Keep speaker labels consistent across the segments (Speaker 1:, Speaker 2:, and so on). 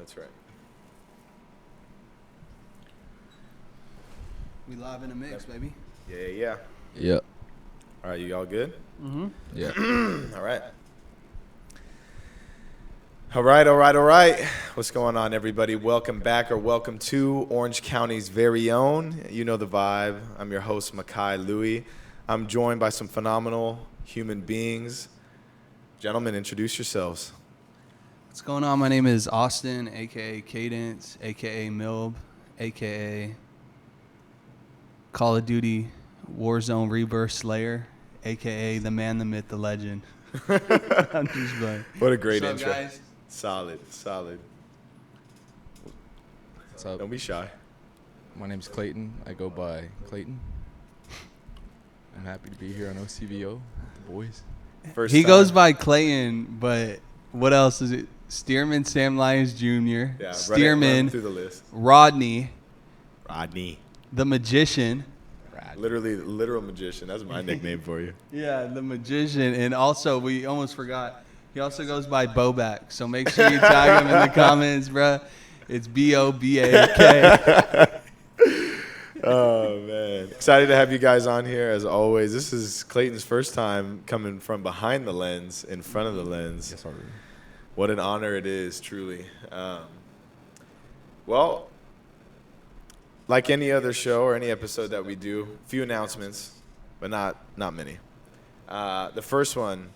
Speaker 1: That's right.
Speaker 2: We live in a mix, baby.
Speaker 1: Yeah.
Speaker 3: Yep.
Speaker 1: All right, you all good?
Speaker 2: Mm-hmm.
Speaker 3: Yeah.
Speaker 1: All right. All right. What's going on, everybody? Welcome back or welcome to Orange County's very own. You know the vibe. I'm your host, Makai Lui. I'm joined by some phenomenal human beings. Gentlemen, introduce yourselves.
Speaker 2: What's going on? My name is Austin, a.k.a. Cadence, a.k.a. Milby, a.k.a. Call of Duty Warzone Rebirth Slayer, a.k.a. the man, the myth, the legend. I'm just playing.
Speaker 1: What a great
Speaker 2: What's up,
Speaker 1: intro.
Speaker 2: guys?
Speaker 1: Solid.
Speaker 3: What's up?
Speaker 1: Don't be shy.
Speaker 3: My name's Clayton. I go by Clayton. I'm happy to be here on OCVO with the boys.
Speaker 1: First
Speaker 2: He
Speaker 1: time.
Speaker 2: goes by Clayton, but what else is it? Stearman Sam Lyons Jr.,
Speaker 1: Yeah, run
Speaker 2: Stearman,
Speaker 1: through the list.
Speaker 2: Rodney,
Speaker 1: Rodney.
Speaker 2: the magician.
Speaker 1: Literally, literal magician. That's my nickname for you.
Speaker 2: Yeah, the magician. And also, we almost forgot, he also goes by Bobak. So make sure you tag him in the comments, bro. It's Bobak.
Speaker 1: Oh, man. Excited to have you guys on here, as always. This is Clayton's first time coming from behind the lens, in front of the lens.
Speaker 3: Yes, sir.
Speaker 1: What an honor it is, truly. Well, like any other show or any episode that we do, few announcements, but not many. The first one,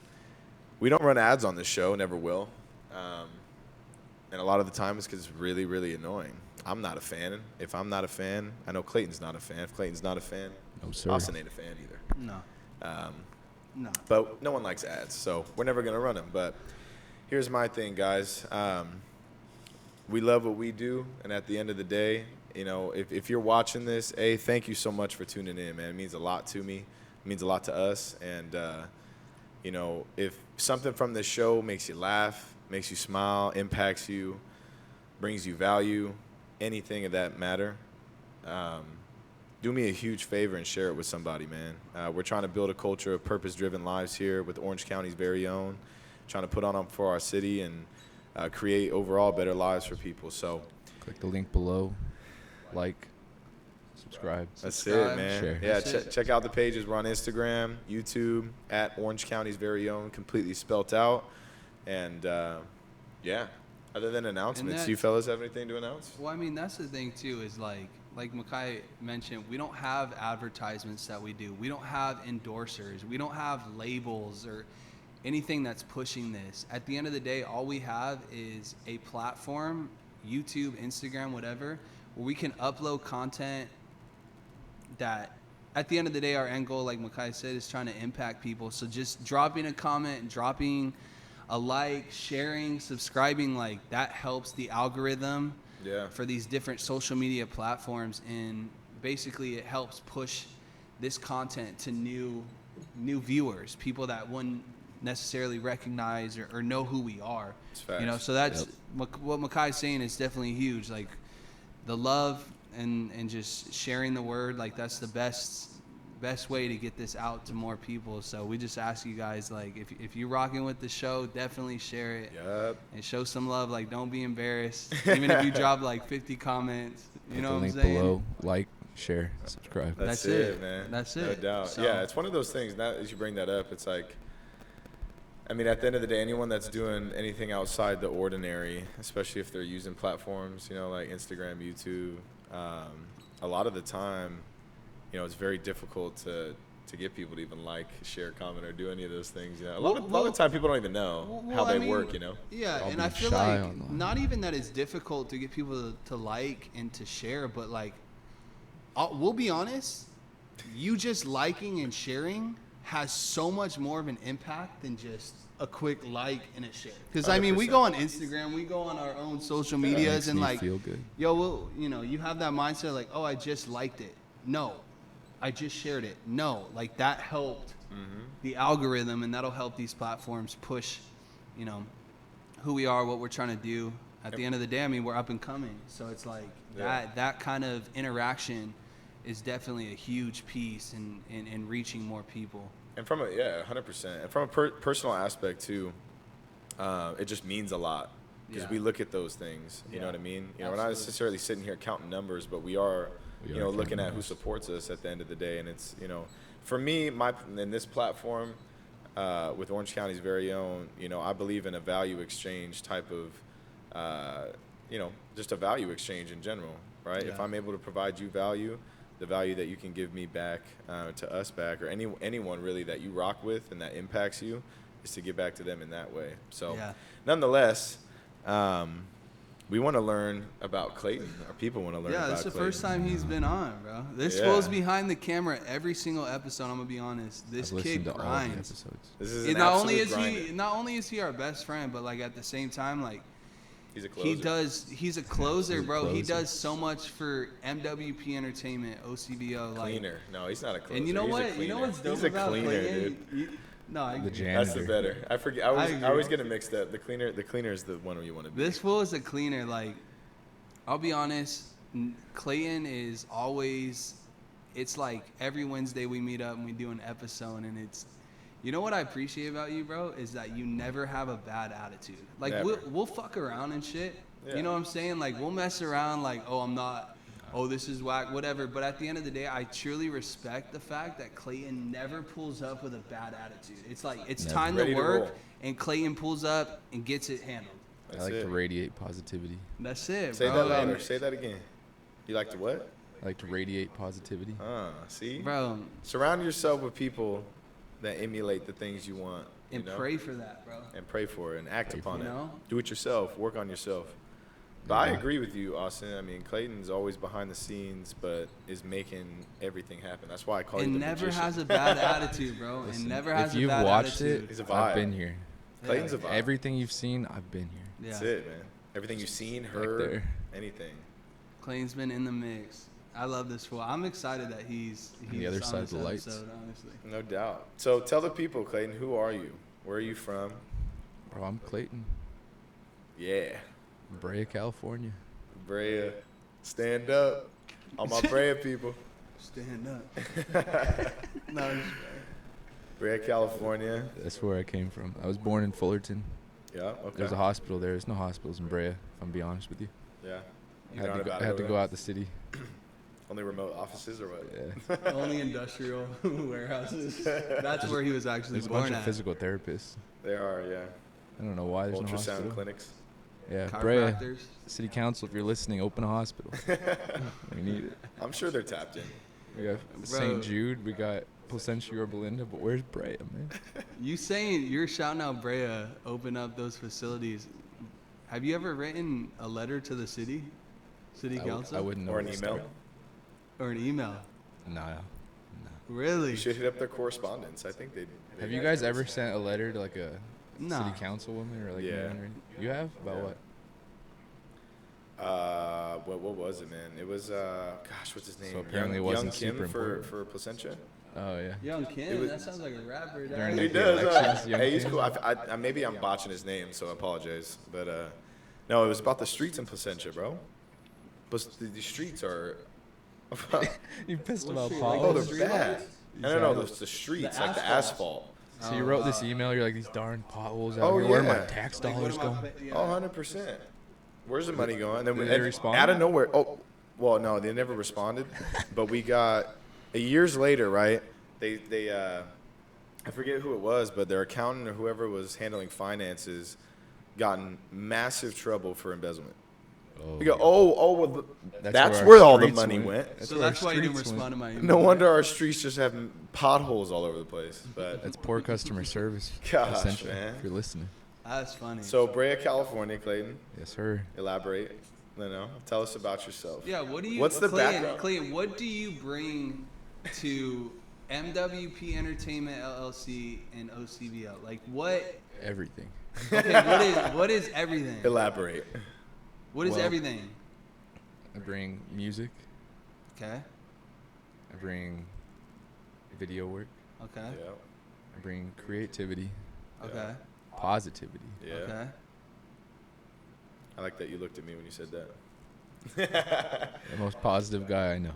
Speaker 1: we don't run ads on this show, never will. And a lot of the time it's because it's really, really annoying. I'm not a fan. If I'm not a fan, I know Clayton's not a fan. If Clayton's not a fan,
Speaker 3: No, sir.
Speaker 1: Austin ain't a fan either.
Speaker 2: No. No.
Speaker 1: But no one likes ads, so we're never going to run them. But here's my thing, guys. We love what we do, and at the end of the day, you know, if you're watching this, thank you so much for tuning in, man. It means a lot to me. It means a lot to us. And, you know, if something from this show makes you laugh, makes you smile, impacts you, brings you value, anything of that matter, do me a huge favor and share it with somebody, man. We're trying to build a culture of purpose-driven lives here with Orange County's very own, trying to put on for our city and create overall better lives for people. So
Speaker 3: Click the link below. Like, subscribe.
Speaker 1: that's it, man.
Speaker 3: Share.
Speaker 1: Yeah,
Speaker 2: That's it.
Speaker 1: check out the pages. We're on Instagram, YouTube, at Orange County's very own, completely spelt out. And, yeah, other than announcements, do you fellas have anything to announce?
Speaker 2: Well, I mean, that's the thing, too, is like Makai mentioned, we don't have advertisements that we do. We don't have endorsers. We don't have labels or anything that's pushing this. At the end of the day, all we have is a platform, YouTube, Instagram, whatever, where we can upload content that at the end of the day, our end goal, like Makai said, is trying to impact people. So just dropping a comment, dropping a like, sharing, subscribing, like that helps the algorithm for these different social media platforms. And basically it helps push this content to new viewers, people that wouldn't necessarily recognize or know who we are. You know, so that's what Makai's saying is definitely huge. Like the love and just sharing the word, like that's the best way to get this out to more people. So we just ask you guys, like if you're rocking with the show, definitely share it and show some love. Like don't be embarrassed, even if you drop like 50 comments. You know what I'm saying?
Speaker 3: Click the link below. Like, share, subscribe.
Speaker 1: That's it, man.
Speaker 2: That's
Speaker 1: No
Speaker 2: it.
Speaker 1: doubt.
Speaker 2: So,
Speaker 1: Yeah, it's one of those things. Now as you bring that up, it's like, I mean, at the end of the day, anyone that's doing anything outside the ordinary, especially if they're using platforms, you know, like Instagram, YouTube, a lot of the time, you know, it's very difficult to get people to even like, share, comment, or do any of those things. You know, a lot of the time, people don't even know how they work. You know.
Speaker 2: Yeah,
Speaker 3: All
Speaker 2: and I
Speaker 3: being
Speaker 2: feel
Speaker 3: shy
Speaker 2: like
Speaker 3: online.
Speaker 2: not even that it's difficult to get people to like and to share, but like, we'll be honest, you just liking and sharing has so much more of an impact than just a quick like and a share. Because I mean, we go on Instagram, we go on our own social medias,
Speaker 3: Makes
Speaker 2: and
Speaker 3: me
Speaker 2: like,
Speaker 3: feel good.
Speaker 2: yo, well, you know, you have that mindset like, oh, I just liked it. No, I just shared it. No, like that helped the algorithm, and that'll help these platforms push, you know, who we are, what we're trying to do. At the end of the day, I mean, we're up and coming, so it's like that kind of interaction is definitely a huge piece in reaching more people.
Speaker 1: And from 100%. And from a personal aspect too, it just means a lot because
Speaker 2: Yeah.
Speaker 1: we look at those things. You know
Speaker 2: Yeah.
Speaker 1: what I mean? You know, we're not
Speaker 2: Absolutely.
Speaker 1: necessarily sitting here counting numbers, but we are,
Speaker 3: We
Speaker 1: you
Speaker 3: are
Speaker 1: know, looking
Speaker 3: counting
Speaker 1: at who
Speaker 3: numbers.
Speaker 1: supports us at the end of the day. And it's, you know, for me, in this platform, with Orange County's very own, you know, I believe in a value exchange type of, you know, just a value exchange in general, right? If
Speaker 2: Yeah.
Speaker 1: I'm able to provide you value, the value that you can give me back, to us back, or anyone really that you rock with and that impacts you, is to give back to them in that way. So,
Speaker 2: Yeah.
Speaker 1: nonetheless, we want to learn about Clayton. Our people want to learn
Speaker 2: Yeah,
Speaker 1: about
Speaker 2: this is the
Speaker 1: Clayton.
Speaker 2: first time he's been on, bro. This
Speaker 1: Yeah.
Speaker 2: fool's behind the camera every single episode. I'm gonna be honest. This
Speaker 3: I've
Speaker 2: kid
Speaker 3: listened to all of the
Speaker 2: grinds.
Speaker 3: episodes.
Speaker 1: This is
Speaker 2: And
Speaker 1: an
Speaker 2: not only
Speaker 1: absolute
Speaker 2: is
Speaker 1: grinder.
Speaker 2: not only is he our best friend, but like at the same time, like
Speaker 1: He's a closer.
Speaker 2: he's a closer,
Speaker 3: He's a
Speaker 2: bro. He
Speaker 3: closer.
Speaker 2: does so much for MWP Entertainment, OCVO, like.
Speaker 1: Cleaner. No, he's not a closer.
Speaker 2: And you know
Speaker 1: He's a
Speaker 2: what? You
Speaker 1: cleaner.
Speaker 2: know what's dope
Speaker 1: He's a
Speaker 2: about
Speaker 1: cleaner,
Speaker 2: Clayton?
Speaker 1: dude.
Speaker 2: No, I
Speaker 3: The
Speaker 2: agree.
Speaker 3: janitor.
Speaker 1: That's the better. I forget.
Speaker 2: I
Speaker 1: I
Speaker 2: agree.
Speaker 1: always get it mixed up. The cleaner is the one where you want to be.
Speaker 2: This fool is a cleaner. Like, I'll be honest, Clayton is always. It's like every Wednesday we meet up and we do an episode, and it's. You know what I appreciate about you, bro, is that you never have a bad attitude. Like
Speaker 1: Never.
Speaker 2: we'll fuck around and shit.
Speaker 1: Yeah.
Speaker 2: You know what I'm saying? Like we'll mess around. Like, oh, I'm not. Oh, this is whack. Whatever. But at the end of the day, I truly respect the fact that Clayton never pulls up with a bad attitude. It's like it's
Speaker 3: Never.
Speaker 2: time
Speaker 1: Ready
Speaker 2: to
Speaker 1: to
Speaker 2: work,
Speaker 1: roll.
Speaker 2: and Clayton pulls up and gets it handled.
Speaker 3: I
Speaker 1: That's
Speaker 3: like
Speaker 1: it.
Speaker 3: to radiate positivity.
Speaker 2: That's it,
Speaker 1: Say
Speaker 2: bro.
Speaker 1: that louder.
Speaker 2: And-
Speaker 1: Say that again. You like to what?
Speaker 3: I like to radiate positivity.
Speaker 1: See?
Speaker 2: Bro,
Speaker 1: Surround yourself with people that emulate the things you want. You
Speaker 2: and
Speaker 1: know?
Speaker 2: pray for that, bro.
Speaker 1: And pray for it and act
Speaker 3: Pray
Speaker 1: upon
Speaker 2: for
Speaker 1: it.
Speaker 2: it. You know?
Speaker 1: Do it yourself. Work on yourself. But I
Speaker 3: Yeah.
Speaker 1: agree with you, Austin. I mean, Clayton's always behind the scenes, but is making everything happen. That's why I call you
Speaker 2: And
Speaker 1: the
Speaker 2: never
Speaker 1: magician.
Speaker 2: has a bad attitude, bro.
Speaker 3: Listen,
Speaker 2: And never has
Speaker 3: if
Speaker 2: a
Speaker 3: you've
Speaker 2: bad
Speaker 3: watched
Speaker 2: attitude.
Speaker 1: He's a vibe.
Speaker 3: I've been here.
Speaker 1: Clayton's a
Speaker 2: Yeah.
Speaker 1: vibe.
Speaker 3: Everything you've seen, I've been here.
Speaker 2: Yeah.
Speaker 1: That's it, man. Everything you've seen,
Speaker 3: Back
Speaker 1: heard,
Speaker 3: there.
Speaker 1: anything.
Speaker 2: Clayton's been in the mix. I love this fool. I'm excited that he's
Speaker 3: the other
Speaker 2: on
Speaker 3: side
Speaker 2: this
Speaker 3: of the lights.
Speaker 2: episode, honestly.
Speaker 1: No doubt. So tell the people, Clayton, who are you? Where are you from?
Speaker 3: Bro, I'm Clayton,
Speaker 1: Yeah.
Speaker 3: Brea, California.
Speaker 1: Brea. Stand up. All my Brea people.
Speaker 2: Stand up. No, it's-
Speaker 1: Brea, California.
Speaker 3: That's where I came from. I was born in Fullerton.
Speaker 1: Yeah, okay.
Speaker 3: There's a hospital there. There's no hospitals in Brea, if I'm being honest with you.
Speaker 1: Yeah.
Speaker 3: I had to go out the city.
Speaker 1: Only remote offices or what?
Speaker 3: Yeah.
Speaker 2: only industrial warehouses. That's where he was actually
Speaker 3: There's a
Speaker 2: born
Speaker 3: bunch of
Speaker 2: at.
Speaker 3: physical therapists.
Speaker 1: There are, yeah.
Speaker 3: I don't know why there's no
Speaker 1: Ultrasound
Speaker 3: hospital.
Speaker 1: clinics.
Speaker 3: Yeah, Brea,
Speaker 2: Chiropractors.
Speaker 3: City Council, if you're listening, open a hospital. We need it.
Speaker 1: I'm sure they're tapped in.
Speaker 3: We got
Speaker 2: Bro.
Speaker 3: St. Jude, we got Placentia or Belinda, but where's Brea, man?
Speaker 2: You saying you're shouting out Brea, open up those facilities. Have you ever written a letter to the city council,
Speaker 3: I wouldn't know.
Speaker 1: Or an
Speaker 3: where to
Speaker 1: email.
Speaker 3: start.
Speaker 2: or an email?
Speaker 3: Nah.
Speaker 2: Really?
Speaker 1: You should hit up their correspondence. I think they.
Speaker 3: Have you guys ever sent a letter to like a
Speaker 2: Nah.
Speaker 3: city councilwoman or like
Speaker 1: Yeah.
Speaker 3: man or anything? You have? About
Speaker 1: Yeah.
Speaker 3: what?
Speaker 1: What was it, man? It was gosh, what's his name?
Speaker 3: So apparently it
Speaker 1: Young
Speaker 3: wasn't
Speaker 1: Kim
Speaker 3: super
Speaker 1: for
Speaker 3: important.
Speaker 1: Placentia.
Speaker 3: Oh yeah.
Speaker 2: Young
Speaker 1: It
Speaker 2: Kim?
Speaker 1: was-
Speaker 2: That sounds like a rapper.
Speaker 3: During
Speaker 1: He
Speaker 3: the
Speaker 1: does.
Speaker 3: elections, Young
Speaker 1: Hey, he's
Speaker 3: Kim?
Speaker 1: cool. Maybe I'm botching his name, so I apologize. But no, it was about the streets in Placentia, bro. But the streets are.
Speaker 3: You pissed
Speaker 2: What
Speaker 3: about
Speaker 2: street?
Speaker 3: Paul.
Speaker 2: Like
Speaker 1: Oh,
Speaker 2: the
Speaker 1: they're
Speaker 2: street
Speaker 1: bad.
Speaker 2: lights?
Speaker 1: No, the streets,
Speaker 2: The
Speaker 1: like the
Speaker 2: asphalt.
Speaker 1: asphalt.
Speaker 3: So you wrote this email. You're like, these darn potholes out
Speaker 1: Oh,
Speaker 3: here. Where are my
Speaker 1: yeah.
Speaker 3: tax
Speaker 2: Like, what
Speaker 3: dollars
Speaker 2: am I
Speaker 3: going?
Speaker 2: pay- yeah.
Speaker 1: Oh, 100%. Where's the money going? And then
Speaker 3: Did they
Speaker 1: and
Speaker 3: respond?
Speaker 1: out of nowhere. Oh, well, no, they never responded. But we got years later, right? They I forget who it was, but their accountant or whoever was handling finances got in massive trouble for embezzlement. We go, well, that's
Speaker 3: our
Speaker 1: where all the
Speaker 3: streets
Speaker 1: money
Speaker 3: went.
Speaker 1: went.
Speaker 2: So
Speaker 3: where our
Speaker 2: that's why you didn't
Speaker 3: streets
Speaker 2: respond to my email.
Speaker 1: No wonder our streets just have potholes all over the place. But
Speaker 3: That's poor customer service.
Speaker 1: Gosh,
Speaker 3: essentially,
Speaker 1: man.
Speaker 3: if you're listening.
Speaker 2: That's funny.
Speaker 1: so Brea, California, Clayton,
Speaker 3: Yes, sir.
Speaker 1: elaborate. Tell us about yourself.
Speaker 2: Yeah, what do you?
Speaker 1: What's the
Speaker 2: Clayton,
Speaker 1: background?
Speaker 2: Clayton, what do you bring to MWP Entertainment LLC and OCVO? Like what?
Speaker 3: Everything.
Speaker 2: Okay, what is everything?
Speaker 1: Elaborate.
Speaker 2: What is
Speaker 3: Well-
Speaker 2: everything?
Speaker 3: I bring music.
Speaker 2: Okay.
Speaker 3: I bring video work.
Speaker 2: Okay.
Speaker 1: Yeah.
Speaker 3: I bring creativity,
Speaker 2: Okay.
Speaker 3: positivity.
Speaker 1: Yeah.
Speaker 2: Okay.
Speaker 1: I like that you looked at me when you said that.
Speaker 3: The most positive guy I know.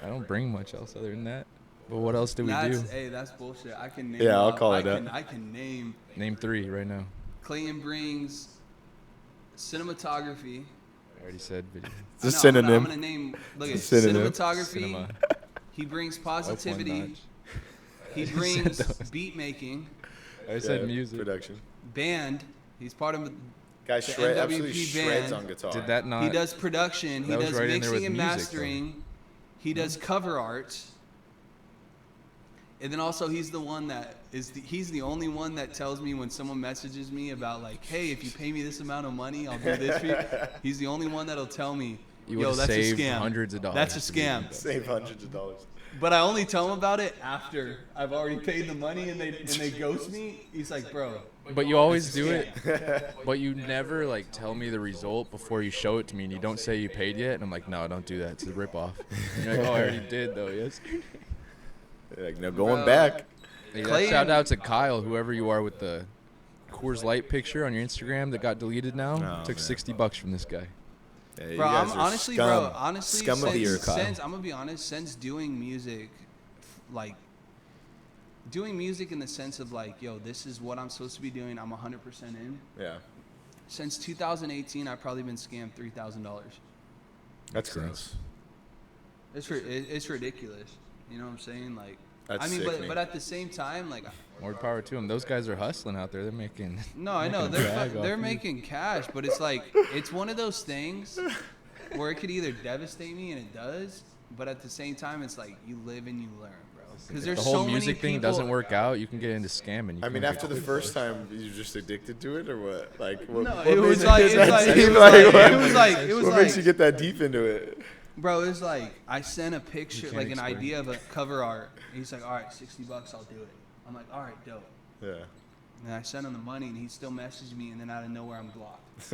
Speaker 3: I don't bring much else other than that. But what else do we do?
Speaker 2: Hey, that's bullshit. I can name.
Speaker 1: Yeah, I'll
Speaker 2: off-
Speaker 1: call
Speaker 2: I
Speaker 1: it that.
Speaker 2: can, I can name.
Speaker 3: Name 3 right now.
Speaker 2: Clayton brings cinematography.
Speaker 3: I already said video.
Speaker 1: It's a
Speaker 2: No,
Speaker 1: synonym.
Speaker 2: I'm gonna name. Look at
Speaker 1: synonym.
Speaker 2: cinematography.
Speaker 3: Cinema.
Speaker 2: He brings
Speaker 3: Up one
Speaker 2: positivity.
Speaker 3: notch.
Speaker 2: He
Speaker 3: said
Speaker 2: brings
Speaker 3: those.
Speaker 2: beat making.
Speaker 3: I said music.
Speaker 1: Production.
Speaker 2: Band. He's part of.
Speaker 1: Guy
Speaker 2: The
Speaker 1: absolutely
Speaker 2: NWP
Speaker 1: shreds
Speaker 2: band.
Speaker 1: on guitar.
Speaker 3: Did that not?
Speaker 2: He does production. He
Speaker 3: That was
Speaker 2: does
Speaker 3: right in there
Speaker 2: mixing
Speaker 3: with
Speaker 2: and
Speaker 3: music,
Speaker 2: mastering. He does cover art. And then also he's the one that he's the only one that tells me when someone messages me about like, hey, if you pay me this amount of money, I'll do this for you. He's the only one that'll tell me,
Speaker 3: You
Speaker 2: yo,
Speaker 3: would've
Speaker 2: that's a
Speaker 3: saved
Speaker 2: scam.
Speaker 3: hundreds of dollars
Speaker 2: That's a
Speaker 3: to be
Speaker 2: scam.
Speaker 3: doing
Speaker 1: Save hundreds of dollars.
Speaker 2: But I only tell him about it after I've already paid the money and they ghost me. He's like, bro.
Speaker 3: But you always do it. But you never like tell me the result before you show it to me, and you don't say you paid yet. And I'm like, no, don't do that. It's a ripoff. And you're like, oh, I already did though. Yes.
Speaker 1: Like, no, going
Speaker 2: Bro.
Speaker 1: back.
Speaker 3: Hey,
Speaker 2: Clayton-
Speaker 3: shout out to Kyle, whoever you are, with the Coors Light picture on your Instagram that got deleted now.
Speaker 1: Oh,
Speaker 3: Took
Speaker 1: man.
Speaker 3: $60 from this guy.
Speaker 1: Yeah, you
Speaker 2: Bro,
Speaker 1: guys
Speaker 2: I'm
Speaker 1: are
Speaker 2: honestly,
Speaker 1: scum.
Speaker 2: bro, honestly,
Speaker 1: Scum of the earth, Kyle.
Speaker 2: since I'm gonna be honest, since doing music, like doing music in the sense of like, yo, this is what I'm supposed to be doing. I'm 100% in.
Speaker 1: Yeah.
Speaker 2: Since 2018, I've probably been scammed $3,000.
Speaker 1: That's
Speaker 3: Makes
Speaker 1: gross.
Speaker 2: It's ridiculous. You know what I'm saying? Like,
Speaker 1: That's
Speaker 2: I mean,
Speaker 1: sickening.
Speaker 2: but at the same time, like,
Speaker 3: More power to them. Those guys are hustling out there. They're making.
Speaker 2: no, I know
Speaker 3: making a bag off
Speaker 2: they're
Speaker 3: you.
Speaker 2: making cash, but it's like it's one of those things where it could either devastate me, and it does, but at the same time, it's like you live and you learn, bro. Because
Speaker 3: If
Speaker 2: there's
Speaker 3: the whole
Speaker 2: so many
Speaker 3: music thing
Speaker 2: people-
Speaker 3: doesn't work out, you can get into scamming. You
Speaker 1: I mean,
Speaker 3: can
Speaker 1: after
Speaker 3: get
Speaker 1: the
Speaker 3: quick
Speaker 1: first
Speaker 3: bucks.
Speaker 1: time, you're just addicted to it, or what? Like, what?
Speaker 2: No,
Speaker 1: what
Speaker 2: it was
Speaker 1: made
Speaker 2: like
Speaker 1: you
Speaker 2: it
Speaker 1: get
Speaker 2: was
Speaker 1: that
Speaker 2: like
Speaker 1: deep?
Speaker 2: it was like
Speaker 1: what-
Speaker 2: it was like it was
Speaker 1: What
Speaker 2: like
Speaker 1: makes you get that deep into it?
Speaker 2: bro, it was like I sent a picture,
Speaker 3: can't
Speaker 2: like an
Speaker 3: explain.
Speaker 2: idea of a cover art. And he's like, all right, $60, I'll do it. I'm like, all right, dope.
Speaker 1: Yeah.
Speaker 2: And I sent him the money, and he still messaged me, and then out of nowhere, I'm blocked.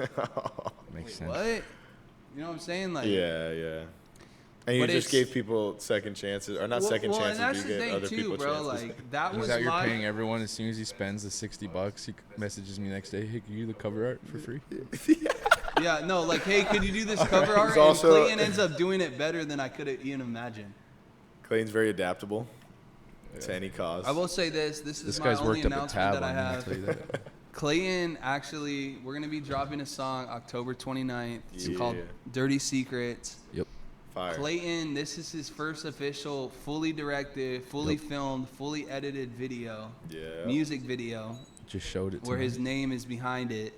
Speaker 3: Makes
Speaker 2: Wait,
Speaker 3: sense.
Speaker 2: what? You know what I'm saying? Like,
Speaker 1: Yeah, yeah. And you
Speaker 2: But
Speaker 1: just
Speaker 2: it's-
Speaker 1: gave people second chances, or not second
Speaker 2: well,
Speaker 1: chances,
Speaker 2: and that's
Speaker 1: you
Speaker 2: the
Speaker 1: gave
Speaker 2: thing
Speaker 1: other
Speaker 2: too,
Speaker 1: people
Speaker 2: bro.
Speaker 1: chances.
Speaker 2: Like that
Speaker 3: He's
Speaker 2: was
Speaker 3: out here
Speaker 2: my.
Speaker 3: paying everyone as soon as he spends the $60. He messages me next day, hey, can you do the cover art for free?
Speaker 2: Yeah, no, like, hey, could you do this cover art?
Speaker 1: He's
Speaker 2: And
Speaker 1: also-
Speaker 2: Clayton ends up doing it better than I could have even imagined.
Speaker 1: Clayton's very adaptable to any cause.
Speaker 2: I will say this. This is
Speaker 3: This
Speaker 2: my
Speaker 3: guy's
Speaker 2: only
Speaker 3: worked up a
Speaker 2: announcement
Speaker 3: tab
Speaker 2: that I
Speaker 3: on me, I'll
Speaker 2: have.
Speaker 3: tell you that.
Speaker 2: Clayton, actually, we're going to be dropping a song October 29th. It's called
Speaker 1: Yeah.
Speaker 2: Dirty Secrets.
Speaker 3: Yep.
Speaker 1: Fire.
Speaker 2: Clayton, this is his first official, fully directed, fully filmed, fully edited video,
Speaker 1: Yeah.
Speaker 2: music video,
Speaker 3: Just showed it to
Speaker 2: where
Speaker 3: me.
Speaker 2: his name is behind it.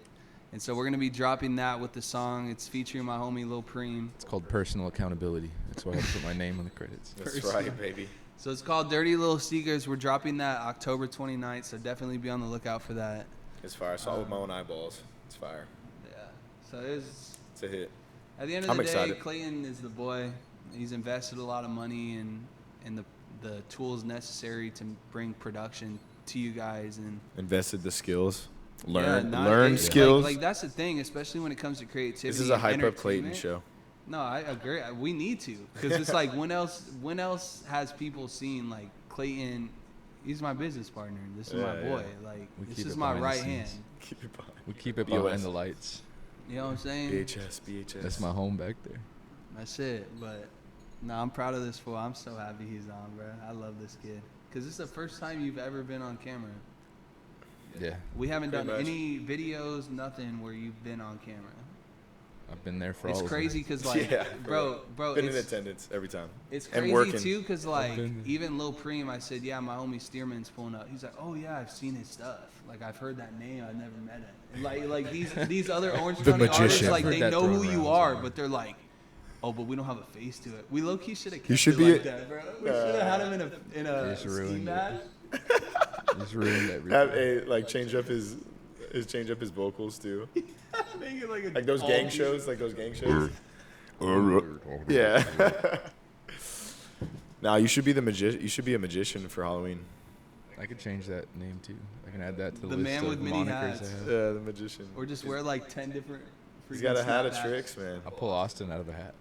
Speaker 2: And so we're going to be dropping that with the song. It's featuring my homie Lil Preem.
Speaker 3: It's called personal accountability. That's why I put my name on the credits.
Speaker 1: That's
Speaker 2: Person.
Speaker 1: right, baby.
Speaker 2: So it's called Dirty Little Secrets. We're dropping that October 29th, so definitely be on the lookout for that.
Speaker 1: It's fire. I saw it with my own eyeballs. It's fire.
Speaker 2: Yeah. So it's
Speaker 1: It's a hit.
Speaker 2: at the end of
Speaker 1: I'm
Speaker 2: the day,
Speaker 1: excited.
Speaker 2: Clayton is the boy. He's invested a lot of money in the tools necessary to bring production to you guys, and
Speaker 1: Invested the skills.
Speaker 2: learn
Speaker 1: Learn skills.
Speaker 2: Like that's the thing, especially when it comes to creativity.
Speaker 1: This is a
Speaker 2: and
Speaker 1: hype up Clayton
Speaker 2: entertainment.
Speaker 1: show.
Speaker 2: No, I agree. We need to, because it's like when else has people seen like Clayton? He's my business partner. This is my
Speaker 1: Yeah,
Speaker 2: boy.
Speaker 1: yeah.
Speaker 2: Like
Speaker 3: We
Speaker 2: this
Speaker 3: keep
Speaker 2: is
Speaker 3: it
Speaker 2: my
Speaker 3: behind the
Speaker 2: right
Speaker 3: scenes.
Speaker 2: hand.
Speaker 1: Keep it behind.
Speaker 3: We keep it
Speaker 1: BOS.
Speaker 3: behind the lights.
Speaker 2: You know what I'm saying?
Speaker 1: BHS.
Speaker 3: That's my home back there.
Speaker 2: That's it. But no, I'm proud of this fool. I'm so happy he's on, bro. I love this kid. Because this is the first time you've ever been on camera.
Speaker 3: Yeah.
Speaker 2: We haven't
Speaker 1: Pretty
Speaker 2: done
Speaker 1: much.
Speaker 2: any videos, nothing where you've been on camera.
Speaker 3: I've been there for
Speaker 2: It's
Speaker 3: all
Speaker 2: crazy because, like,
Speaker 1: Yeah,
Speaker 2: bro,
Speaker 1: Been in
Speaker 2: it's,
Speaker 1: attendance every time.
Speaker 2: it's
Speaker 1: and
Speaker 2: crazy
Speaker 1: working.
Speaker 2: too because, like,
Speaker 3: been-
Speaker 2: even Lil Preem, I said, yeah, my homie Stearman's pulling up. He's like, oh, yeah, I've seen his stuff. Like, I've heard that name. I've never met him. And like these other Orange
Speaker 1: The
Speaker 2: County artists,
Speaker 1: magician.
Speaker 2: like,
Speaker 3: Heard
Speaker 2: they
Speaker 3: that
Speaker 2: know
Speaker 3: thrown
Speaker 2: who you
Speaker 3: around
Speaker 2: are,
Speaker 3: somewhere.
Speaker 2: but they're like, oh, but we don't have a face to it. We low-key should have kept
Speaker 1: You should
Speaker 2: it
Speaker 1: be
Speaker 2: like
Speaker 1: a-
Speaker 2: that, bro. We should have had him in a
Speaker 3: Just
Speaker 2: ski
Speaker 3: ruined
Speaker 2: match.
Speaker 3: Just ruined
Speaker 1: Have
Speaker 3: everything.
Speaker 1: a change up his vocals too.
Speaker 2: Make it like a
Speaker 1: Like those
Speaker 2: all
Speaker 1: gang
Speaker 2: piece.
Speaker 1: shows, Yeah. Nah, you should be You should be a magician for Halloween.
Speaker 3: I could change that name too. I can add that to the,
Speaker 2: The
Speaker 3: list
Speaker 2: man
Speaker 3: of
Speaker 2: with many
Speaker 3: monikers
Speaker 2: hats.
Speaker 3: I have.
Speaker 1: Yeah, the magician.
Speaker 2: Or just wear like 10 different.
Speaker 1: He's got a
Speaker 2: freaking
Speaker 1: hat of
Speaker 2: snapbacks.
Speaker 1: tricks, man.
Speaker 3: I'll pull Austin out of a hat.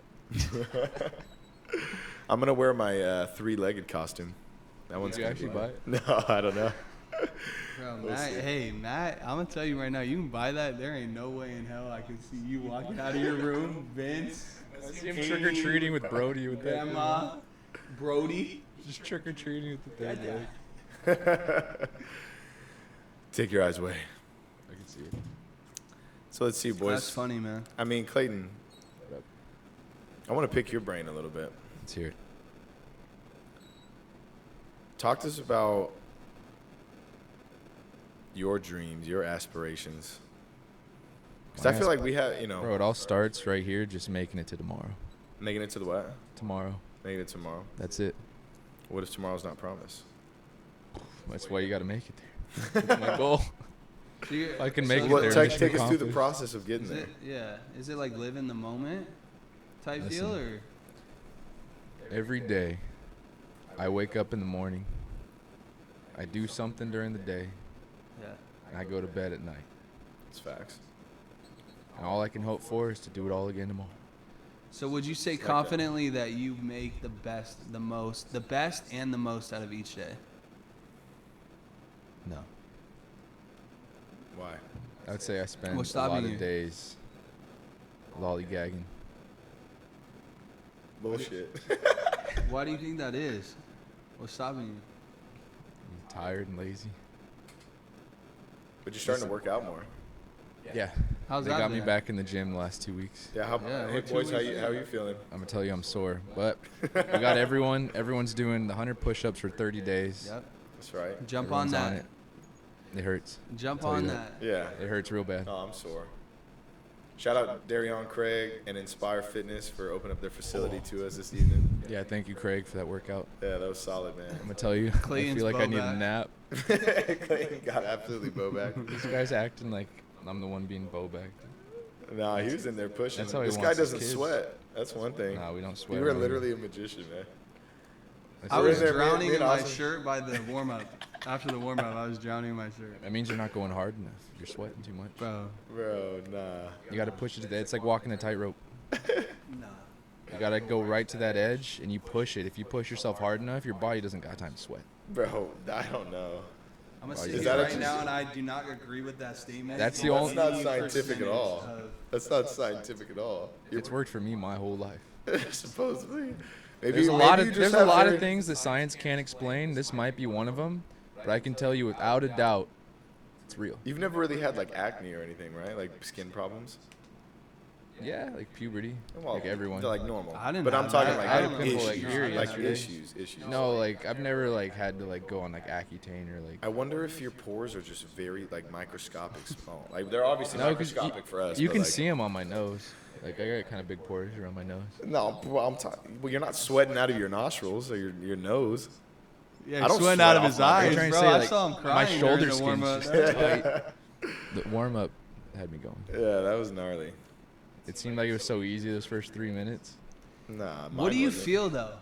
Speaker 1: I'm gonna wear my three-legged costume. That one's
Speaker 3: Did you
Speaker 1: gonna
Speaker 3: actually
Speaker 1: be-
Speaker 3: buy it?
Speaker 1: No, I don't know.
Speaker 2: Bro,
Speaker 1: We'll
Speaker 2: Matt,
Speaker 1: see.
Speaker 2: hey, Matt, I'm going to tell you right now, you can buy that. There ain't no way in hell I can see you walking out of your room, Vince,
Speaker 3: I see him trick or treating with Brody with that.
Speaker 2: Grandma, Brody.
Speaker 3: Just trick or treating with the third leg.
Speaker 1: Take your eyes away.
Speaker 3: I can see it.
Speaker 1: So let's see, boys.
Speaker 2: That's funny, man.
Speaker 1: I mean, Clayton, I want to pick your brain a little bit.
Speaker 3: Let's hear it.
Speaker 1: Talk to us about your dreams, your aspirations. Because I feel like we have,
Speaker 3: Bro, it all starts right here, just making it to tomorrow.
Speaker 1: making it to the what?
Speaker 3: Tomorrow.
Speaker 1: Making it tomorrow.
Speaker 3: That's it.
Speaker 1: What if tomorrow's not promised?
Speaker 3: That's why you got to make it there. That's my goal.
Speaker 2: So
Speaker 3: If I can make it
Speaker 1: What,
Speaker 3: there.
Speaker 1: take
Speaker 3: mission
Speaker 1: us through the
Speaker 3: accomplished.
Speaker 1: process of getting
Speaker 2: Is
Speaker 1: there.
Speaker 2: it, yeah. Is it like live in the moment type
Speaker 3: Listen.
Speaker 2: deal, or?
Speaker 3: Every day, I wake up in the morning. I do something during the day,
Speaker 2: Yeah.
Speaker 3: and I go to bed at night.
Speaker 1: It's facts.
Speaker 3: And all I can hope for is to do it all again tomorrow.
Speaker 2: So would you say
Speaker 1: Like that.
Speaker 2: confidently that you make the best and the most out of each day?
Speaker 3: No.
Speaker 1: Why?
Speaker 3: I would say I spend
Speaker 2: What's
Speaker 3: a lot
Speaker 2: stopping
Speaker 3: of
Speaker 2: you?
Speaker 3: days lollygagging.
Speaker 1: Bullshit.
Speaker 2: Why do you think that is? What's stopping you?
Speaker 3: I'm tired and lazy.
Speaker 1: But you're starting to work out more.
Speaker 3: Yeah.
Speaker 2: How's
Speaker 3: They
Speaker 2: that
Speaker 3: got me
Speaker 2: been?
Speaker 3: back in the gym the last 2 weeks.
Speaker 1: Yeah.
Speaker 2: Yeah,
Speaker 1: Hey,
Speaker 2: what 2
Speaker 1: boys, how
Speaker 2: weeks
Speaker 1: are you feeling?
Speaker 3: I'm going to tell you I'm sore. But we got everyone. Everyone's doing the 100 push-ups for 30 days.
Speaker 2: Yep.
Speaker 1: That's right.
Speaker 2: Jump
Speaker 3: Everyone's
Speaker 2: on that.
Speaker 3: it. It hurts.
Speaker 2: Jump
Speaker 3: Tell
Speaker 2: on
Speaker 3: you
Speaker 2: that.
Speaker 1: Yeah.
Speaker 3: It hurts real bad.
Speaker 1: Oh, I'm sore. Shout out Darion Craig and Inspire Fitness for opening up their facility to us this evening.
Speaker 3: Yeah, thank you, Craig, for that workout.
Speaker 1: Yeah, that was solid, man.
Speaker 3: I'm going to tell you,
Speaker 2: Clayton's
Speaker 3: I feel like I need
Speaker 2: bow
Speaker 3: a nap.
Speaker 1: Clayton got absolutely bowbacked.
Speaker 3: This guy's acting like I'm the one being bowbagged.
Speaker 1: Nah, he was in there pushing.
Speaker 3: That's how he
Speaker 1: This guy
Speaker 3: wants his
Speaker 1: doesn't
Speaker 3: kids.
Speaker 1: sweat. That's one thing.
Speaker 3: Nah, we don't sweat.
Speaker 1: You were
Speaker 3: over here.
Speaker 1: literally a magician, man.
Speaker 3: That's
Speaker 2: I
Speaker 1: We're
Speaker 2: was
Speaker 1: in there, me and-
Speaker 2: drowning
Speaker 1: me
Speaker 2: in
Speaker 1: and
Speaker 2: my
Speaker 1: Austin.
Speaker 2: shirt by the warm-up. After the warm-up, I was drowning in my shirt.
Speaker 3: That means you're not going hard enough. You're sweating too much.
Speaker 2: Bro,
Speaker 1: Bro, nah.
Speaker 3: You got to push it to the edge. It's like walking a tightrope.
Speaker 2: nah.
Speaker 3: You got to go right to that edge, and you push it. If you push yourself hard enough, your body doesn't got time to sweat.
Speaker 1: Bro, I don't know.
Speaker 2: I'm gonna
Speaker 3: Is
Speaker 2: sit here
Speaker 1: that a-
Speaker 2: right now, and I do not agree with that statement.
Speaker 3: That's the
Speaker 2: Any
Speaker 3: only-
Speaker 1: That's not scientific at all.
Speaker 2: percentage of-
Speaker 1: That's not scientific at all.
Speaker 3: It's worked for me my whole life.
Speaker 1: Supposedly. Maybe,
Speaker 3: There's a
Speaker 1: maybe
Speaker 3: lot
Speaker 1: you
Speaker 3: of
Speaker 1: just
Speaker 3: there's a
Speaker 1: have
Speaker 3: lot of
Speaker 1: very-
Speaker 3: things that science can't explain. This might be one of them, but I can tell you without a doubt, it's real.
Speaker 1: You've never really had like acne or anything, right? Like skin problems?
Speaker 3: Yeah, like puberty,
Speaker 1: Well,
Speaker 3: like everyone.
Speaker 1: they're like normal.
Speaker 2: I didn't
Speaker 1: But I'm
Speaker 2: have
Speaker 1: talking
Speaker 2: that.
Speaker 1: like
Speaker 2: I don't know.
Speaker 1: issues.
Speaker 3: Like here
Speaker 1: Like
Speaker 3: yesterday.
Speaker 1: issues.
Speaker 3: No, like I've never like had to like go on like Accutane or like.
Speaker 1: I wonder if your pores are just very like microscopic small. Like they're obviously
Speaker 3: No, 'cause
Speaker 1: microscopic for us.
Speaker 3: You
Speaker 1: but,
Speaker 3: can
Speaker 1: like,
Speaker 3: see them on my nose. Like I got kind of big pores around my nose.
Speaker 1: No, well, I'm talking. Well, you're not sweating out of your nostrils or your nose.
Speaker 2: Yeah,
Speaker 1: I don't
Speaker 2: sweating
Speaker 1: sweat
Speaker 2: out of
Speaker 1: off
Speaker 2: his
Speaker 1: my
Speaker 2: eyes,
Speaker 3: I'm trying
Speaker 2: bro.
Speaker 3: to say,
Speaker 2: I
Speaker 3: like,
Speaker 2: saw him
Speaker 3: my
Speaker 2: crying
Speaker 3: shoulder
Speaker 2: during the
Speaker 3: skin's
Speaker 2: warm-up.
Speaker 3: just tight. The warm up had me going.
Speaker 1: Yeah, that was gnarly.
Speaker 3: It seemed like it was so easy those first 3 minutes.
Speaker 1: Nah.
Speaker 2: What do you feel though,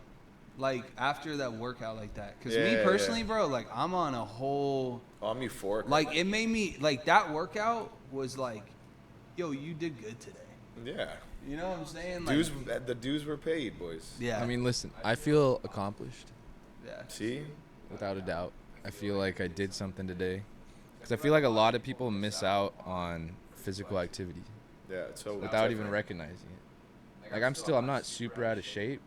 Speaker 2: like after that workout like that? Because me
Speaker 1: Yeah,
Speaker 2: personally,
Speaker 1: yeah.
Speaker 2: bro, like I'm on a whole,
Speaker 1: Oh, I'm euphoric.
Speaker 2: like it made me like that workout was like, yo, you did good today.
Speaker 1: Yeah.
Speaker 2: You know what I'm saying? Like,
Speaker 1: Dues. The dues were paid, boys.
Speaker 2: yeah.
Speaker 3: I mean, listen, I feel accomplished
Speaker 2: yeah.
Speaker 1: See.
Speaker 3: without a doubt. I feel like I did something today. Because I feel like a lot of people miss out on physical activity
Speaker 1: Yeah. So
Speaker 3: without even recognizing it. Like I'm not super out of shape,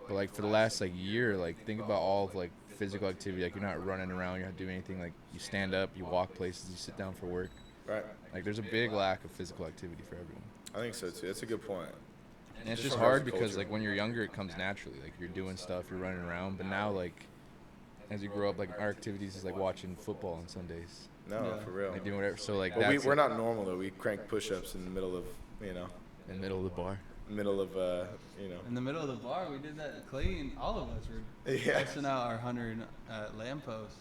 Speaker 3: but like for the last like year, like think about all of like physical activity. Like you're not running around, you're not doing anything. Like you stand up, you walk places, you sit down for work.
Speaker 1: Right.
Speaker 3: Like there's a big lack of physical activity for everyone.
Speaker 1: I think so too. That's a good point.
Speaker 3: And it's
Speaker 1: Just
Speaker 3: just
Speaker 1: from
Speaker 3: hard
Speaker 1: culture.
Speaker 3: because like when you're younger, it comes naturally. Like you're doing stuff, you're running around. But now like as you grow up, like our activities is like watching football on Sundays,
Speaker 1: No,
Speaker 2: Yeah.
Speaker 1: for real.
Speaker 3: like doing whatever. So like
Speaker 1: Well,
Speaker 3: that's
Speaker 1: we're not normal though. We crank push-ups in the middle of,
Speaker 3: in the middle of the bar.
Speaker 1: middle of,
Speaker 2: In the middle of the bar, we did that. Clayton, all of us were
Speaker 1: Yeah.
Speaker 2: testing out our 100 lampposts,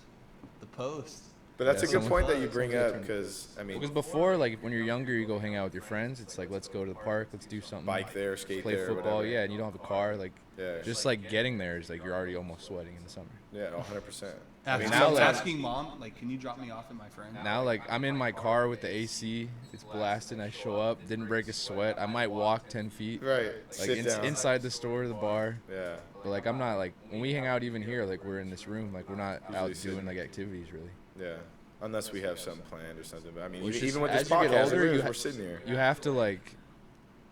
Speaker 2: the post.
Speaker 1: But that's
Speaker 3: Yeah,
Speaker 1: a good
Speaker 3: someone-
Speaker 1: point that you bring
Speaker 3: someone's
Speaker 1: up
Speaker 3: different.
Speaker 1: because I mean,
Speaker 3: Because before, like when you're younger, you go hang out with your friends. It's like let's go to the park, let's do something.
Speaker 1: bike there, skate
Speaker 3: play
Speaker 1: there,
Speaker 3: football,
Speaker 1: whatever.
Speaker 3: yeah, and you don't have a car. Like
Speaker 1: Yeah.
Speaker 3: just like getting there is like you're already almost sweating in the summer.
Speaker 1: Yeah, 100%.
Speaker 2: After
Speaker 3: now, like-
Speaker 2: asking mom, like, can you drop me off at my friend?
Speaker 3: Now like I'm in my car with the AC, it's blasting. I show up, didn't break a sweat. I might walk 10 feet.
Speaker 1: Right.
Speaker 3: Like
Speaker 1: Sit down.
Speaker 3: inside the store, the bar.
Speaker 1: Yeah.
Speaker 3: But like I'm not like when we hang out even here, like we're in this room, like we're not out
Speaker 1: Usually
Speaker 3: doing
Speaker 1: sitting.
Speaker 3: like activities really.
Speaker 1: Yeah. Unless we have something planned or something. But I mean,
Speaker 3: Well, it's
Speaker 1: even
Speaker 3: just
Speaker 1: with this
Speaker 3: as you get
Speaker 1: podcast,
Speaker 3: older,
Speaker 1: we're
Speaker 3: you
Speaker 1: sitting here.
Speaker 3: You have to like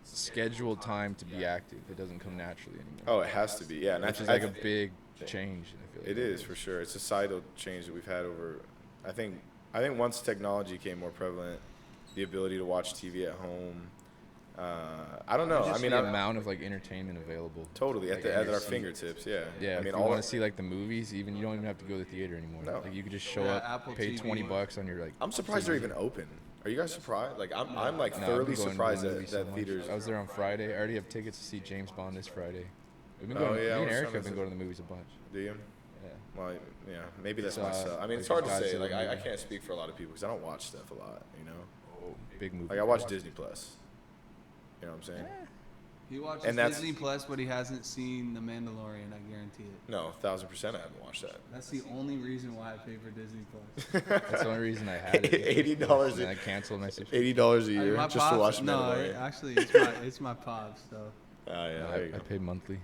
Speaker 3: schedule time to be active. It doesn't come naturally anymore.
Speaker 1: Oh, it has to be. Yeah. And
Speaker 3: Which is
Speaker 1: I
Speaker 3: like a big change. I feel like.
Speaker 1: It is for sure. It's a societal change that we've had over. I think once technology became more prevalent, the ability to watch TV at home. I don't know. I
Speaker 3: Just
Speaker 1: mean,
Speaker 3: the amount of like entertainment available.
Speaker 1: totally
Speaker 3: Like,
Speaker 1: at
Speaker 3: your
Speaker 1: our
Speaker 3: seat.
Speaker 1: fingertips. Yeah.
Speaker 3: Yeah,
Speaker 1: I
Speaker 3: if
Speaker 1: mean,
Speaker 3: you
Speaker 1: all
Speaker 3: want to see like the movies, even you don't even have to go to the theater anymore.
Speaker 1: No.
Speaker 3: Like you could just show
Speaker 2: Yeah,
Speaker 3: up,
Speaker 2: Apple
Speaker 3: pay
Speaker 2: TV.
Speaker 3: $20 on your like.
Speaker 1: I'm surprised they're even open. Are you guys surprised? Like I'm like
Speaker 3: No, I've
Speaker 1: thoroughly
Speaker 3: been going to
Speaker 1: surprised
Speaker 3: the
Speaker 1: that,
Speaker 3: movies so
Speaker 1: that
Speaker 3: much.
Speaker 1: theaters.
Speaker 3: I was there on Friday. I already have tickets to see James Bond this Friday. We've been
Speaker 1: Oh,
Speaker 3: going.
Speaker 1: yeah, I
Speaker 3: Me and
Speaker 1: was
Speaker 3: Eric
Speaker 1: trying
Speaker 3: have
Speaker 1: to
Speaker 3: been
Speaker 1: say-
Speaker 3: going to the movies a bunch.
Speaker 1: Do you?
Speaker 3: Yeah.
Speaker 1: Well, yeah, maybe that's
Speaker 3: Saw,
Speaker 1: myself. I mean, it's
Speaker 3: like,
Speaker 1: hard to say.
Speaker 3: Godzilla
Speaker 1: Like I
Speaker 3: movie.
Speaker 1: can't speak for a lot of people because I don't watch stuff a lot. You know,
Speaker 3: Oh, big movie.
Speaker 1: like I watch Disney Plus. You know what I'm saying?
Speaker 2: He watches
Speaker 1: And that's-
Speaker 2: Disney Plus, but he hasn't seen The Mandalorian. I guarantee it.
Speaker 1: No, 1,000% I haven't watched that.
Speaker 2: That's the only reason why I pay for Disney Plus.
Speaker 3: That's the only reason I had it.
Speaker 1: $80
Speaker 3: And then I canceled my subscription.
Speaker 1: $80 a
Speaker 2: I mean,
Speaker 1: year
Speaker 2: my
Speaker 1: just
Speaker 2: pops,
Speaker 1: to watch
Speaker 2: no,
Speaker 1: Mandalorian.
Speaker 2: actually, it's my pops. So
Speaker 1: Oh yeah,
Speaker 3: No,
Speaker 1: there you
Speaker 3: I
Speaker 1: go.
Speaker 3: pay monthly.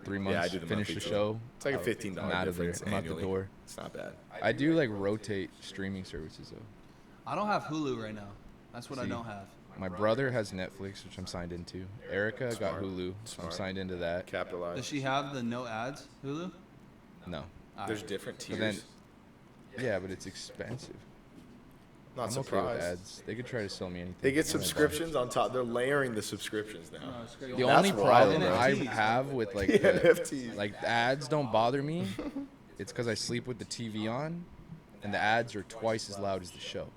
Speaker 3: 3
Speaker 1: Yeah,
Speaker 3: months.
Speaker 1: I do the
Speaker 3: finish
Speaker 1: monthly
Speaker 3: the
Speaker 1: too.
Speaker 3: show.
Speaker 1: It's like a
Speaker 3: I'm
Speaker 1: $15
Speaker 3: out of there.
Speaker 1: difference
Speaker 3: I'm out the
Speaker 1: annually.
Speaker 3: door.
Speaker 1: It's not bad.
Speaker 3: I do like rotate streaming services though.
Speaker 2: I don't have Hulu right now. That's what I
Speaker 3: See,
Speaker 2: don't have.
Speaker 3: My brother has Netflix, which I'm signed into. Erica got
Speaker 1: Smart.
Speaker 3: Hulu, so I'm
Speaker 1: Smart.
Speaker 3: signed into that.
Speaker 1: Capitalize.
Speaker 2: Does she have the no ads Hulu?
Speaker 3: No.
Speaker 2: All
Speaker 1: There's
Speaker 2: right.
Speaker 1: different
Speaker 3: But
Speaker 1: tiers.
Speaker 3: then, yeah, but it's expensive.
Speaker 1: Not
Speaker 3: I'm
Speaker 1: surprised.
Speaker 3: okay with ads. They could try to sell me anything.
Speaker 1: They get
Speaker 3: I'm gonna buy it.
Speaker 1: subscriptions on top. They're layering the subscriptions now.
Speaker 2: No, it's great.
Speaker 3: The
Speaker 1: That's
Speaker 3: only
Speaker 1: wild,
Speaker 3: problem
Speaker 1: bro.
Speaker 3: I
Speaker 2: NFTs.
Speaker 3: have with like
Speaker 1: The
Speaker 3: the,
Speaker 1: NFTs.
Speaker 3: like the ads don't bother me. It's because I sleep with the TV on, and the ads are twice as loud as the show.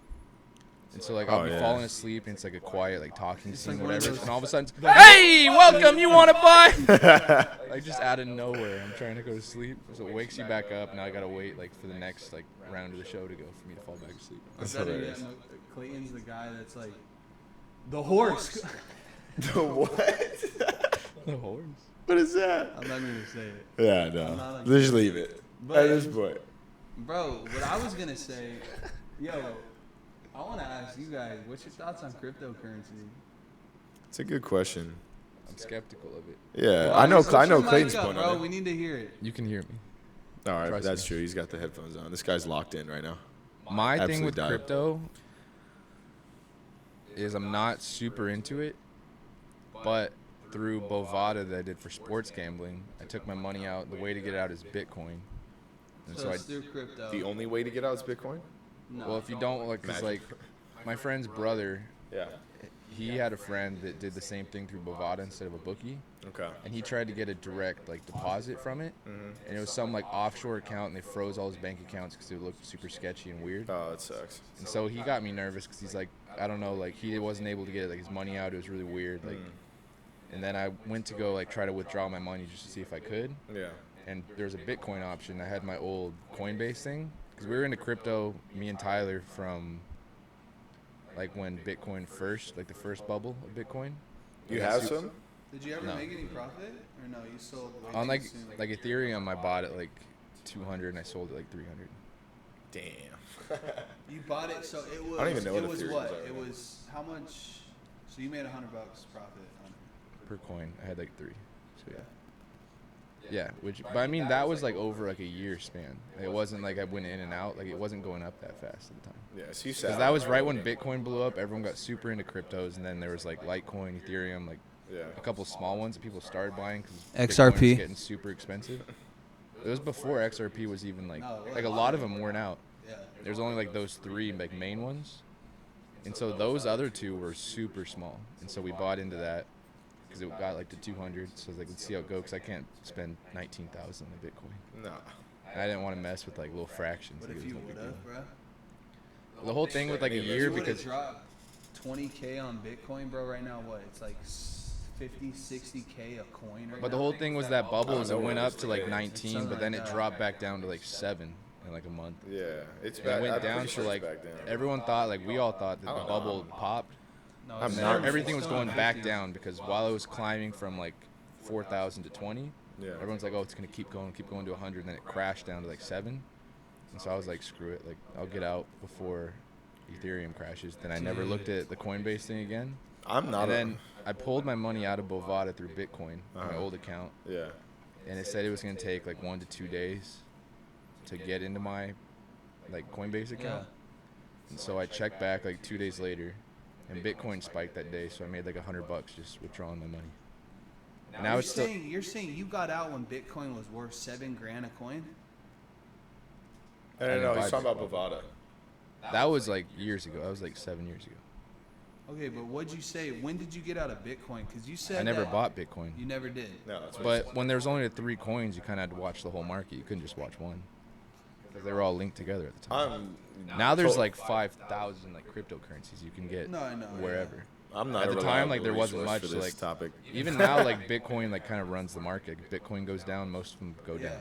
Speaker 3: And so like I'll
Speaker 1: Oh,
Speaker 3: be
Speaker 1: yeah.
Speaker 3: falling asleep and it's like a quiet like talking
Speaker 2: It's
Speaker 3: scene,
Speaker 2: like one of
Speaker 3: whatever,
Speaker 2: those-
Speaker 3: and all of a sudden, hey, welcome, you want to buy? Like just out of nowhere, I'm trying to go to sleep, so it wakes you back up. Now I gotta wait like for the next like round of the show to go for me to fall back asleep.
Speaker 1: That's
Speaker 2: I bet you,
Speaker 1: hilarious.
Speaker 2: Clayton's the guy that's like, the horse.
Speaker 1: The what?
Speaker 3: The horse.
Speaker 1: What is that?
Speaker 2: I'm not gonna say it.
Speaker 1: Yeah,
Speaker 2: I'm
Speaker 1: no.
Speaker 2: not like-
Speaker 1: Just leave it.
Speaker 2: But-
Speaker 1: At this point.
Speaker 2: Bro, what I was gonna say, yo, I want to ask you guys, what's your thoughts on cryptocurrency?
Speaker 1: It's a good question.
Speaker 3: I'm skeptical of it.
Speaker 1: Yeah,
Speaker 2: Well,
Speaker 1: I know
Speaker 2: put your mic
Speaker 1: Clayton's
Speaker 2: up,
Speaker 1: point
Speaker 2: bro.
Speaker 1: on
Speaker 2: We
Speaker 1: it.
Speaker 2: need to hear it.
Speaker 3: You can hear me.
Speaker 1: All right,
Speaker 3: Trust
Speaker 1: that's
Speaker 3: me.
Speaker 1: true. He's got the headphones on. This guy's locked in right now.
Speaker 3: My thing
Speaker 1: Absolute
Speaker 3: with
Speaker 1: dive.
Speaker 3: crypto is I'm not super into it, but through Bovada that I did for sports gambling, I took my money out. The way to get out is Bitcoin. And
Speaker 2: So
Speaker 3: so I,
Speaker 2: it's through crypto.
Speaker 1: The only way to get out is Bitcoin?
Speaker 2: No.
Speaker 3: well, if you don't like, cause like my friend's brother,
Speaker 1: Yeah.
Speaker 3: he had a friend that did the same thing through Bovada instead of a bookie,
Speaker 1: Okay.
Speaker 3: and he tried to get a direct like deposit from it, and it was some like offshore account, and they froze all his bank accounts because it looked super sketchy and weird.
Speaker 1: Oh, it sucks.
Speaker 3: And so he got me nervous because he's like, I don't know, like he wasn't able to get like his money out. It was really weird. Like, and then I went to go like try to withdraw my money just to see if I could.
Speaker 1: Yeah.
Speaker 3: And there's a Bitcoin option. I had my old Coinbase thing because we were into crypto, me and Tyler, from like when Bitcoin first, like the first bubble of Bitcoin.
Speaker 1: You
Speaker 3: Yeah,
Speaker 1: have
Speaker 3: super-
Speaker 1: some?
Speaker 2: Did you ever
Speaker 3: No.
Speaker 2: make any profit, or no? You sold way
Speaker 3: On
Speaker 2: too
Speaker 3: like
Speaker 2: soon?
Speaker 3: Ethereum, I bought it like 200 and I sold it like 300
Speaker 1: Damn.
Speaker 2: You bought it, so it was.
Speaker 1: I don't even know
Speaker 2: it
Speaker 1: what
Speaker 2: was
Speaker 1: Ethereums
Speaker 2: what?
Speaker 1: are.
Speaker 2: It was how much? So you made $100 profit on it.
Speaker 3: per coin. I had like 3. So yeah. Yeah, but I mean that was like over like a year span. Like, it wasn't like I went in and out. Like it wasn't going up that fast at the time.
Speaker 1: Yeah, so you
Speaker 3: Because
Speaker 1: said
Speaker 3: that was right when Bitcoin blew up. Everyone got super into cryptos, and then there was like Litecoin, Ethereum, like
Speaker 1: Yeah.
Speaker 3: a couple small ones that people started buying because
Speaker 2: XRP.
Speaker 3: was getting super expensive. It was before XRP was even like
Speaker 2: No,
Speaker 3: like a lot of them weren't out.
Speaker 2: Yeah.
Speaker 3: There's only like those 3 like main ones, and so those other 2 were super small, and so we bought into that because it got like to 200. So I was like, let's see how it goes. Because I can't spend 19,000 on Bitcoin.
Speaker 1: No.
Speaker 3: And I didn't want to mess with like little fractions.
Speaker 2: What
Speaker 3: like,
Speaker 2: if
Speaker 3: it was
Speaker 2: you
Speaker 3: no big
Speaker 2: would have,
Speaker 3: deal.
Speaker 2: bro?
Speaker 3: The whole thing with like a
Speaker 1: If you
Speaker 3: year
Speaker 2: You would have
Speaker 3: because
Speaker 2: dropped 20K on Bitcoin, bro. Right now, what? It's like 50, 60K a coin. Right
Speaker 3: But
Speaker 2: now.
Speaker 3: the whole thing was that bubble is
Speaker 1: I
Speaker 3: it
Speaker 1: don't know
Speaker 3: went
Speaker 1: what
Speaker 3: up
Speaker 1: it
Speaker 3: to
Speaker 1: is
Speaker 3: like
Speaker 1: today.
Speaker 3: 19,
Speaker 2: Something
Speaker 3: but then
Speaker 2: like
Speaker 3: it
Speaker 2: that.
Speaker 3: dropped back down to like 7 in like a month.
Speaker 1: Yeah. It's
Speaker 3: And
Speaker 1: back.
Speaker 3: it went
Speaker 1: I'm
Speaker 3: down
Speaker 1: pretty
Speaker 3: to
Speaker 1: sure it's
Speaker 3: like
Speaker 1: back down.
Speaker 3: everyone thought like we all thought that
Speaker 1: I
Speaker 3: the
Speaker 1: don't know.
Speaker 3: bubble popped.
Speaker 2: No,
Speaker 1: I'm
Speaker 2: it's
Speaker 1: not-
Speaker 2: still-
Speaker 3: Everything was
Speaker 2: it's still
Speaker 3: going
Speaker 2: in
Speaker 3: back
Speaker 2: 50s.
Speaker 3: down because while it was climbing from like 4,000 to 20,
Speaker 1: Yeah.
Speaker 3: everyone's like, oh, it's gonna keep going to 100, and then it crashed down to like 7. And so I was like, screw it, like I'll get out before Ethereum crashes. Then I never looked at the Coinbase thing again.
Speaker 1: I'm not
Speaker 3: And
Speaker 1: a.
Speaker 3: then I pulled my money out of Bovada through Bitcoin, my
Speaker 1: Uh-huh.
Speaker 3: old account,
Speaker 1: Yeah.
Speaker 3: and it said it was gonna take like 1 to 2 days to get into my like Coinbase account. And so I checked back like 2 days later, and Bitcoin spiked that day, so I made like $100 just withdrawing my money. And now
Speaker 2: You're
Speaker 3: it's still
Speaker 2: saying, you're saying you got out when Bitcoin was worth $7,000 a coin?
Speaker 1: No,
Speaker 3: didn't
Speaker 1: he's
Speaker 3: buy
Speaker 1: talking about Bovada.
Speaker 3: that was like years ago. That was like 7 years ago.
Speaker 2: Okay, but what'd you say? When did you get out of Bitcoin? Because you said
Speaker 3: I never
Speaker 2: that
Speaker 3: bought Bitcoin.
Speaker 2: You never did.
Speaker 1: No, that's what
Speaker 3: But when there's only the 3 coins, you kind of had to watch the whole market. You couldn't just watch one. Because they were all linked together at the time. Now there's like 5,000 like cryptocurrencies you can get
Speaker 2: No, I know,
Speaker 3: wherever.
Speaker 1: I'm not
Speaker 3: At
Speaker 1: a
Speaker 3: the time, like,
Speaker 1: reliable
Speaker 3: there wasn't
Speaker 1: resource
Speaker 3: much,
Speaker 1: for this
Speaker 3: like,
Speaker 1: topic.
Speaker 3: Even now, like, Bitcoin like kind of runs the market. If Bitcoin goes down, most of them go down.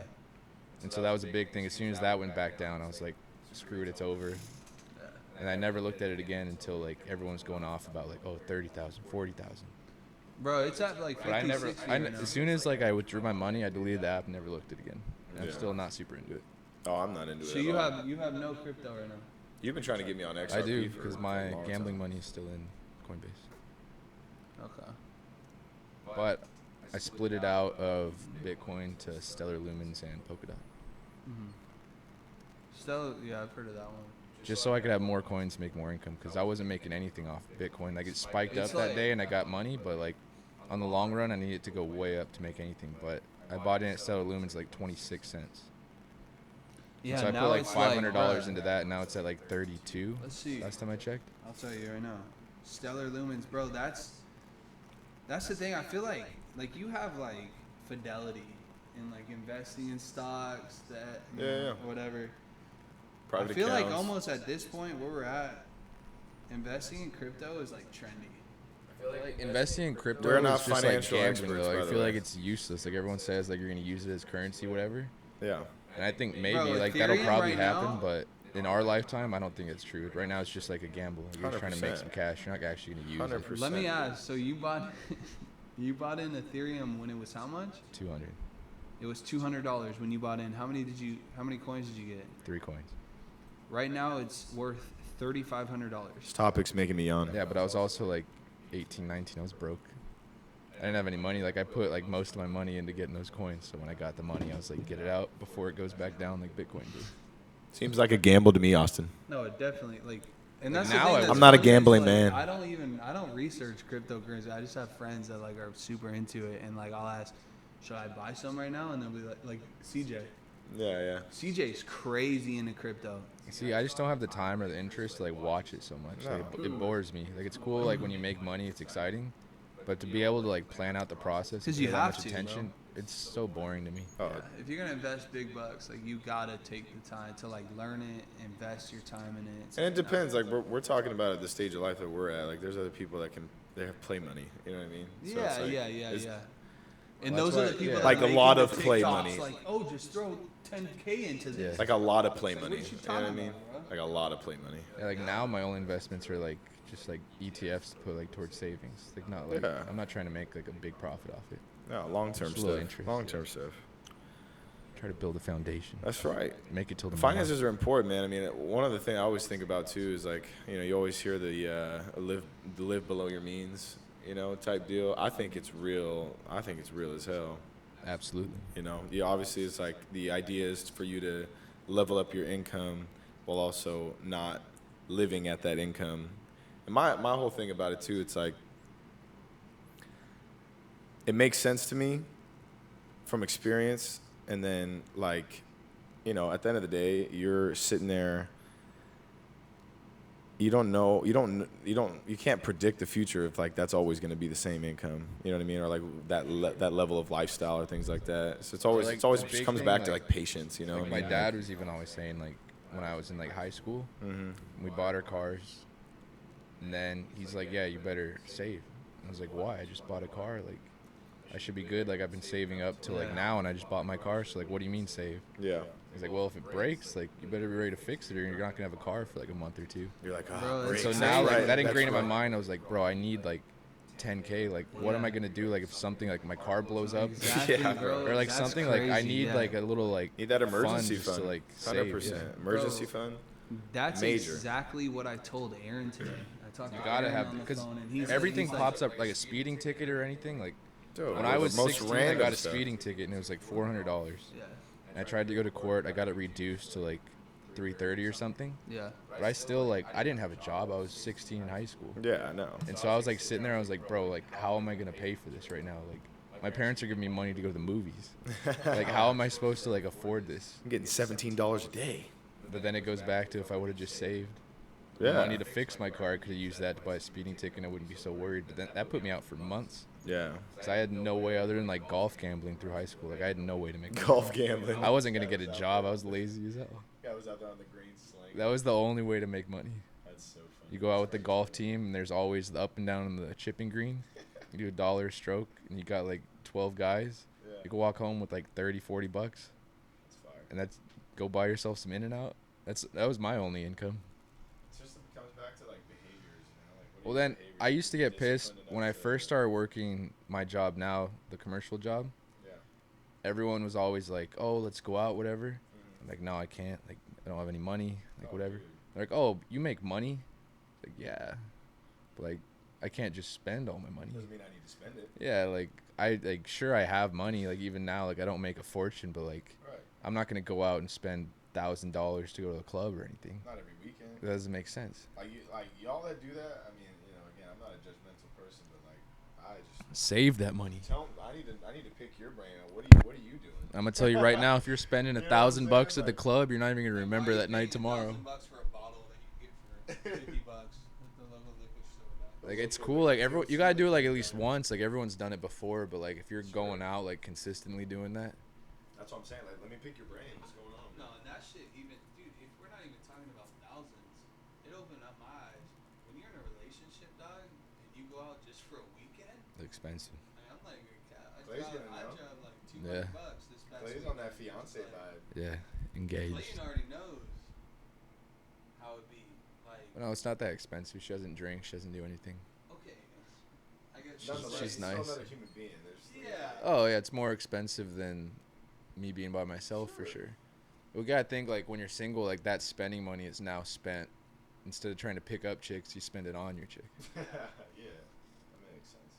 Speaker 3: And so that was a big thing. As soon as that went back down, I was like, screw it, it's over. And I never looked at it again until like everyone's going off about like, oh, 30,000, 40,000.
Speaker 2: Bro, it's at like 50,
Speaker 3: But I never,
Speaker 2: 60 right now.
Speaker 3: as soon as like I withdrew my money, I deleted the app and never looked at it again. And I'm
Speaker 1: Yeah.
Speaker 3: still not super into it.
Speaker 1: Oh, I'm not into it.
Speaker 2: So
Speaker 1: at
Speaker 2: you
Speaker 1: all.
Speaker 2: have no crypto right now.
Speaker 1: You've been trying to get me on XRP.
Speaker 3: I do
Speaker 1: for
Speaker 3: because
Speaker 1: a
Speaker 3: my
Speaker 1: long
Speaker 3: gambling
Speaker 1: time.
Speaker 3: money is still in Coinbase.
Speaker 2: Okay.
Speaker 3: But I split it out of Bitcoin to Stellar Lumens and Polkadot.
Speaker 2: Still, yeah, I've heard of that one.
Speaker 3: Just so I could have more coins, make more income, because I wasn't making anything off Bitcoin. Like, it spiked
Speaker 2: It's
Speaker 3: up that
Speaker 2: like-
Speaker 3: day and I got money, but like on the long run, I needed to go way up to make anything. But I bought in at Stellar Lumens like 26 cents.
Speaker 2: Yeah,
Speaker 3: So I
Speaker 2: now
Speaker 3: put like
Speaker 2: it's
Speaker 3: $500
Speaker 2: bruh,
Speaker 3: into that, and now it's at like 32.
Speaker 2: Let's see.
Speaker 3: Last time I checked.
Speaker 2: I'll tell you right now. Stellar Lumens, bro. That's the thing. I feel like you have like fidelity in like investing in stocks that you
Speaker 1: Yeah,
Speaker 2: know,
Speaker 1: yeah.
Speaker 2: whatever.
Speaker 1: Private
Speaker 2: I feel like
Speaker 1: accounts.
Speaker 2: almost at this point where we're at, investing in crypto is like trendy.
Speaker 3: Like investing in crypto
Speaker 1: We're not
Speaker 3: is just like
Speaker 1: financial
Speaker 3: gambling.
Speaker 1: experts,
Speaker 3: Though.
Speaker 1: by
Speaker 3: I
Speaker 1: the
Speaker 3: feel
Speaker 1: way.
Speaker 3: like it's useless. Like everyone says, like you're gonna use it as currency, whatever.
Speaker 1: Yeah.
Speaker 3: And I think maybe
Speaker 2: Bro,
Speaker 3: like that'll
Speaker 2: Ethereum
Speaker 3: probably
Speaker 2: right
Speaker 3: happen,
Speaker 2: now-
Speaker 3: but in our lifetime, I don't think it's true. Right now, it's just like a gamble. Like you're just trying to make
Speaker 1: 100%.
Speaker 3: some cash. You're not actually gonna use
Speaker 1: 100%.
Speaker 2: Let me ask. So you bought you bought in Ethereum when it was how much?
Speaker 3: it. 200,
Speaker 2: It was $200 when you bought in. How many coins did you get?
Speaker 3: 3 coins.
Speaker 2: Right now it's worth $3,500.
Speaker 1: This topic's making me yawn.
Speaker 3: Yeah, but I was also like 18, 19. I was broke. I didn't have any money. Like I put like most of my money into getting those coins. So when I got the money, I was like, get it out before it goes back down like Bitcoin did.
Speaker 1: Seems like a gamble to me, Austin.
Speaker 2: No, it definitely like, and
Speaker 3: Like
Speaker 2: that's
Speaker 3: now
Speaker 2: the thing
Speaker 3: I
Speaker 2: that's
Speaker 3: would-
Speaker 1: I'm not a
Speaker 2: funny is,
Speaker 1: gambling
Speaker 2: like,
Speaker 1: man.
Speaker 2: I don't research cryptocurrency. I just have friends that like are super into it, and like I'll ask, should I buy some right now? And they'll be like CJ.
Speaker 1: Yeah, yeah.
Speaker 2: CJ's crazy into crypto.
Speaker 3: See, I just don't have the time or the interest to like watch it so much. Like, it bores me. Like it's cool, like when you make money, it's exciting, but to be able to like plan out the process,
Speaker 2: 'Cause
Speaker 3: and
Speaker 2: you
Speaker 3: pay that
Speaker 2: have
Speaker 3: much
Speaker 2: to,
Speaker 3: attention, it's so boring to me.
Speaker 1: Oh,
Speaker 2: Yeah, if you're gonna invest big bucks, like you gotta take the time to like learn it, invest your time in it.
Speaker 1: and it depends. Like we're talking about at the stage of life that we're at. Like there's other people that they have play money. You know what I mean? So
Speaker 2: Yeah,
Speaker 1: it's like,
Speaker 2: yeah.
Speaker 1: it's-
Speaker 2: And
Speaker 3: Well,
Speaker 2: those
Speaker 3: that's
Speaker 2: are the
Speaker 3: why-
Speaker 2: people
Speaker 3: yeah.
Speaker 2: that
Speaker 1: Like
Speaker 2: are
Speaker 1: a
Speaker 2: making
Speaker 1: lot
Speaker 2: the
Speaker 1: of play
Speaker 2: TikToks,
Speaker 1: money.
Speaker 2: Like, oh, just throw 10K into this.
Speaker 3: Yeah.
Speaker 1: Like a lot of play
Speaker 2: Like,
Speaker 1: money.
Speaker 2: what you
Speaker 1: You know what I
Speaker 2: talking
Speaker 1: mean?
Speaker 2: about,
Speaker 1: Like a lot of play money.
Speaker 3: Yeah, like now my only investments are like just like ETFs to put like towards savings. Like not like
Speaker 1: Yeah.
Speaker 3: I'm not trying to make like a big profit off it.
Speaker 1: No, long term
Speaker 3: Just a little
Speaker 1: stuff.
Speaker 3: interest.
Speaker 1: Long term stuff.
Speaker 3: Try to build a foundation.
Speaker 1: That's right.
Speaker 3: Make it till the
Speaker 1: Finances are important, man. I mean, one of the things I always think about too is like, you know, you always hear the live below your means, you know, type deal. I think it's real. I think it's real as hell.
Speaker 3: Absolutely.
Speaker 1: You know, yeah, obviously it's like the idea is for you to level up your income while also not living at that income. And my whole thing about it too, it's like it makes sense to me from experience, and then like, you know, at the end of the day, you're sitting there. You don't know. You can't predict the future if like that's always going to be the same income. You know what I mean, or like that level of lifestyle or things like that. So it's always
Speaker 3: like,
Speaker 1: it's always
Speaker 3: the
Speaker 1: just
Speaker 3: big
Speaker 1: comes
Speaker 3: thing,
Speaker 1: back to
Speaker 3: like-
Speaker 1: like patience. You know,
Speaker 3: Like my dad was even always saying like when I was in like high school, we bought our cars, and then he's like, yeah, you better save. I was like, why? I just bought a car. Like I should be good. Like I've been saving up to like now, and I just bought my car. So like, what do you mean save?
Speaker 1: Yeah.
Speaker 3: He's like, well, if it breaks, like you better be ready to fix it, or you're not gonna have a car for like a month or two.
Speaker 1: You're like,
Speaker 2: Bro,
Speaker 1: oh,
Speaker 2: it's
Speaker 1: great.
Speaker 3: So
Speaker 2: Exactly.
Speaker 3: now, like
Speaker 1: Right,
Speaker 3: that
Speaker 1: that's
Speaker 3: ingrained in my
Speaker 1: right.
Speaker 3: mind. I was like, bro, I need like 10K. Like, what am I gonna do? Like, if something like my car blows up,
Speaker 2: Exactly,
Speaker 1: Yeah,
Speaker 2: bro.
Speaker 3: or like
Speaker 2: That's
Speaker 3: something like I
Speaker 2: crazy,
Speaker 3: need
Speaker 2: yeah.
Speaker 3: like a little like
Speaker 1: Need that emergency
Speaker 3: just
Speaker 1: fund.
Speaker 3: to like
Speaker 1: 100%.
Speaker 3: save. Yeah.
Speaker 1: Emergency
Speaker 2: Bro.
Speaker 1: fund.
Speaker 2: That's
Speaker 1: Major.
Speaker 2: exactly what I told Aaron today. I talked
Speaker 3: You
Speaker 2: to
Speaker 3: gotta
Speaker 2: Aaron
Speaker 3: have
Speaker 2: on the
Speaker 3: because
Speaker 2: phone, and he's
Speaker 3: everything
Speaker 2: like,
Speaker 3: pops up like a speeding ticket or anything. Like
Speaker 1: Dude,
Speaker 3: when
Speaker 1: the
Speaker 3: I was
Speaker 1: most
Speaker 3: 16, I
Speaker 1: random
Speaker 3: got a
Speaker 1: stuff.
Speaker 3: speeding ticket and it was like $400.
Speaker 2: Yeah,
Speaker 3: And I tried to go to court. I got it reduced to like $330 or something.
Speaker 2: yeah.
Speaker 3: But I still like I didn't have a job. I was 16 in high school.
Speaker 1: Yeah, I know.
Speaker 3: And so I was like sitting there. I was like, bro, like how am I gonna pay for this right now? Like my parents are giving me money to go to the movies. Like how am I supposed to like afford this?
Speaker 1: I'm getting $17 a day.
Speaker 3: But then it goes back to if I would have just saved. The
Speaker 1: Yeah.
Speaker 3: money to fix my car, I could have used that to buy a speeding ticket and I wouldn't be so worried. But that put me out for months.
Speaker 1: Yeah.
Speaker 3: Because I had no way other than like golf gambling through high school. Like I had no way to make money.
Speaker 1: Golf gambling.
Speaker 3: I wasn't going to get a job. I was lazy as hell.
Speaker 1: I was out there on the green sling.
Speaker 3: That was the only way to make money.
Speaker 1: That's so funny.
Speaker 3: You go out with the golf team and there's always the up and down on the chipping green. You do $1 a stroke and you got like 12 guys.
Speaker 1: Yeah.
Speaker 3: You can walk home with like 30, 40 bucks.
Speaker 1: That's fire.
Speaker 3: And that's go buy yourself some In-N-Out. That was my only income.
Speaker 1: It's just, it comes back to like behaviors, you know? Like, what
Speaker 3: Well,
Speaker 1: are your
Speaker 3: then
Speaker 1: behaviors?
Speaker 3: I used to get pissed
Speaker 1: Disciplined
Speaker 3: when I
Speaker 1: enough to-
Speaker 3: first started working my job now, the commercial job.
Speaker 1: Yeah.
Speaker 3: Everyone was always like, "Oh, let's go out, whatever."
Speaker 1: Mhm.
Speaker 3: I'm like, no, I can't. Like, I don't have any money. Like,
Speaker 1: Oh,
Speaker 3: whatever.
Speaker 1: dude.
Speaker 3: They're like, "Oh, you make money?" Like, yeah, but like, I can't just spend all my money.
Speaker 1: Doesn't mean I need to spend it.
Speaker 3: Yeah, like sure I have money. Like even now, like I don't make a fortune, but like
Speaker 1: Right.
Speaker 3: I'm not gonna go out and spend $1,000 to go to the club or anything.
Speaker 1: Not every weekend.
Speaker 3: That doesn't make sense.
Speaker 1: Like y'all that do that. I mean, you know, again, I'm not a judgmental person, but like, I just
Speaker 3: Save that money.
Speaker 1: tell. I need to pick your brain. What are you doing?
Speaker 3: I'm gonna tell you right now, if you're spending
Speaker 1: You know what I'm
Speaker 3: $1,000
Speaker 1: saying?
Speaker 3: at the
Speaker 1: Like-
Speaker 3: club, you're not even gonna remember
Speaker 2: Why are
Speaker 3: that
Speaker 2: you
Speaker 3: night
Speaker 2: paying
Speaker 3: tomorrow.
Speaker 2: $1,000 for a bottle that you get for $50 at the local liquor store?
Speaker 3: Like it's cool. Like everyone, you gotta do it like at least once. Like everyone's done it before, but like if you're going out like consistently doing that,
Speaker 1: That's what I'm saying. Like, let me pick your brain. What's going on?
Speaker 2: No, and that shit even, dude, if we're not even talking about thousands, it opened up my eyes. When you're in a relationship, dog, and you go out just for a weekend,
Speaker 3: it's expensive.
Speaker 2: I mean, I'm like,
Speaker 1: Clay's
Speaker 2: I
Speaker 1: gonna know.
Speaker 2: drive like
Speaker 3: Yeah.
Speaker 2: $200 this past
Speaker 1: Clay's
Speaker 2: weekend.
Speaker 1: on that
Speaker 2: It's
Speaker 1: fiance
Speaker 2: like,
Speaker 1: vibe.
Speaker 3: Yeah, engaged.
Speaker 2: Clayton already knows how it be. Like,
Speaker 3: No, it's not that expensive. She doesn't drink. She doesn't do anything.
Speaker 2: okay, I guess
Speaker 1: Nonetheless,
Speaker 3: she's
Speaker 1: he's
Speaker 3: nice.
Speaker 1: still another human being.
Speaker 2: Yeah.
Speaker 3: Oh yeah, it's more expensive than me being by myself for sure. We gotta think like when you're single, like that spending money is now spent. Instead of trying to pick up chicks, you spend it on your chick.
Speaker 1: yeah, that makes sense.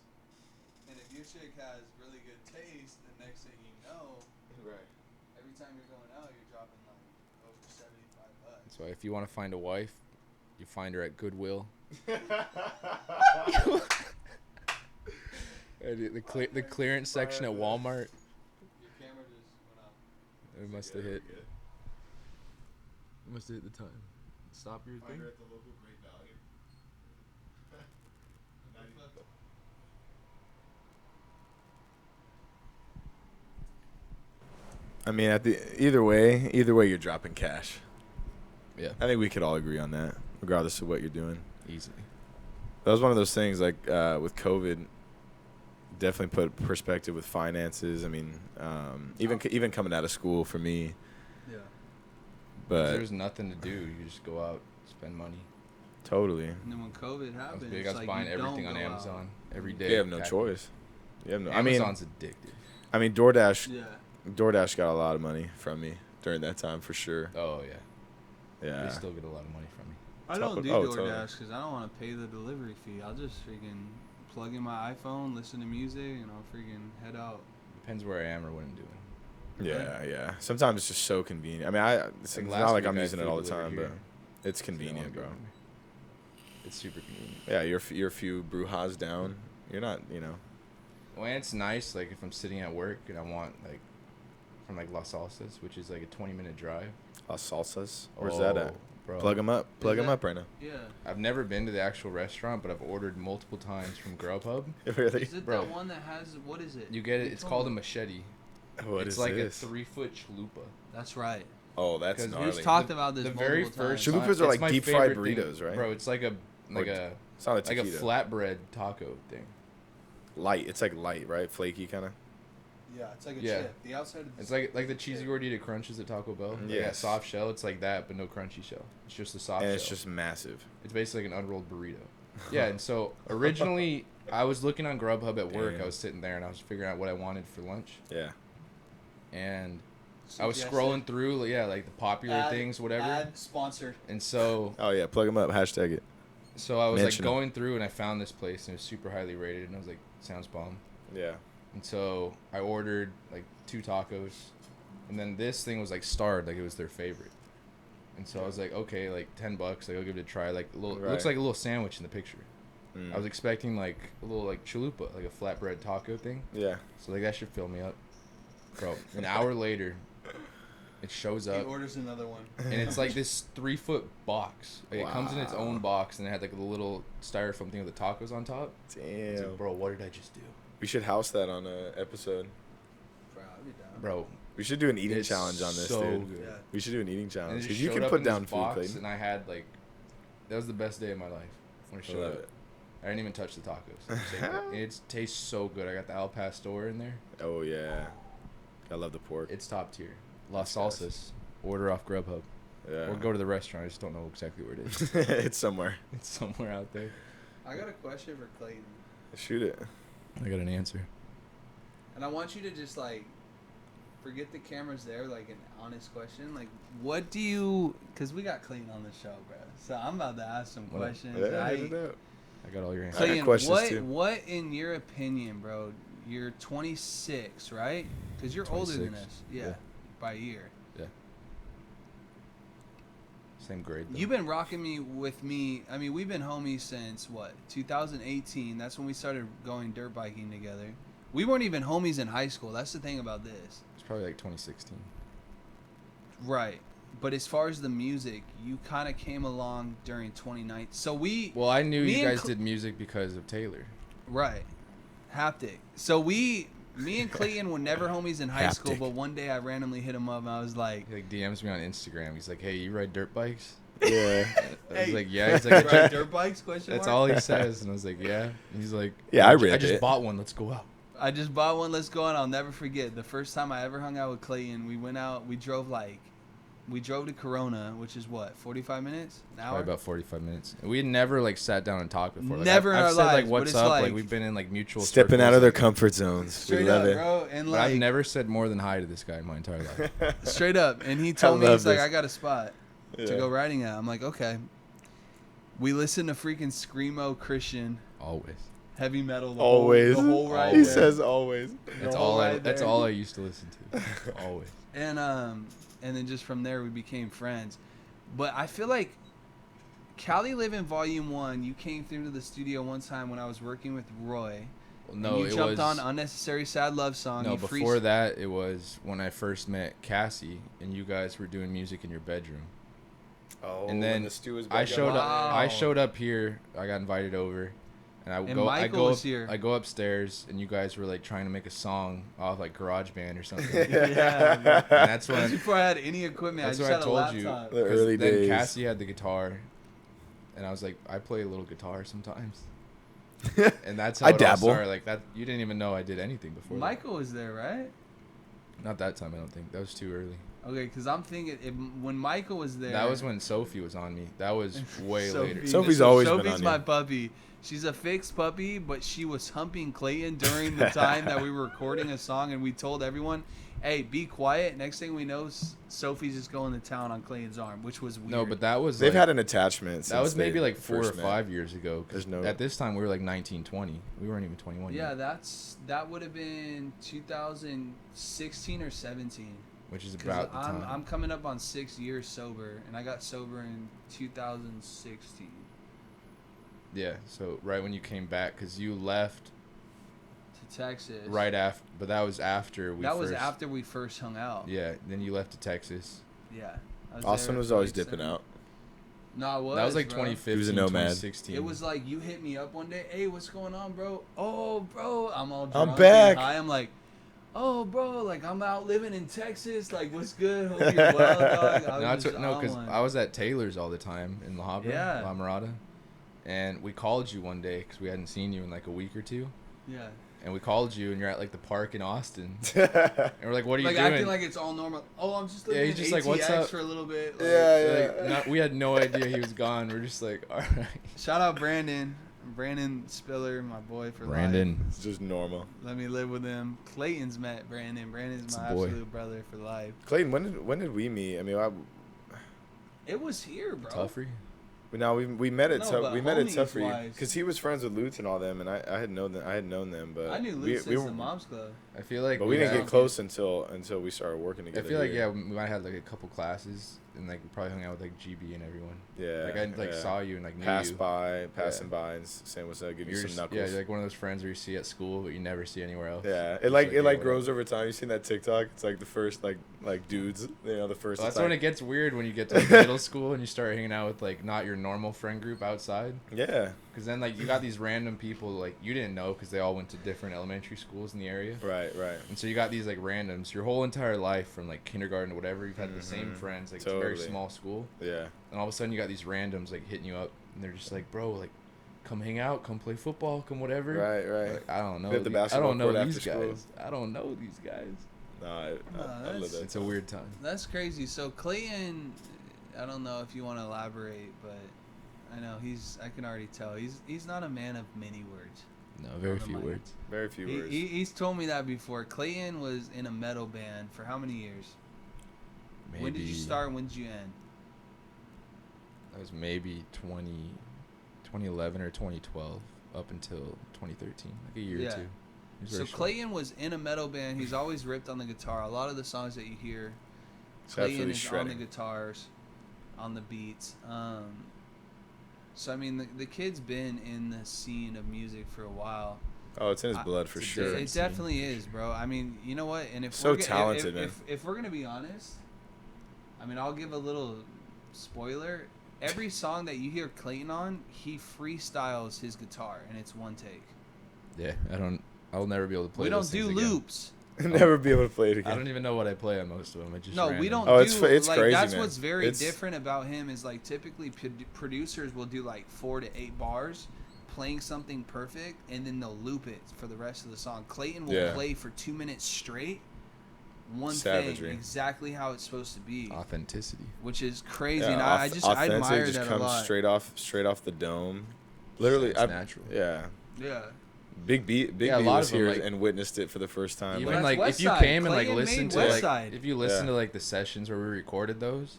Speaker 2: And if your chick has really good taste, the next thing you know,
Speaker 1: Right.
Speaker 2: every time you're going out, you're dropping like over $75.
Speaker 3: That's why if you want to find a wife, you find her at Goodwill. The clearance section at Walmart.
Speaker 2: Your camera just went off.
Speaker 3: It must have hit. It must have hit the time. Stop your
Speaker 1: Find
Speaker 3: thing.
Speaker 1: her at the local Great Value. I mean, either way, you're dropping cash.
Speaker 3: Yeah,
Speaker 1: I think we could all agree on that, regardless of what you're doing.
Speaker 3: easily.
Speaker 1: That was one of those things, like with COVID, definitely put perspective with finances. I mean, even coming out of school for me,
Speaker 2: Yeah.
Speaker 1: but
Speaker 3: There's nothing to do. You just go out, spend money.
Speaker 1: totally,
Speaker 2: And then when COVID
Speaker 3: I
Speaker 2: happened,
Speaker 3: was big.
Speaker 2: it's
Speaker 3: I was
Speaker 2: like
Speaker 3: buying
Speaker 2: you
Speaker 3: everything
Speaker 2: don't
Speaker 3: on
Speaker 2: go out.
Speaker 3: Amazon every day.
Speaker 1: you have no
Speaker 3: Pack-
Speaker 1: choice. You have no.
Speaker 3: Amazon's addictive.
Speaker 1: I mean, DoorDash
Speaker 2: Yeah.
Speaker 1: got a lot of money from me during that time for sure.
Speaker 3: Oh yeah.
Speaker 1: Yeah.
Speaker 3: They still get a lot of money from me.
Speaker 2: I don't do
Speaker 1: Totally.
Speaker 2: DoorDash because I don't want to pay the delivery fee. I'll just freaking plug in my iPhone, listen to music, and I'll freaking head out.
Speaker 3: Depends where I am or what I'm doing.
Speaker 1: Yeah. Sometimes it's just so convenient. I mean, it's
Speaker 3: Like
Speaker 1: not
Speaker 3: last
Speaker 1: like
Speaker 3: week
Speaker 1: I'm
Speaker 3: I
Speaker 1: using it
Speaker 3: food
Speaker 1: all the
Speaker 3: delivered
Speaker 1: time,
Speaker 3: here.
Speaker 1: but it's
Speaker 3: So I don't wanna
Speaker 1: convenient,
Speaker 3: go
Speaker 1: bro.
Speaker 3: anywhere. It's super convenient.
Speaker 1: Yeah, you're a few brujas down. You're not,
Speaker 3: Well, and it's nice, like, if I'm sitting at work and I want, like, from, like, Las Salsas, which is, like, a 20-minute drive.
Speaker 1: Las Salsas. Where's that at?
Speaker 3: Bro.
Speaker 1: Plug them up. Plug
Speaker 2: Is
Speaker 1: them
Speaker 2: that-
Speaker 1: up right now.
Speaker 2: Yeah.
Speaker 3: I've never been to the actual restaurant, but I've ordered multiple times from Grubhub.
Speaker 1: Really?
Speaker 2: Is it
Speaker 3: Bro.
Speaker 2: that one that has, what is it?
Speaker 3: You get it.
Speaker 2: You
Speaker 3: It's
Speaker 2: told
Speaker 3: called a
Speaker 2: me.
Speaker 3: machete.
Speaker 1: What
Speaker 3: it's
Speaker 1: is
Speaker 3: like
Speaker 1: this?
Speaker 3: a 3-foot chalupa.
Speaker 2: That's right.
Speaker 1: Oh, that's
Speaker 3: 'Cause
Speaker 1: gnarly.
Speaker 2: We've talked about this
Speaker 3: The
Speaker 2: multiple
Speaker 3: very
Speaker 2: times.
Speaker 3: first
Speaker 1: Chalupas
Speaker 3: time-
Speaker 1: are
Speaker 3: it's
Speaker 1: like
Speaker 3: my
Speaker 1: deep fried
Speaker 3: favorite thing.
Speaker 1: burritos, right?
Speaker 3: Bro, it's like a
Speaker 1: It's not a
Speaker 3: like a
Speaker 1: taquito.
Speaker 3: flatbread taco thing.
Speaker 1: Light. It's like light, right? Flaky kind of.
Speaker 2: Yeah, it's like a
Speaker 3: Yeah.
Speaker 2: chip. The outside of the
Speaker 3: It's like the cheesy gordita crunches at Taco Bell. Like that
Speaker 1: Yes.
Speaker 3: soft shell. It's like that, but no crunchy shell. It's just a soft
Speaker 1: And
Speaker 3: shell.
Speaker 1: it's just massive.
Speaker 3: It's basically like an unrolled burrito. Yeah, and so originally I was looking on Grubhub at work.
Speaker 1: Damn.
Speaker 3: I was sitting there and I was figuring out what I wanted for lunch.
Speaker 1: Yeah.
Speaker 3: And I was
Speaker 2: Suggested.
Speaker 3: scrolling through, yeah, like the popular
Speaker 2: Ad-
Speaker 3: things, whatever.
Speaker 2: Ad sponsored.
Speaker 3: And so
Speaker 1: Oh yeah. Plug them up. Hashtag it.
Speaker 3: I was
Speaker 1: Mention
Speaker 3: like
Speaker 1: 'em.
Speaker 3: going through and I found this place and it was super highly rated and I was like, sounds bomb.
Speaker 1: Yeah.
Speaker 3: And so I ordered like 2 tacos, and then this thing was like starred, like it was their favorite. And so I was like, okay, like $10, like I'll give it a try. Like a little, it looks
Speaker 1: Right.
Speaker 3: like a little sandwich in the picture.
Speaker 1: Mm.
Speaker 3: I was expecting like a little like chalupa, like a flatbread taco thing.
Speaker 1: Yeah.
Speaker 3: So like that should fill me up. Bro, an hour later, It shows
Speaker 2: He
Speaker 3: up,
Speaker 2: orders another one.
Speaker 3: and it's like this 3-foot box. Like, it comes in its own
Speaker 1: Wow.
Speaker 3: box, and it had like a little styrofoam thing with the tacos on top. It's
Speaker 1: Damn.
Speaker 3: like, bro, what did I just do?
Speaker 1: We should house that on an episode.
Speaker 2: Bro, I'll be down.
Speaker 3: Bro,
Speaker 1: We should do an eating
Speaker 3: it's
Speaker 1: challenge on this,
Speaker 3: so
Speaker 1: dude.
Speaker 3: good.
Speaker 2: Yeah.
Speaker 1: We should do an eating
Speaker 3: And
Speaker 1: challenge.
Speaker 3: it
Speaker 1: Because
Speaker 3: just
Speaker 1: you
Speaker 3: showed
Speaker 1: can
Speaker 3: up
Speaker 1: put
Speaker 3: in
Speaker 1: down
Speaker 3: this
Speaker 1: food,
Speaker 3: box,
Speaker 1: Clayton.
Speaker 3: and I had like, that was the best day of my life when it
Speaker 1: I
Speaker 3: showed
Speaker 1: love
Speaker 3: up.
Speaker 1: it.
Speaker 3: I didn't even touch the tacos. It tastes so good. I got the al pastor in there.
Speaker 1: Oh, yeah. I love the pork.
Speaker 3: It's top tier. Las
Speaker 1: That's
Speaker 3: Salsas. Order off Grubhub.
Speaker 1: Yeah.
Speaker 3: Or go to the restaurant. I just don't know exactly where it is.
Speaker 1: It's somewhere.
Speaker 3: It's somewhere out there.
Speaker 2: I got a question for Clayton.
Speaker 1: Shoot it.
Speaker 3: I got an answer.
Speaker 2: And I want you to just, like, forget the cameras there, like, an honest question. Like, what do you... Because we got Clayton on the show, bro. So I'm about to ask some
Speaker 3: What?
Speaker 2: questions.
Speaker 1: Yeah, hit it up.
Speaker 3: I got all your answers.
Speaker 1: I got
Speaker 2: Clayton,
Speaker 1: questions, too.
Speaker 2: what, in your opinion, bro, you're 26, right? Because you're older than
Speaker 3: 26,
Speaker 2: us. Yeah,
Speaker 3: yeah.
Speaker 2: by a year.
Speaker 3: Yeah. Same grade, though.
Speaker 2: You've been rocking me with me. I mean, we've been homies since, what, 2018. That's when we started going dirt biking together. We weren't even homies in high school. That's the thing about this.
Speaker 3: It's probably like 2016.
Speaker 2: Right. But as far as the music, you kind of came along during 2019. So we...
Speaker 3: Well, I knew
Speaker 2: Me
Speaker 3: you
Speaker 2: and
Speaker 3: guys did music because of Taylor.
Speaker 2: Right. Haptic. So me and Clayton were never homies in high school,
Speaker 1: Haptic.
Speaker 2: but one day I randomly hit him up and I was like...
Speaker 3: He like DMs me on Instagram. He's like, "Hey, you ride dirt bikes?"
Speaker 1: Yeah.
Speaker 3: I was
Speaker 2: Hey.
Speaker 3: like, "Yeah." He's like,
Speaker 2: Ride dirt bikes? Question
Speaker 3: "That's
Speaker 2: mark?
Speaker 3: all he says." And I was like, "Yeah." And he's like,
Speaker 1: Yeah, I
Speaker 3: I
Speaker 1: ripped
Speaker 3: just
Speaker 1: it.
Speaker 3: bought one. Let's go out.
Speaker 2: I just bought one. Let's go. And I'll never forget the first time I ever hung out with Clayton. We went out. We drove to Corona, which is what, 45 minutes, an hour.
Speaker 3: Probably about 45 minutes. And we had never like sat down and talked before. Like,
Speaker 2: Never in
Speaker 3: I've
Speaker 2: our
Speaker 3: said,
Speaker 2: lives,
Speaker 3: like,
Speaker 2: but
Speaker 3: what's
Speaker 2: it's
Speaker 3: up?
Speaker 2: like-
Speaker 3: Like we've been in like mutual
Speaker 1: Stepping out
Speaker 3: circles,
Speaker 1: of their
Speaker 3: like-
Speaker 1: comfort zones.
Speaker 2: Straight
Speaker 1: we love
Speaker 2: up,
Speaker 1: it.
Speaker 2: bro. And
Speaker 3: But
Speaker 2: like,
Speaker 3: I've never said more than hi to this guy in my entire life.
Speaker 2: straight up. And he told me,
Speaker 1: love
Speaker 2: he's like,
Speaker 1: this.
Speaker 2: I got a spot to
Speaker 1: Yeah.
Speaker 2: go riding at. I'm like, okay. We listened to freaking Screamo Christian
Speaker 3: Always.
Speaker 2: heavy metal. The
Speaker 1: Always.
Speaker 2: Whole, the whole ride.
Speaker 1: He
Speaker 3: Always.
Speaker 2: there.
Speaker 1: says always.
Speaker 3: That's
Speaker 2: whole
Speaker 3: all.
Speaker 2: ride
Speaker 3: That's
Speaker 2: there.
Speaker 3: all I used to listen to. Always.
Speaker 2: And then just from there we became friends. But I feel like Cali Living Volume 1, you came through to the studio one time when I was working with Roy.
Speaker 3: Well,
Speaker 2: And
Speaker 3: no,
Speaker 2: you
Speaker 3: it
Speaker 2: jumped
Speaker 3: was.
Speaker 2: on Unnecessary Sad Love Song.
Speaker 3: No,
Speaker 2: You
Speaker 3: before that, it was when I first met Cassie, and you guys were doing music in your bedroom.
Speaker 1: Oh,
Speaker 3: And then
Speaker 1: the stew was
Speaker 3: I showed up.
Speaker 2: Wow.
Speaker 3: I showed up here. I got invited over, and I
Speaker 2: And
Speaker 3: go.
Speaker 2: Michael was
Speaker 3: up,
Speaker 2: here.
Speaker 3: I go upstairs, and you guys were like trying to make a song off like GarageBand or something.
Speaker 2: Yeah, bro.
Speaker 3: And that's
Speaker 2: That was
Speaker 3: when.
Speaker 2: before I had any equipment.
Speaker 3: That's
Speaker 2: I just
Speaker 3: what I
Speaker 2: had
Speaker 3: told
Speaker 2: a
Speaker 3: you.
Speaker 2: laptop.
Speaker 1: The
Speaker 3: 'Cause
Speaker 1: early
Speaker 3: then
Speaker 1: days.
Speaker 3: Cassie had the guitar, and I was like, I play a little guitar sometimes, and that's how
Speaker 1: I
Speaker 3: it all
Speaker 1: dabble.
Speaker 3: started. Like that, you didn't even know I did anything before. that.
Speaker 2: Michael was there, right?
Speaker 3: Not that time. I don't think that was too early.
Speaker 2: Okay, because I'm thinking when Michael was there.
Speaker 3: That was when Sophie was on me. That was way later.
Speaker 1: Sophie's always been
Speaker 2: Sophie's
Speaker 1: on
Speaker 2: my
Speaker 1: you.
Speaker 2: puppy. She's a fixed puppy, but she was humping Clayton during the time that we were recording a song, and we told everyone, "Hey, be quiet." Next thing we know, Sophie's just going to town on Clayton's arm, which was weird.
Speaker 3: No, but that was
Speaker 1: They've
Speaker 3: like,
Speaker 1: had an attachment.
Speaker 3: that was
Speaker 1: since
Speaker 3: maybe
Speaker 1: they
Speaker 3: like 4 or
Speaker 1: first met.
Speaker 3: 5 years ago. 'Cause
Speaker 1: There's no-
Speaker 3: at this time we were like 19, 20. We weren't even 21
Speaker 2: yeah,
Speaker 3: yet,
Speaker 2: that would have been 2016 or 17.
Speaker 3: which is
Speaker 2: Because
Speaker 3: about the time.
Speaker 2: I'm coming up on 6 years sober, and I got sober in 2016
Speaker 3: Yeah, so right when you came back, because you left
Speaker 2: to Texas.
Speaker 3: right after, but that was after we
Speaker 2: That
Speaker 3: first.
Speaker 2: was after we first hung out.
Speaker 3: Yeah, then you left to Texas.
Speaker 2: Yeah. I
Speaker 1: Austin
Speaker 2: there
Speaker 1: was
Speaker 2: for
Speaker 1: always
Speaker 2: like
Speaker 1: dipping
Speaker 2: 7
Speaker 1: out.
Speaker 2: No, I was.
Speaker 3: That was like
Speaker 2: bro.
Speaker 3: 2015,
Speaker 1: He was a nomad.
Speaker 3: 2016.
Speaker 2: It was like you hit me up one day. Hey, what's going on, bro? Oh, bro, I'm all drunk.
Speaker 1: I'm back.
Speaker 2: and high. I'm like, oh, bro, like I'm out living in Texas. Like, what's good? Hope you're well, dog. I was
Speaker 3: No,
Speaker 2: just on
Speaker 3: because
Speaker 2: one.
Speaker 3: I was at Taylor's all the time in La Habra,
Speaker 2: Yeah.
Speaker 3: La Mirada, and we called you one day because we hadn't seen you in like a week or two,
Speaker 2: Yeah.
Speaker 3: and we called you and you're at like the park in Austin, and we're like, "What are you
Speaker 2: Like
Speaker 3: doing?"
Speaker 2: acting like it's all normal. Oh, I'm just
Speaker 3: Yeah,
Speaker 2: living
Speaker 3: he's
Speaker 2: in
Speaker 3: just like,
Speaker 2: ATX
Speaker 3: "What's up?"
Speaker 2: for a little bit. Like,
Speaker 1: Yeah.
Speaker 3: we had no idea he was gone. We're just like, all right.
Speaker 2: Shout out Brandon Spiller, my boy for life.
Speaker 3: Brandon,
Speaker 1: It's just normal.
Speaker 2: Let me live with him. Clayton's met Brandon. Brandon's
Speaker 3: It's
Speaker 2: my
Speaker 3: a boy.
Speaker 2: absolute brother for life.
Speaker 1: Clayton, when did we meet? I mean,
Speaker 2: It was here, bro.
Speaker 3: Tuffrey.
Speaker 1: now we met at
Speaker 2: No, but
Speaker 1: we met at
Speaker 2: homies
Speaker 1: Tuffrey
Speaker 2: wise.
Speaker 1: because he was friends with Lutz and all them, and I had known them, but
Speaker 2: I knew
Speaker 1: we,
Speaker 2: Luke since the Mom's Club.
Speaker 3: I feel like
Speaker 1: but we didn't
Speaker 3: had-
Speaker 1: get close until we started working
Speaker 3: I
Speaker 1: together.
Speaker 3: feel like
Speaker 1: here.
Speaker 3: we might have like a couple classes, and like probably hung out with like GB and everyone.
Speaker 1: Yeah.
Speaker 3: Like I like saw you and like knew
Speaker 1: passing
Speaker 3: you.
Speaker 1: by, and saying what's up, give you some knuckles.
Speaker 3: Yeah, you're like one of those friends where you see at school but you never see anywhere else.
Speaker 1: Yeah,
Speaker 3: Just
Speaker 1: it grows over time. You seen that TikTok? It's like the first like dudes, the first.
Speaker 3: Well, that's
Speaker 1: like,
Speaker 3: when it gets weird when you get to like, middle school and you start hanging out with like not your normal friend group outside.
Speaker 1: Yeah.
Speaker 3: Because then like you got these random people like you didn't know because they all went to different elementary schools in the area.
Speaker 1: Right.
Speaker 3: And so you got these like randoms your whole entire life from like kindergarten to whatever. You've had the same friends. Like
Speaker 1: Totally.
Speaker 3: It's a very small school.
Speaker 1: Yeah.
Speaker 3: And all of a sudden you got these randoms like hitting you up and they're just like, bro, like come hang out, come play football, come whatever.
Speaker 1: Right.
Speaker 3: Like, I don't know.
Speaker 1: Hit the basketball
Speaker 3: I don't know
Speaker 1: court
Speaker 3: these
Speaker 1: after school.
Speaker 3: guys. I don't know these guys.
Speaker 1: No, I love that.
Speaker 3: It's a weird time.
Speaker 2: That's crazy. So Clayton, I don't know if you want to elaborate, but I know I can already tell he's not a man of many words.
Speaker 3: No, very few words.
Speaker 1: Very few words.
Speaker 2: He's told me that before. Clayton was in a metal band for how many years?
Speaker 3: Maybe,
Speaker 2: when did you start? When did you end?
Speaker 3: That was maybe 2011 or 2012 up until 2013, like a year or two.
Speaker 2: So Clayton was in a metal band. He's always ripped on the guitar. A lot of the songs that you hear, Clayton is on the guitars, on the beats. So I mean, the kid's been in the scene of music for a while.
Speaker 1: Oh, it's in his blood for sure.
Speaker 2: It definitely is, bro. I mean, you know what? And if
Speaker 1: so
Speaker 2: we're
Speaker 1: talented, man.
Speaker 2: If we're gonna be honest, I mean, I'll give a little spoiler. Every song that you hear Clayton on, he freestyles his guitar, and it's one take.
Speaker 3: Yeah, I'll never be able to play.
Speaker 2: We
Speaker 3: those
Speaker 2: don't do
Speaker 3: things again.
Speaker 2: loops.
Speaker 1: Never be able to play it again.
Speaker 3: I don't even know what I play on most of them. I just
Speaker 2: we don't.
Speaker 1: Oh,
Speaker 2: do,
Speaker 1: it's
Speaker 2: like,
Speaker 1: crazy,
Speaker 2: that's
Speaker 1: man.
Speaker 2: what's very different about him is like typically producers will do like 4 to 8 bars, playing something perfect, and then they'll loop it for the rest of the song. Clayton will play for 2 minutes straight, one
Speaker 1: Savagery.
Speaker 2: thing exactly how it's supposed to be.
Speaker 3: Authenticity,
Speaker 2: which is crazy,
Speaker 1: Yeah,
Speaker 2: and I admire
Speaker 1: just
Speaker 2: that a
Speaker 1: comes
Speaker 2: lot.
Speaker 1: straight off the dome. Literally,
Speaker 3: it's natural.
Speaker 1: Yeah.
Speaker 2: Yeah.
Speaker 1: Big B
Speaker 3: a lot
Speaker 1: was
Speaker 3: of them,
Speaker 1: here
Speaker 3: like,
Speaker 1: and witnessed it for the first time.
Speaker 3: Even
Speaker 2: Like,
Speaker 3: like if you
Speaker 2: Westside.
Speaker 3: came and like
Speaker 2: Clayton
Speaker 3: listened
Speaker 2: made
Speaker 3: to like
Speaker 2: Westside.
Speaker 3: if you listen to like the sessions where we recorded those,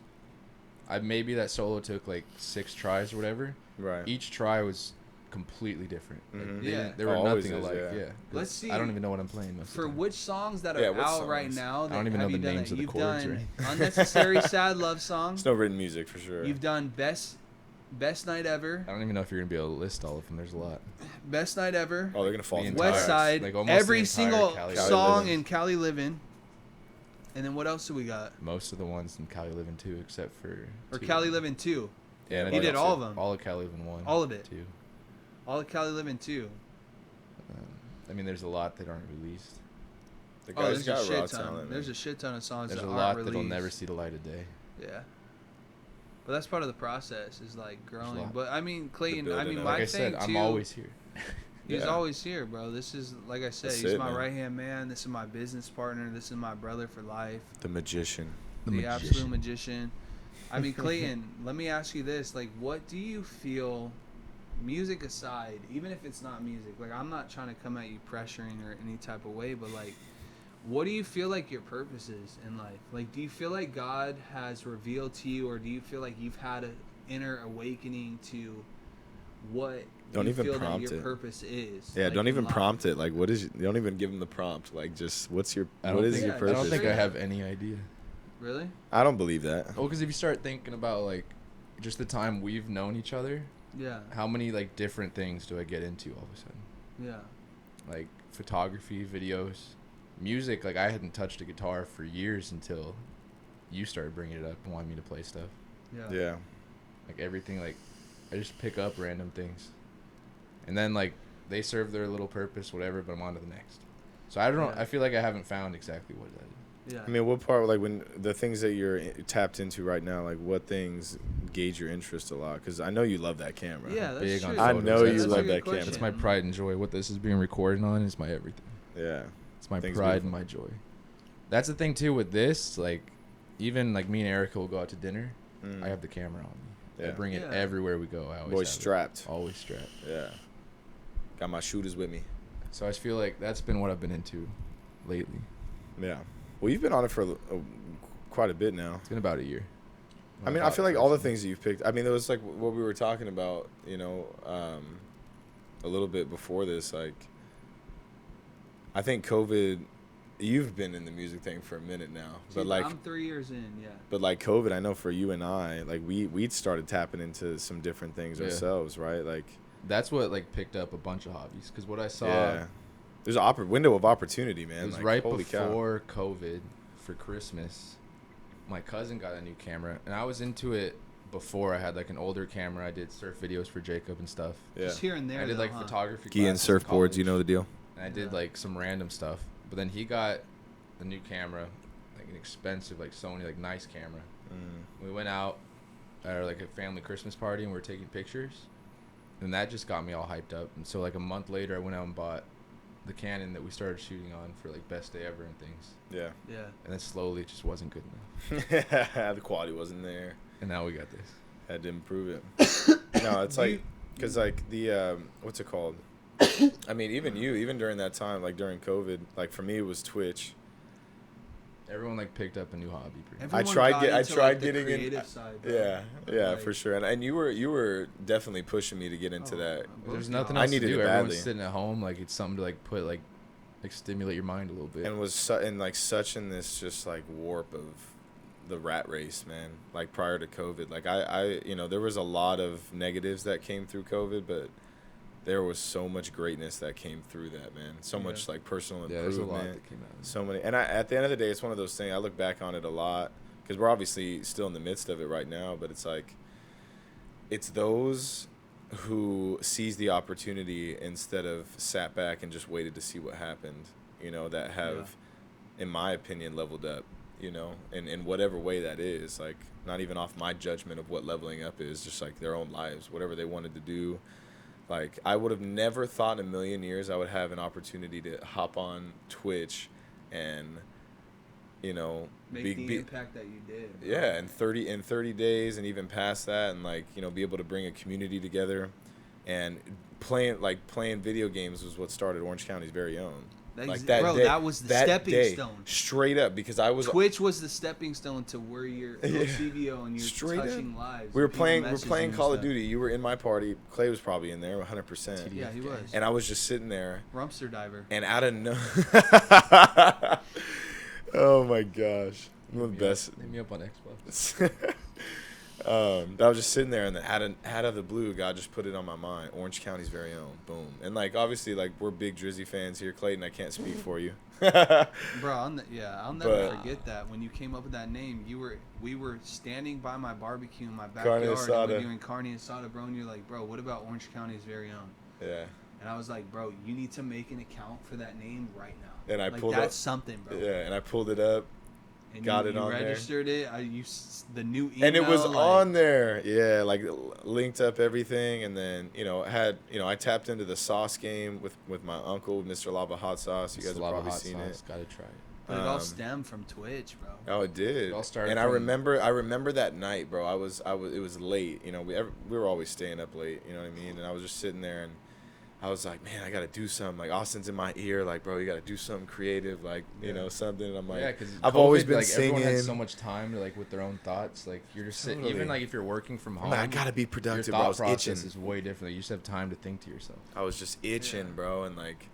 Speaker 3: maybe that solo took like 6 tries or whatever.
Speaker 1: Right.
Speaker 3: Each try was completely different. Like,
Speaker 2: Yeah.
Speaker 3: they were
Speaker 1: Always
Speaker 3: nothing
Speaker 1: is,
Speaker 3: alike.
Speaker 1: yeah.
Speaker 3: Yeah.
Speaker 2: Let's see.
Speaker 3: I don't even know what I'm playing most
Speaker 2: For
Speaker 3: of the time.
Speaker 2: which songs that are
Speaker 1: Yeah, what
Speaker 2: out right
Speaker 1: songs?
Speaker 2: now?
Speaker 3: I don't even know
Speaker 2: have
Speaker 3: the
Speaker 2: you done
Speaker 3: names
Speaker 2: that?
Speaker 3: of the
Speaker 2: You've
Speaker 3: chords or
Speaker 2: done
Speaker 3: anything.
Speaker 2: Unnecessary Sad Love Song.
Speaker 1: It's no written music for sure.
Speaker 2: You've done Best Night Ever.
Speaker 3: I don't even know if you're gonna be able to list all of them. There's a lot.
Speaker 2: Best Night Ever.
Speaker 1: Oh, they're gonna fall.
Speaker 3: The
Speaker 1: from
Speaker 3: entire-
Speaker 2: West
Speaker 1: tires.
Speaker 2: Side.
Speaker 3: like, almost
Speaker 2: Every
Speaker 3: the entire
Speaker 2: single
Speaker 3: Cali
Speaker 2: song
Speaker 1: Livin'.
Speaker 2: in Cali Livin'. And then what else do we got?
Speaker 3: Most of the ones in Cali Livin' 2, except for
Speaker 2: Or
Speaker 3: 2.
Speaker 2: Cali Livin' 2.
Speaker 3: Yeah, and
Speaker 2: He
Speaker 3: I
Speaker 2: did
Speaker 3: think
Speaker 2: all of them.
Speaker 3: All of Cali Livin' 1.
Speaker 2: All of it.
Speaker 3: 2.
Speaker 2: All of Cali Livin' 2.
Speaker 3: I mean, there's a lot that aren't released.
Speaker 1: The
Speaker 2: Oh,
Speaker 1: guy's
Speaker 2: there's a
Speaker 1: got raw
Speaker 2: shit ton.
Speaker 1: talent.
Speaker 2: There's
Speaker 1: man.
Speaker 2: a shit ton of songs
Speaker 3: There's
Speaker 2: that
Speaker 3: a
Speaker 2: aren't
Speaker 3: lot
Speaker 2: released.
Speaker 3: that'll never see the light of day.
Speaker 2: Yeah. But that's part of the process is like growing.
Speaker 3: lot.
Speaker 2: But I mean, Clayton, I
Speaker 1: building
Speaker 2: mean,
Speaker 1: up.
Speaker 2: my
Speaker 3: Like I
Speaker 2: thing
Speaker 3: said,
Speaker 2: too.
Speaker 3: I'm always here.
Speaker 2: He's
Speaker 1: Yeah.
Speaker 2: always here, bro. This is, like I said,
Speaker 1: That's
Speaker 2: he's
Speaker 1: it,
Speaker 2: my
Speaker 1: man.
Speaker 2: right-hand man. This is my business partner. This is my brother for life.
Speaker 1: The magician.
Speaker 2: The absolute magician. I mean, Clayton, let me ask you this. Like, what do you feel, music aside, even if it's not music, like, I'm not trying to come at you pressuring or any type of way, but, like, what do you feel like your purpose is in life? Like, do you feel like God has revealed to you, or do you feel like you've had an inner awakening to what
Speaker 1: Don't
Speaker 2: you
Speaker 1: even
Speaker 2: feel
Speaker 1: prompt
Speaker 2: that your
Speaker 1: it.
Speaker 2: purpose is?
Speaker 1: Yeah,
Speaker 2: like,
Speaker 1: don't
Speaker 2: in
Speaker 1: even
Speaker 2: life?
Speaker 1: prompt it. Like, what is? You don't even give them the prompt. Like, just what is your
Speaker 3: I
Speaker 1: purpose?
Speaker 3: don't think I have any idea.
Speaker 2: Really?
Speaker 1: I don't believe that.
Speaker 3: Well, because if you start thinking about like just the time we've known each other,
Speaker 2: Yeah.
Speaker 3: how many like different things do I get into all of a sudden?
Speaker 2: Yeah.
Speaker 3: Like photography, videos, music. Like I hadn't touched a guitar for years until you started bringing it up and wanting me to play stuff.
Speaker 2: Yeah.
Speaker 1: Yeah.
Speaker 3: Like everything, like I just pick up random things, and then like they serve their little purpose, whatever. But I'm on to the next. So I don't know.
Speaker 2: Yeah.
Speaker 3: I feel like I haven't found exactly what that is.
Speaker 2: Yeah.
Speaker 1: I mean, what part, like, when the things that you're tapped into right now, like, what things gauge your interest a lot? Because I know you love that camera.
Speaker 2: Yeah, that's
Speaker 3: Big
Speaker 2: true.
Speaker 3: on
Speaker 1: I
Speaker 3: photos.
Speaker 1: know
Speaker 3: That's
Speaker 1: you
Speaker 3: a
Speaker 1: love
Speaker 3: good
Speaker 1: that
Speaker 2: question.
Speaker 1: camera.
Speaker 3: That's my pride and joy. What this is being recorded on is my everything.
Speaker 1: Yeah.
Speaker 3: It's my
Speaker 1: Things
Speaker 3: pride
Speaker 1: beautiful.
Speaker 3: and my joy. That's the thing too with this. Like, even like me and Erica will go out to dinner.
Speaker 1: Mm.
Speaker 3: I have the camera on me. I
Speaker 1: Yeah.
Speaker 3: bring it
Speaker 2: Yeah.
Speaker 3: everywhere we go. I always
Speaker 1: Boy
Speaker 3: have it.
Speaker 1: strapped.
Speaker 3: Always strapped.
Speaker 1: Yeah. Got my shooters with me.
Speaker 3: So I just feel like that's been what I've been into lately.
Speaker 1: Yeah. Well, you've been on it for quite a bit now.
Speaker 3: It's been about a year.
Speaker 1: I mean, I feel like all the things that you've picked. I mean, it was like what we were talking about, you know, a little bit before this. Like, I think COVID you've been in the music thing for a minute now,
Speaker 2: Dude,
Speaker 1: but like
Speaker 2: I'm 3 years in, yeah.
Speaker 1: But like COVID, I know for you and I, like we'd started tapping into some different things ourselves, right? Like
Speaker 3: that's what like picked up a bunch of hobbies. Because what I saw,
Speaker 1: there's an window of opportunity, man.
Speaker 3: it was
Speaker 1: like,
Speaker 3: right
Speaker 1: holy
Speaker 3: before COVID for Christmas. My cousin got a new camera, and I was into it before. I had like an older camera. I did surf videos for Jacob and stuff.
Speaker 1: Yeah.
Speaker 2: Just here and there.
Speaker 3: I did
Speaker 2: though,
Speaker 3: like photography.
Speaker 1: Ski and
Speaker 3: classes in
Speaker 1: surfboards,
Speaker 3: college,
Speaker 1: you know the deal.
Speaker 3: And I did like some random stuff. But then he got a new camera, like an expensive like Sony, like nice camera. We went out at like a family Christmas party and we were taking pictures, and that just got me all hyped up. And so like a month later, I went out and bought the Canon that we started shooting on for like best day ever and things.
Speaker 1: Yeah.
Speaker 2: Yeah.
Speaker 3: And then slowly it just wasn't good enough.
Speaker 1: The quality wasn't there.
Speaker 3: And now we got this.
Speaker 1: Had to improve it. No, it's like, because like the, what's it called? I mean, even during that time, like during COVID, like for me it was Twitch.
Speaker 3: Everyone like picked up a new hobby.
Speaker 1: I tried
Speaker 2: the
Speaker 1: getting in.
Speaker 2: side, bro.
Speaker 1: Yeah,
Speaker 2: Like,
Speaker 1: for sure. And you were definitely pushing me to get into that.
Speaker 3: There's nothing
Speaker 1: I
Speaker 3: else to
Speaker 1: needed
Speaker 3: do.
Speaker 1: it
Speaker 3: Everyone's
Speaker 1: badly.
Speaker 3: sitting at home. Like it's something to like put like stimulate your mind a little bit.
Speaker 1: And was such in this just like warp of the rat race, man. Like prior to COVID, like I there was a lot of negatives that came through COVID, but there was so much greatness that came through that, man. So much like personal improvement.
Speaker 3: There's a lot that came out.
Speaker 1: So many, and at the end of the day, it's one of those things. I look back on it a lot because we're obviously still in the midst of it right now. But it's like, it's those who seized the opportunity instead of sat back and just waited to see what happened. That have, in my opinion, leveled up. In whatever way that is. Like, not even off my judgment of what leveling up is, just like their own lives, whatever they wanted to do. Like, I would have never thought in a million years I would have an opportunity to hop on Twitch and,
Speaker 2: make the impact that you did. Bro.
Speaker 1: Yeah, in 30 days and even past that, and like, be able to bring a community together, and playing video games was what started Orange County's very own. Like that
Speaker 2: bro,
Speaker 1: day,
Speaker 2: that was the stepping stone.
Speaker 1: Straight up, because I was
Speaker 2: Twitch was the stepping stone to where you're OCVO and you're
Speaker 1: straight
Speaker 2: touching
Speaker 1: up.
Speaker 2: lives.
Speaker 1: We were playing Call of
Speaker 2: stuff.
Speaker 1: Duty. You were in my party. Clay was probably in there 100%.
Speaker 2: Yeah, he was.
Speaker 1: And I was just sitting there.
Speaker 2: Rumpster diver.
Speaker 1: And out of oh my gosh. I'm the best.
Speaker 3: Hit me up on Xbox.
Speaker 1: I was just sitting there, and out of the blue, God just put it on my mind. Orange County's very own. Boom. And like, obviously, like, we're big Drizzy fans here. Clayton, I can't speak for you.
Speaker 2: Bro, I'll never forget that. When you came up with that name, we were standing by my barbecue in my backyard, and we're doing carne asada, bro, and you're like, bro, what about Orange County's very own?
Speaker 1: Yeah.
Speaker 2: And I was like, bro, you need to make an account for that name right now.
Speaker 1: And I
Speaker 2: like,
Speaker 1: pulled
Speaker 2: that's
Speaker 1: up,
Speaker 2: something, bro.
Speaker 1: Yeah, and I pulled it up.
Speaker 2: And
Speaker 1: got
Speaker 2: you
Speaker 1: it on
Speaker 2: registered
Speaker 1: there.
Speaker 2: The new email.
Speaker 1: And it was on there. Yeah, like linked up everything, and then I tapped into the sauce game with my uncle, Mr. Lava Hot Sauce. You guys have probably seen it.
Speaker 3: Gotta try it.
Speaker 2: But it all stemmed from Twitch, bro.
Speaker 1: Oh, it did.
Speaker 3: It all started.
Speaker 1: And I remember that night, bro. It was late. We were always staying up late. You know what I mean? And I was just sitting there, and I was like, man, I got to do something. Like, Austin's in my ear. Like, bro, you got to do something creative. Like, something. And I'm like,
Speaker 3: yeah, because
Speaker 1: I've always been
Speaker 3: like,
Speaker 1: singing.
Speaker 3: Everyone has so much time to, like, with their own thoughts. Like, you're just sitting, even, like, if you're working from home.
Speaker 1: I got to be productive,
Speaker 3: your
Speaker 1: bro. I
Speaker 3: thought
Speaker 1: was
Speaker 3: process
Speaker 1: itching.
Speaker 3: is way different. Like, you just have time to think to yourself.
Speaker 1: I was just itching, bro. And, like,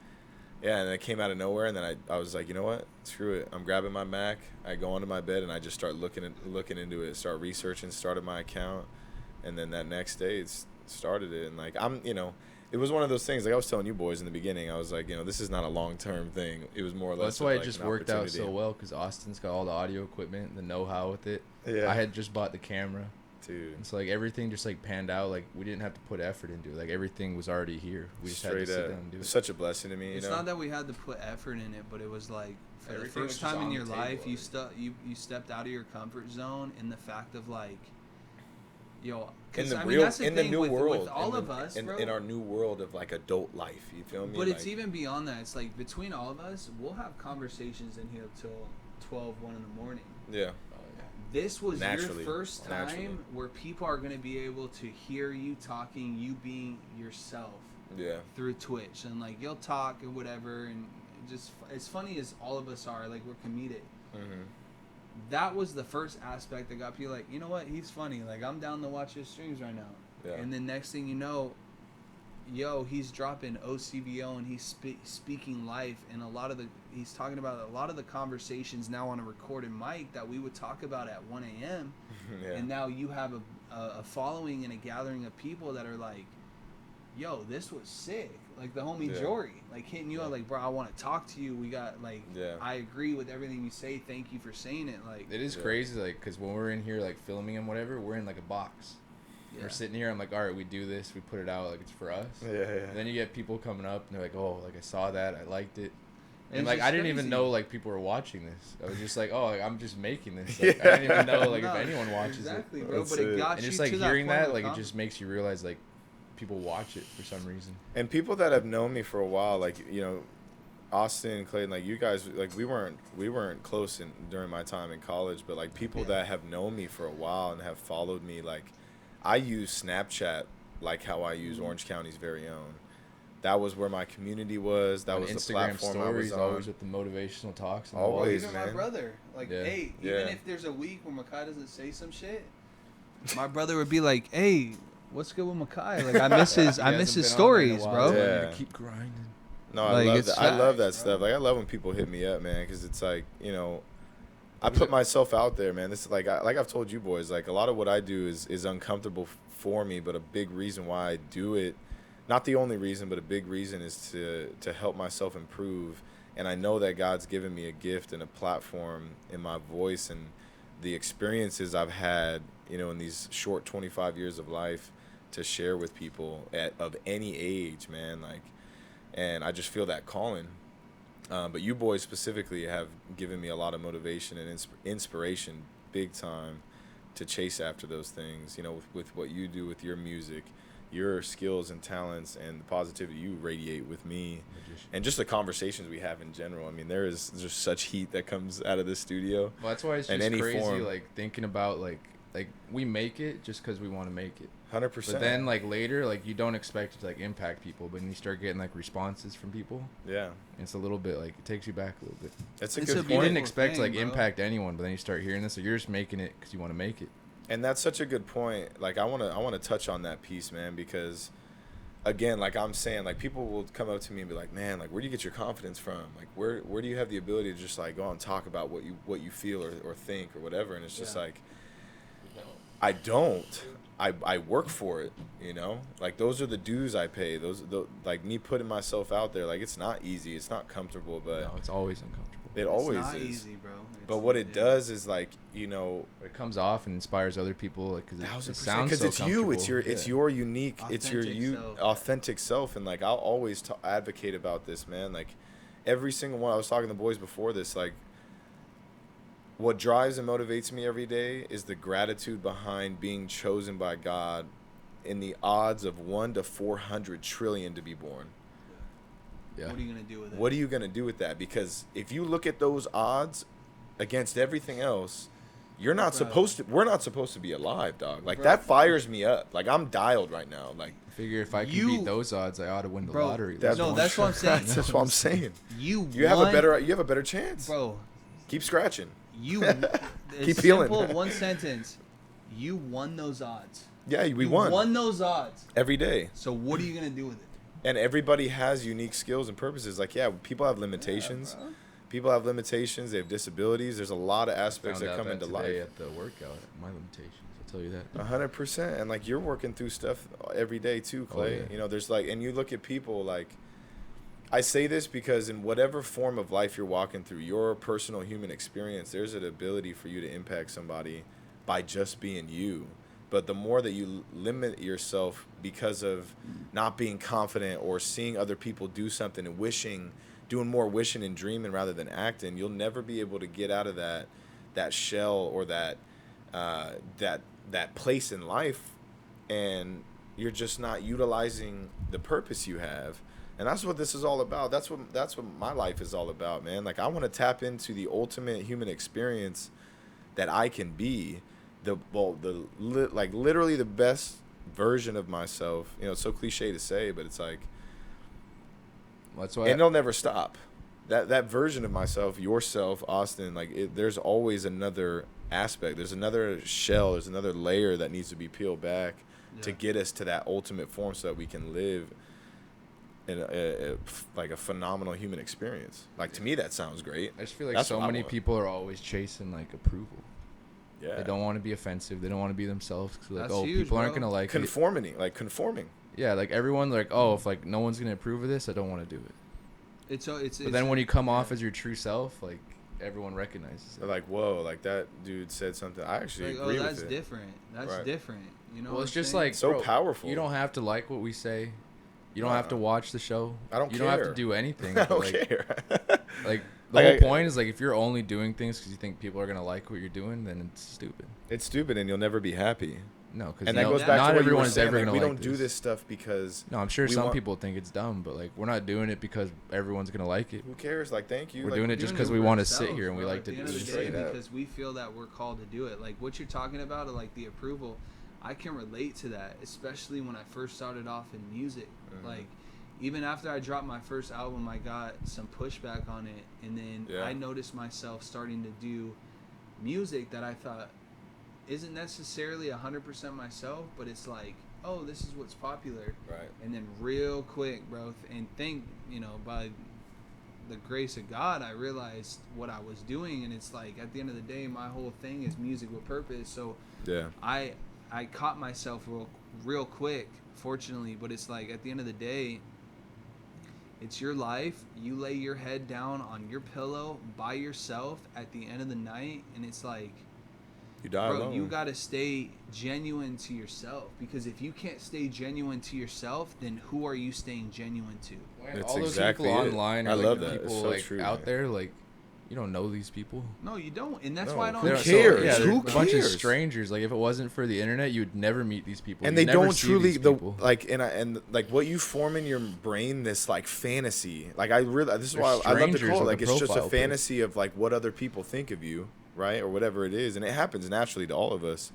Speaker 1: yeah, and it came out of nowhere. And then I was like, you know what? Screw it. I'm grabbing my Mac. I go onto my bed, and I just start looking into it, start researching, started my account. And then that next day, started it. And, like, it was one of those things, like I was telling you boys in the beginning, I was like, this is not a long-term thing. It was more or less.
Speaker 3: That's why it just worked out so well, because Austin's got all the audio equipment, the know-how with it.
Speaker 1: Yeah.
Speaker 3: I had just bought the camera.
Speaker 1: Dude.
Speaker 3: And so, like, everything just, like, panned out. Like, we didn't have to put effort into it. Like, everything was already here. We just had to sit down and do it.
Speaker 1: It's such a blessing to me,
Speaker 2: It's not that we had to put effort in it, but it was like, for the
Speaker 3: Everything
Speaker 2: first
Speaker 3: was just
Speaker 2: time in
Speaker 3: on
Speaker 2: your
Speaker 3: the
Speaker 2: life,
Speaker 3: table.
Speaker 2: you stepped out of your comfort zone in the fact of, like,
Speaker 1: in the new world,
Speaker 2: with all of us, bro.
Speaker 1: in our new world of like adult life, you feel me?
Speaker 2: But it's even beyond that. It's like between all of us, we'll have conversations in here till 12, 1 in the morning.
Speaker 1: Yeah.
Speaker 2: This was
Speaker 1: Naturally.
Speaker 2: your first time
Speaker 1: Naturally.
Speaker 2: where people are going to be able to hear you talking, you being yourself.
Speaker 1: Yeah.
Speaker 2: Through Twitch, and like you'll talk and whatever, and just as funny as all of us are, like we're comedic.
Speaker 1: Mm-hmm.
Speaker 2: That was the first aspect that got people like, you know what, he's funny. Like I'm down to watch his streams right now.
Speaker 1: Yeah.
Speaker 2: And then next thing you know, yo, he's dropping OCVO and he's speaking life, and he's talking about a lot of the conversations now on a recorded mic that we would talk about at 1 a.m.
Speaker 1: Yeah.
Speaker 2: And now you have a following and a gathering of people that are like, yo, this was sick. Like the homie Jory, like hitting you up, like, bro, I want to talk to you. We got like, I agree with everything you say. Thank you for saying it. Like,
Speaker 3: it is crazy, like, because when we're in here like filming and whatever, we're in like a box. Yeah. We're sitting here. I'm like, all right, we do this. We put it out like it's for us.
Speaker 1: Yeah.
Speaker 3: And then you get people coming up and they're like, oh, like I saw that, I liked it. And like I didn't even know like people were watching this. I was just like, oh, like, I'm just making this. Like, I didn't even know like if anyone watches
Speaker 2: exactly,
Speaker 3: it.
Speaker 2: Bro, but it got
Speaker 3: and
Speaker 2: you
Speaker 3: just like
Speaker 2: to
Speaker 3: hearing
Speaker 2: that,
Speaker 3: like it just makes you realize like people watch it for some reason.
Speaker 1: And people that have known me for a while, like, you know, Austin and Clayton, like you guys, like we weren't close during my time in college, but like people that have known me for a while and have followed me, like I use Snapchat like how I use Orange County's very own. That was where my community was. That was
Speaker 3: Instagram
Speaker 1: the platform
Speaker 3: stories,
Speaker 1: I was on.
Speaker 3: Always with the motivational talks. And
Speaker 1: Always,
Speaker 2: even
Speaker 1: man.
Speaker 2: my brother, like, hey, even if there's a week where Makai doesn't say some shit, my brother would be like, hey, what's good with Makai? Like, I miss his stories, bro.
Speaker 3: Yeah. Keep grinding.
Speaker 1: No,
Speaker 2: like,
Speaker 1: I love that stuff. Like, I love when people hit me up, man, because it's like, you know, I put myself out there, man. This is like I've told you boys, like a lot of what I do is uncomfortable for me, but a big reason why I do it, not the only reason, but a big reason is to help myself improve. And I know that God's given me a gift and a platform in my voice and the experiences I've had, you know, in these short 25 years of life to share with people of any age, man. Like, and I just feel that calling. But you boys specifically have given me a lot of motivation and inspiration, big time, to chase after those things. You know, with what you do with your music, your skills and talents, and the positivity you radiate with me, and just the conversations we have in general. I mean, there's just such heat that comes out of the studio.
Speaker 3: Well, that's why it's just crazy, like thinking about like we make it just because we want to make it.
Speaker 1: 100%.
Speaker 3: But then like later, like you don't expect it to like impact people, but then you start getting like responses from people.
Speaker 1: Yeah.
Speaker 3: It's a little bit like it takes you back a little bit.
Speaker 1: That's a
Speaker 3: good
Speaker 1: point.
Speaker 3: You didn't expect to like impact anyone, but then you start hearing this, so you're just making it because you want to make it.
Speaker 1: And that's such a good point. Like I wanna touch on that piece, man, because again, like I'm saying, like people will come up to me and be like, man, like where do you get your confidence from? Like where do you have the ability to just like go and talk about what you feel or think or whatever? And it's just like, I don't. I work for it, you know? Like those are the dues I pay. Like me putting myself out there, like it's not easy, it's not comfortable, but
Speaker 3: no, it's always uncomfortable.
Speaker 1: It always
Speaker 2: it's not
Speaker 1: is.
Speaker 2: Easy, bro.
Speaker 1: But what it does is like, you know,
Speaker 3: it comes off and inspires other people, like because it sounds
Speaker 1: because
Speaker 3: so
Speaker 1: it's you, it's your unique,
Speaker 2: authentic
Speaker 1: it's your authentic self, and like I'll always advocate about this, man. Like every single one. I was talking to the boys before this, like what drives and motivates me every day is the gratitude behind being chosen by God in the odds of 1 to 400 trillion to be born.
Speaker 3: Yeah.
Speaker 2: What are you gonna do with it?
Speaker 1: What are you gonna do with that? Because if you look at those odds against everything else, we're not supposed to be alive, dog. Like that fires me up. Like I'm dialed right now. Like
Speaker 3: I figure if I can beat those odds, I ought to win the lottery.
Speaker 2: That's what I'm saying.
Speaker 1: That's what I'm saying.
Speaker 2: You
Speaker 1: have a better chance,
Speaker 2: bro.
Speaker 1: Keep scratching.
Speaker 2: Keep
Speaker 1: feeling.
Speaker 2: Simple one sentence. You won those odds.
Speaker 1: Yeah, we won.
Speaker 2: Won those odds
Speaker 1: every day.
Speaker 2: So what are you gonna do with it?
Speaker 1: And everybody has unique skills and purposes. Like, yeah, people have limitations.
Speaker 2: Yeah,
Speaker 1: people have limitations. They have disabilities. There's a lot of aspects that come into life.
Speaker 3: At the workout, my limitations. I'll tell you that.
Speaker 1: 100%. And like you're working through stuff every day too, Clay.
Speaker 3: Oh, yeah.
Speaker 1: You know, there's like, and you look at people like. I say this because in whatever form of life you're walking through, your personal human experience, there's an ability for you to impact somebody by just being you. But the more that you limit yourself because of not being confident or seeing other people do something and doing more wishing and dreaming rather than acting, you'll never be able to get out of that shell or that place in life, and you're just not utilizing the purpose you have. And that's what this is all about. That's what my life is all about, man. Like I want to tap into the ultimate human experience that I can be, literally the best version of myself. You know, it's so cliche to say, but it's like,
Speaker 3: that's why.
Speaker 1: And it'll never stop. That version of myself, yourself, Austin. Like there's always another aspect. There's another shell. There's another layer that needs to be peeled back to get us to that ultimate form, so that we can live like a phenomenal human experience. Like, to me, that sounds great.
Speaker 3: I just feel like
Speaker 1: That's
Speaker 3: so
Speaker 1: what I
Speaker 3: many
Speaker 1: want.
Speaker 3: people are always chasing like approval.
Speaker 1: Yeah.
Speaker 3: They don't want to be offensive. They don't want to be themselves. 'Cause, like,
Speaker 2: That's
Speaker 3: oh,
Speaker 2: huge,
Speaker 3: people aren't
Speaker 2: bro.
Speaker 3: gonna like it.
Speaker 1: Conforming.
Speaker 3: Yeah, like everyone, like, oh, if like no one's gonna approve of this, I don't want to do it. But then when you come off as your true self, like everyone recognizes
Speaker 1: They're
Speaker 3: it.
Speaker 1: like, whoa, like that dude said something. I actually
Speaker 2: like,
Speaker 1: agree
Speaker 2: oh, that's
Speaker 1: with it.
Speaker 2: different. That's
Speaker 1: Right.
Speaker 2: different. You know.
Speaker 3: Well,
Speaker 2: what
Speaker 3: it's
Speaker 2: I'm
Speaker 3: just
Speaker 2: saying?
Speaker 3: like
Speaker 1: So
Speaker 3: bro,
Speaker 1: powerful.
Speaker 3: You don't have to like what we say. You don't have to
Speaker 1: Nah.
Speaker 3: watch the show.
Speaker 1: I don't
Speaker 3: You
Speaker 1: care.
Speaker 3: don't have to do anything.
Speaker 1: I
Speaker 3: but,
Speaker 1: don't
Speaker 3: like,
Speaker 1: care.
Speaker 3: Like the
Speaker 1: Like,
Speaker 3: whole point is like if you're only doing things because you think people are gonna like what you're doing, then it's stupid.
Speaker 1: It's stupid, and you'll never be happy.
Speaker 3: No, because
Speaker 1: And that goes back
Speaker 3: not
Speaker 1: to what you
Speaker 3: everyone
Speaker 1: were
Speaker 3: is
Speaker 1: saying.
Speaker 3: ever
Speaker 1: Like,
Speaker 3: gonna
Speaker 1: we
Speaker 3: like
Speaker 1: don't do this stuff because
Speaker 3: No, I'm sure
Speaker 1: we
Speaker 3: some
Speaker 1: want-
Speaker 3: people think it's dumb, but like we're not doing it because everyone's gonna like it.
Speaker 1: Who cares? Like, thank you.
Speaker 3: We're
Speaker 1: like,
Speaker 3: doing it just
Speaker 2: Doing
Speaker 3: because we
Speaker 2: for
Speaker 3: want to sit
Speaker 2: ourselves,
Speaker 3: here and we
Speaker 2: bro,
Speaker 3: like
Speaker 2: at
Speaker 3: to
Speaker 2: the
Speaker 3: do
Speaker 2: end of the
Speaker 3: this.
Speaker 2: day,
Speaker 1: Straight up.
Speaker 2: because we feel that we're called to do it. Like what you're talking about, like the approval, I can relate to that, especially when I first started off in music.
Speaker 1: Mhm.
Speaker 2: Like even after I dropped my first album, I got some pushback on it, and then
Speaker 1: Yeah.
Speaker 2: I noticed myself starting to do music that I thought isn't necessarily 100% myself, but it's like, oh, this is what's popular.
Speaker 1: Right.
Speaker 2: And then real quick, bro, and by the grace of God, I realized what I was doing, and it's like at the end of the day, my whole thing is music with purpose. So
Speaker 1: Yeah.
Speaker 2: I caught myself real quick, fortunately, but it's like at the end of the day, it's your life. You lay your head down on your pillow by yourself at the end of the night, and it's like,
Speaker 1: You die
Speaker 2: bro,
Speaker 1: alone.
Speaker 2: you gotta stay genuine to yourself, because if you can't stay genuine to yourself, then who are you staying genuine to?
Speaker 3: Man,
Speaker 1: That's
Speaker 3: all those
Speaker 1: exactly
Speaker 3: people
Speaker 1: it.
Speaker 3: online
Speaker 1: I
Speaker 3: or like
Speaker 1: love
Speaker 3: the
Speaker 1: that. It's
Speaker 3: people
Speaker 1: so
Speaker 3: like
Speaker 1: true,
Speaker 3: out
Speaker 1: man.
Speaker 3: there, like you don't know these people.
Speaker 2: No, you don't, and that's
Speaker 1: No,
Speaker 2: why I don't.
Speaker 1: who
Speaker 3: They're
Speaker 1: cares?
Speaker 3: yeah, they're
Speaker 1: Who
Speaker 3: a bunch of
Speaker 1: cares?
Speaker 3: strangers. Like if it wasn't for the internet, you would never meet these people.
Speaker 1: And
Speaker 3: You'd
Speaker 1: they
Speaker 3: never
Speaker 1: don't
Speaker 3: see
Speaker 1: truly
Speaker 3: these people.
Speaker 1: and like what you form in your brain, this like fantasy. Like this is
Speaker 3: They're
Speaker 1: why I love to
Speaker 3: strangers
Speaker 1: call it
Speaker 3: with
Speaker 1: like
Speaker 3: a
Speaker 1: it's just a
Speaker 3: profile pic.
Speaker 1: fantasy of like what other people think of you, right, or whatever it is, and it happens naturally to all of us.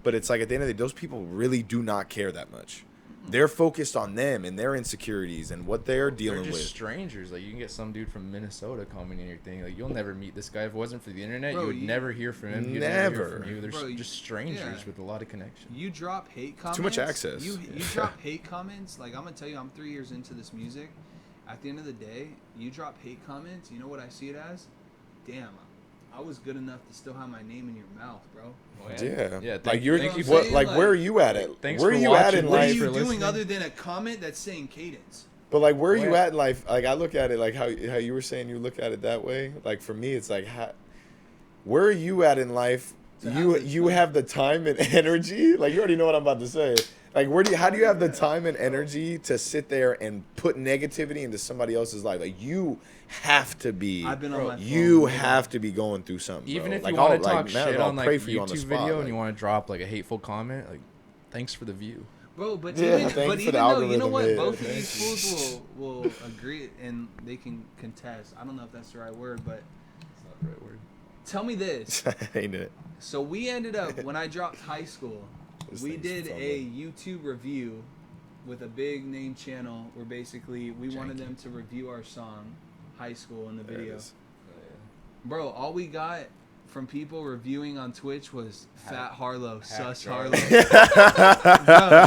Speaker 1: But it's like at the end of the day, those people really do not care that much. They're focused on them and their insecurities and what they're dealing
Speaker 3: They're just
Speaker 1: with.
Speaker 3: strangers. Like you can get some dude from Minnesota commenting on your thing. Like you'll never meet this guy if it wasn't for the internet.
Speaker 2: Bro,
Speaker 3: you would
Speaker 2: you-
Speaker 3: never hear from him. You'd never
Speaker 1: Never.
Speaker 3: hear from you. They're
Speaker 2: Bro,
Speaker 3: just strangers
Speaker 2: yeah.
Speaker 3: with a lot of connection.
Speaker 2: You drop hate comments.
Speaker 1: Too much access.
Speaker 2: You drop hate comments. Like I'm gonna tell you, I'm 3 years into this music. At the end of the day, you drop hate comments. You know what I see it as? Damn, I was good enough to still have my name in your mouth, bro.
Speaker 1: Yeah.
Speaker 3: Thank
Speaker 1: Like you're
Speaker 3: thank you
Speaker 1: what
Speaker 2: saying,
Speaker 1: like
Speaker 2: like-
Speaker 1: where are you at it?
Speaker 3: Thanks
Speaker 1: Where
Speaker 3: for
Speaker 1: are you at
Speaker 3: watching.
Speaker 1: in
Speaker 2: What are
Speaker 1: life?
Speaker 2: you
Speaker 3: for
Speaker 2: doing
Speaker 3: listening.
Speaker 2: other than a comment that's saying cadence?
Speaker 1: But like, where are you
Speaker 3: Well,
Speaker 1: at in life? Like, I look at it like how you were saying you look at it that way. Like for me, it's like, where are you at in life? You have the time and energy. Like you already know what I'm about to say. Like how do you have the time and energy to sit there and put negativity into somebody else's life? Like you have to be.
Speaker 2: I've been on my phone.
Speaker 1: You have to be going through something.
Speaker 3: Even
Speaker 1: bro.
Speaker 3: if
Speaker 1: like,
Speaker 3: you want
Speaker 1: I'll-
Speaker 3: to talk
Speaker 1: like, man,
Speaker 3: shit
Speaker 1: I'll
Speaker 3: on like
Speaker 1: pray
Speaker 3: a
Speaker 1: for you on the
Speaker 3: YouTube
Speaker 1: spot,
Speaker 3: video
Speaker 1: like-
Speaker 3: and you want to drop like a hateful comment, like thanks for the view.
Speaker 2: Bro, but
Speaker 1: Yeah,
Speaker 2: even,
Speaker 1: thank
Speaker 2: but
Speaker 1: you for
Speaker 2: even
Speaker 1: the
Speaker 2: though, you know
Speaker 1: algorithm,
Speaker 2: what,
Speaker 1: man.
Speaker 2: both of these fools will agree, and they can contest. I don't know if that's the right word, but
Speaker 3: That's not the right word.
Speaker 2: tell me this.
Speaker 1: Ain't it?
Speaker 2: So we ended up, when I dropped High School,
Speaker 1: This
Speaker 2: we
Speaker 1: thing's
Speaker 2: did
Speaker 1: fun,
Speaker 2: a YouTube review with a big name channel where basically we wanted them to review our song, High School, in the
Speaker 1: There it
Speaker 2: video.
Speaker 1: is.
Speaker 2: Bro, all we got from people reviewing on Twitch was Fat Harlow, Sus Harlow.
Speaker 3: Harlow.
Speaker 2: Bro,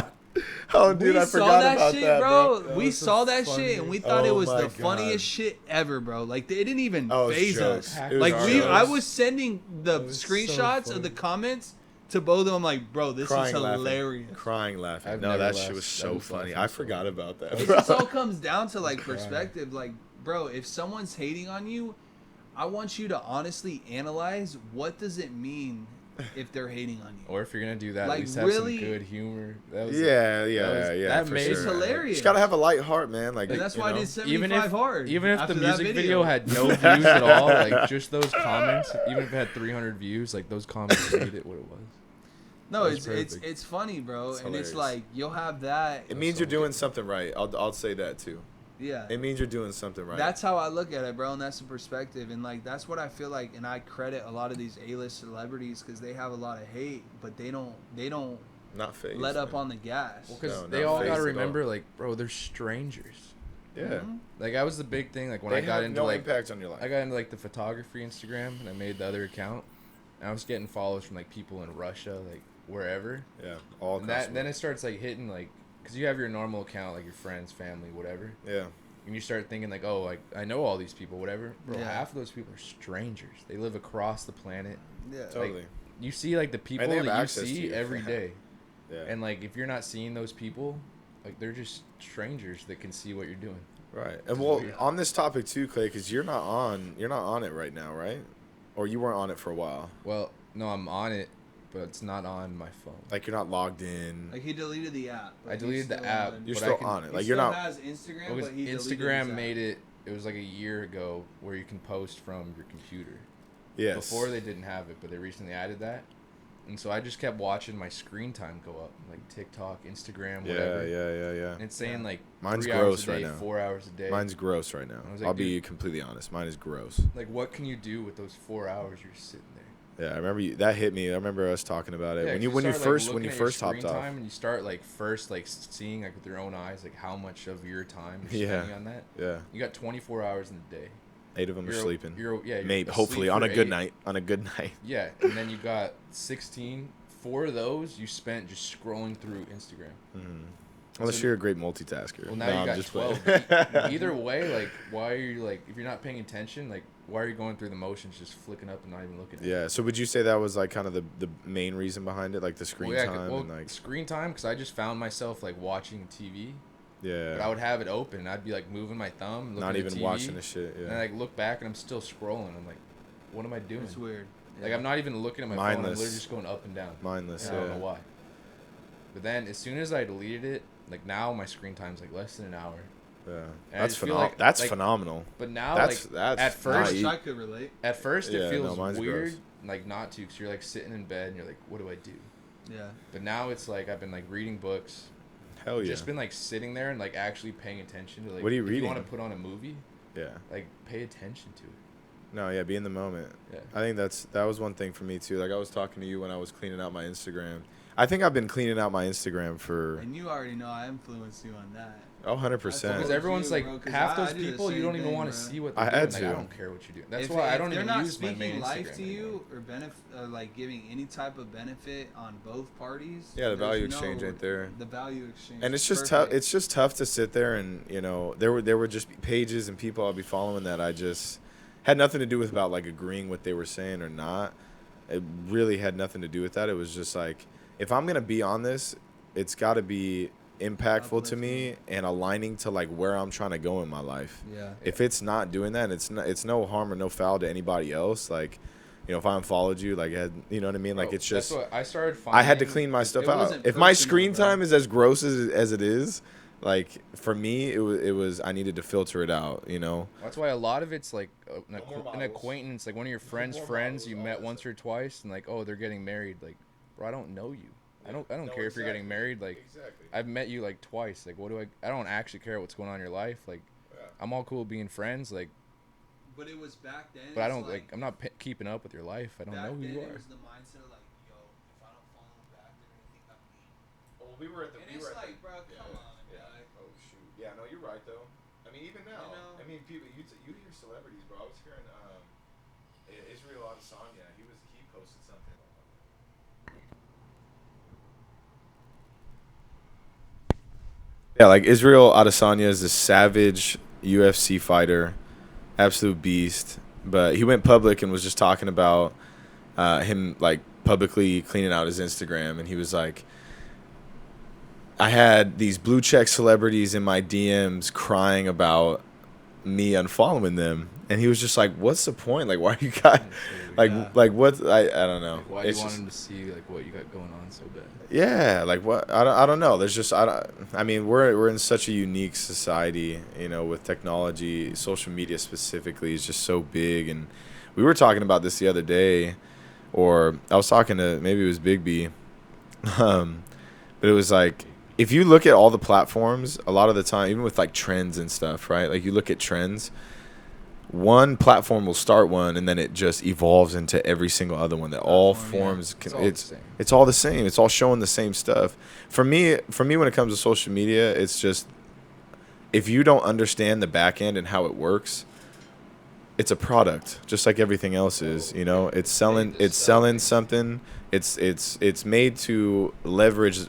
Speaker 1: Oh, dude,
Speaker 2: we
Speaker 1: I
Speaker 2: saw
Speaker 1: forgot
Speaker 2: that
Speaker 1: about
Speaker 2: shit,
Speaker 1: that,
Speaker 2: bro.
Speaker 3: That
Speaker 2: We
Speaker 3: was the
Speaker 2: saw that shit and we thought it
Speaker 1: Oh
Speaker 2: was
Speaker 1: my
Speaker 2: the funniest
Speaker 1: God.
Speaker 2: shit ever, bro. Like it didn't even
Speaker 1: Oh, it's
Speaker 2: phase
Speaker 1: jokes.
Speaker 2: us.
Speaker 1: It was
Speaker 2: Like
Speaker 1: jokes.
Speaker 2: I was sending the
Speaker 3: That was so
Speaker 2: screenshots
Speaker 3: funny.
Speaker 2: of the comments to both of them. Like, bro, this
Speaker 1: Crying,
Speaker 2: is
Speaker 1: laughing.
Speaker 2: hilarious.
Speaker 1: Crying, laughing.
Speaker 3: I've
Speaker 1: No,
Speaker 3: never
Speaker 1: that shit
Speaker 3: laughed.
Speaker 1: was
Speaker 3: That
Speaker 1: so
Speaker 3: was
Speaker 1: funny.
Speaker 3: laughing
Speaker 1: I
Speaker 3: so
Speaker 1: forgot about that.
Speaker 2: It
Speaker 1: bro.
Speaker 2: just all comes down to like
Speaker 3: Crying.
Speaker 2: perspective. Like, bro, if someone's hating on you, I want you to honestly analyze what does it mean if they're hating on you.
Speaker 3: Or if you're gonna do that,
Speaker 2: Like,
Speaker 3: at least have
Speaker 2: really-
Speaker 3: some good humor. That was
Speaker 1: Yeah,
Speaker 3: that
Speaker 1: for
Speaker 3: made
Speaker 1: sure.
Speaker 2: It's hilarious.
Speaker 1: You just gotta have a light heart, man. Like,
Speaker 2: And that's
Speaker 1: you
Speaker 2: why I
Speaker 1: know?
Speaker 2: did 75 hard.
Speaker 3: even if
Speaker 2: after
Speaker 3: the
Speaker 2: that
Speaker 3: music video had no views at all, like just those comments, even if it had 300 views, like those comments made it what it was.
Speaker 2: No,
Speaker 3: That was
Speaker 2: it's
Speaker 3: perfect.
Speaker 2: it's funny, bro,
Speaker 1: It's
Speaker 2: and it's
Speaker 1: hilarious.
Speaker 2: like you'll have that.
Speaker 1: It means you're doing something right. I'll say that too.
Speaker 2: Yeah,
Speaker 1: It means you're doing something right.
Speaker 2: that's how I look at it, bro, and that's the perspective, and like that's what I feel like, and I credit a lot of these A-list celebrities because they have a lot of hate, but they don't
Speaker 1: not fake.
Speaker 2: let up on the gas.
Speaker 3: Well, because
Speaker 1: No,
Speaker 3: they
Speaker 1: not
Speaker 3: all
Speaker 1: phased
Speaker 3: gotta
Speaker 1: at all.
Speaker 3: remember, like, bro, they're strangers.
Speaker 1: Yeah.
Speaker 2: Mhm.
Speaker 3: Like, that was the big thing. Like, when
Speaker 1: They
Speaker 3: I got
Speaker 1: have
Speaker 3: into
Speaker 1: no
Speaker 3: like,
Speaker 1: impact on your life.
Speaker 3: I got into like the photography Instagram, and I made the other account, and I was getting follows from like people in Russia, like wherever.
Speaker 1: Yeah. All
Speaker 3: And
Speaker 1: kinds
Speaker 3: then it starts like hitting like because you have your normal account, like your friends, family, whatever.
Speaker 1: Yeah.
Speaker 3: And you start thinking like, oh, like I know all these people, whatever. Bro,
Speaker 2: Yeah.
Speaker 3: half of those people are strangers. They live across the planet.
Speaker 2: Yeah.
Speaker 1: Totally.
Speaker 3: Like, you see like the people
Speaker 1: they have
Speaker 3: that you
Speaker 1: access to
Speaker 3: see
Speaker 1: you.
Speaker 3: every day,
Speaker 1: Yeah.
Speaker 3: and like if you're not seeing those people, like they're just strangers that can see what you're doing.
Speaker 1: Right. And well, on this topic too, Clay, because you're not on it right now, right? Or you weren't on it for a while.
Speaker 3: Well, no, I'm on it, but it's not on my phone.
Speaker 1: Like you're not logged in.
Speaker 2: Like he deleted the app.
Speaker 3: I deleted the app.
Speaker 1: You're
Speaker 3: but
Speaker 1: still
Speaker 3: I can-
Speaker 1: on it.
Speaker 2: He
Speaker 1: Like you're
Speaker 2: still
Speaker 1: not.
Speaker 2: has Instagram,
Speaker 3: Because
Speaker 2: but he deleted
Speaker 3: Instagram
Speaker 2: his app.
Speaker 3: made it. It was like a year ago where you can post from your computer.
Speaker 1: Yes.
Speaker 3: Before they didn't have it, but they recently added that. And so I just kept watching my screen time go up, like TikTok, Instagram, whatever.
Speaker 1: Yeah.
Speaker 3: And it's saying like
Speaker 1: Mine's
Speaker 3: 3
Speaker 1: gross
Speaker 3: hours a day,
Speaker 1: right now.
Speaker 3: 4 hours a day.
Speaker 1: Mine's gross right now.
Speaker 3: I was like,
Speaker 1: I'll be
Speaker 3: dude.
Speaker 1: completely honest. Mine is gross.
Speaker 3: Like, what can you do with those 4 hours you're sitting there?
Speaker 1: Yeah, I remember that hit me. I remember us talking about it
Speaker 3: Yeah,
Speaker 1: when
Speaker 3: 'cause
Speaker 1: you
Speaker 3: start, like,
Speaker 1: first
Speaker 3: looking at your
Speaker 1: hopped
Speaker 3: screen
Speaker 1: off.
Speaker 3: time and you start like first like seeing like with your own eyes like how much of your time you're
Speaker 1: Yeah.
Speaker 3: spending on that.
Speaker 1: Yeah,
Speaker 3: You got 24 hours in the day.
Speaker 1: 8 of them are sleeping.
Speaker 3: You're
Speaker 1: Maybe,
Speaker 3: asleep
Speaker 1: hopefully,
Speaker 3: for
Speaker 1: on a good
Speaker 3: 8.
Speaker 1: night. On a good night.
Speaker 3: Yeah, and then you got 16. 4 of those you spent just scrolling through Instagram.
Speaker 1: Unless
Speaker 3: So-
Speaker 1: you're a great multitasker.
Speaker 3: Well, now
Speaker 1: No,
Speaker 3: you
Speaker 1: I'm
Speaker 3: got
Speaker 1: just
Speaker 3: 12.
Speaker 1: playing.
Speaker 3: Either way, like, why are you like, if you're not paying attention, like, why are you going through the motions, just flicking up and not even looking at it?
Speaker 1: Yeah. So would you say that was like kind of the main reason behind it, like the screen time and like
Speaker 3: screen time, because I just found myself like watching TV,
Speaker 1: yeah,
Speaker 3: but I would have it open and I'd be like moving my thumb, looking
Speaker 1: not
Speaker 3: at
Speaker 1: even
Speaker 3: TV,
Speaker 1: watching the shit.
Speaker 3: and I
Speaker 1: Yeah.
Speaker 3: like look back and I'm still scrolling. I'm like, what am I doing?
Speaker 2: It's weird.
Speaker 3: Like I'm not even looking at my phone. I'm
Speaker 1: Mindless.
Speaker 3: literally just going up and down.
Speaker 1: Mindless.
Speaker 3: And I don't know
Speaker 1: Yeah.
Speaker 3: why. But then as soon as I deleted it, like now my screen time's like less than an hour.
Speaker 1: Yeah.
Speaker 3: And I
Speaker 1: That's
Speaker 3: just feel
Speaker 1: phenomenal.
Speaker 3: like-
Speaker 1: That's
Speaker 3: like-
Speaker 1: phenomenal.
Speaker 3: But now,
Speaker 1: That's
Speaker 3: like
Speaker 1: that's
Speaker 3: at
Speaker 2: I
Speaker 3: first,
Speaker 2: wish
Speaker 1: not-
Speaker 2: I could relate.
Speaker 3: at first
Speaker 1: Yeah,
Speaker 3: it
Speaker 1: no,
Speaker 3: feels
Speaker 1: mine's
Speaker 3: weird,
Speaker 1: gross.
Speaker 3: like not to, because you're like sitting in bed and you're like, what do I do?
Speaker 2: Yeah.
Speaker 3: But now it's like I've been like reading books,
Speaker 1: hell yeah.
Speaker 3: just been like sitting there and like actually paying attention to like.
Speaker 1: What are you
Speaker 3: if
Speaker 1: reading?
Speaker 3: You want to put on a movie,
Speaker 1: Yeah.
Speaker 3: like pay attention to it.
Speaker 1: No, yeah, be in the moment.
Speaker 3: Yeah.
Speaker 1: I think that was one thing for me too. Like I was talking to you when I was cleaning out my Instagram. I think I've been cleaning out my Instagram for
Speaker 2: And you already know I influenced you on that.
Speaker 1: 100%.
Speaker 3: Because
Speaker 2: Yeah.
Speaker 3: everyone's like
Speaker 2: Bro, 'cause
Speaker 3: half
Speaker 2: I
Speaker 3: those
Speaker 2: do the
Speaker 3: people you
Speaker 2: same
Speaker 3: don't even
Speaker 2: thing,
Speaker 3: want to
Speaker 2: bro.
Speaker 3: see what
Speaker 1: I
Speaker 3: they're
Speaker 1: had
Speaker 3: doing. Like, I
Speaker 1: to.
Speaker 3: don't care what you do. That's
Speaker 2: If-
Speaker 3: why I
Speaker 2: if
Speaker 3: don't
Speaker 2: they're
Speaker 3: even
Speaker 2: not
Speaker 3: use my main
Speaker 2: speaking life
Speaker 3: Instagram
Speaker 2: to
Speaker 3: anymore.
Speaker 2: you or like giving any type of benefit on both parties.
Speaker 1: Yeah, the
Speaker 2: there's
Speaker 1: value exchange ain't there.
Speaker 2: The value exchange.
Speaker 1: And it's
Speaker 2: is
Speaker 1: just tough.
Speaker 2: perfect.
Speaker 1: It's just tough to sit there and there were just pages and people I'll be following that I just had nothing to do with about like agreeing what they were saying or not. It really had nothing to do with that. It was just like if I'm gonna be on this, it's got to be impactful to me and aligning to like where I'm trying to go in my life.
Speaker 2: Yeah.
Speaker 1: If it's not doing that, it's no harm or no foul to anybody else. Like, if I unfollowed you, like, you know what I mean? Like,
Speaker 3: Bro,
Speaker 1: it's just
Speaker 3: that's what I started.
Speaker 1: I had to
Speaker 3: finding-
Speaker 1: clean my stuff
Speaker 2: it
Speaker 1: out.
Speaker 2: wasn't
Speaker 1: If my
Speaker 2: personal,
Speaker 1: screen
Speaker 2: bro.
Speaker 1: time is as gross as it is, like for me, it was I needed to filter it out.
Speaker 3: That's why a lot of it's like
Speaker 1: more
Speaker 3: an
Speaker 1: models.
Speaker 3: acquaintance, like one of your friends'
Speaker 1: more
Speaker 3: friends
Speaker 1: models,
Speaker 3: you
Speaker 1: all
Speaker 3: met
Speaker 1: that
Speaker 3: once or twice, and like, oh, they're getting married. Like, bro, I don't know you. I don't care if you're getting married. Like,
Speaker 1: Exactly.
Speaker 3: I've met you like twice. Like, what do I don't actually care what's going on in your life. Like, I'm all cool being friends. Like,
Speaker 2: But it was back then.
Speaker 3: but I
Speaker 2: it's
Speaker 3: don't like I'm not keeping up with your life. I don't
Speaker 2: back
Speaker 3: know who
Speaker 2: then
Speaker 3: you
Speaker 2: It
Speaker 3: are.
Speaker 2: was the mindset of like, yo, if I don't follow him back, they're gonna think I'm mean.
Speaker 1: Well, we were at the.
Speaker 2: And it's like, bro, come on, guy.
Speaker 1: Oh shoot. Yeah, no, you're right though. I mean, even now.
Speaker 2: You know?
Speaker 1: I mean, people. You hear celebrities, bro. I was hearing Israel Adesanya. He posted something. Yeah, like Israel Adesanya is a savage UFC fighter, absolute beast. But he went public and was just talking about him like publicly cleaning out his Instagram, and he was like, I had these blue check celebrities in my DMs crying about me unfollowing them, and he was just like, what's the point? Like, why you got like what? I don't know.
Speaker 3: Like, why do you
Speaker 1: It's
Speaker 3: want
Speaker 1: just-
Speaker 3: him to see like what you got going on so bad?
Speaker 1: yeah, like what? I don't know. There's just I mean, we're in such a unique society, with technology. Social media specifically is just so big, and we were talking about this the other day, or I was talking to maybe it was Big B, but it was like if you look at all the platforms, a lot of the time, even with like trends and stuff, right? Like you look at trends. One platform will start one, and then it just evolves into every single other one. That all forms,
Speaker 3: It's all the same.
Speaker 1: it's all the same. It's all showing the same stuff. For me, when it comes to social media, it's just if you don't understand the back end and how it works, it's a product, just like everything else is. It's selling something. It's made to leverage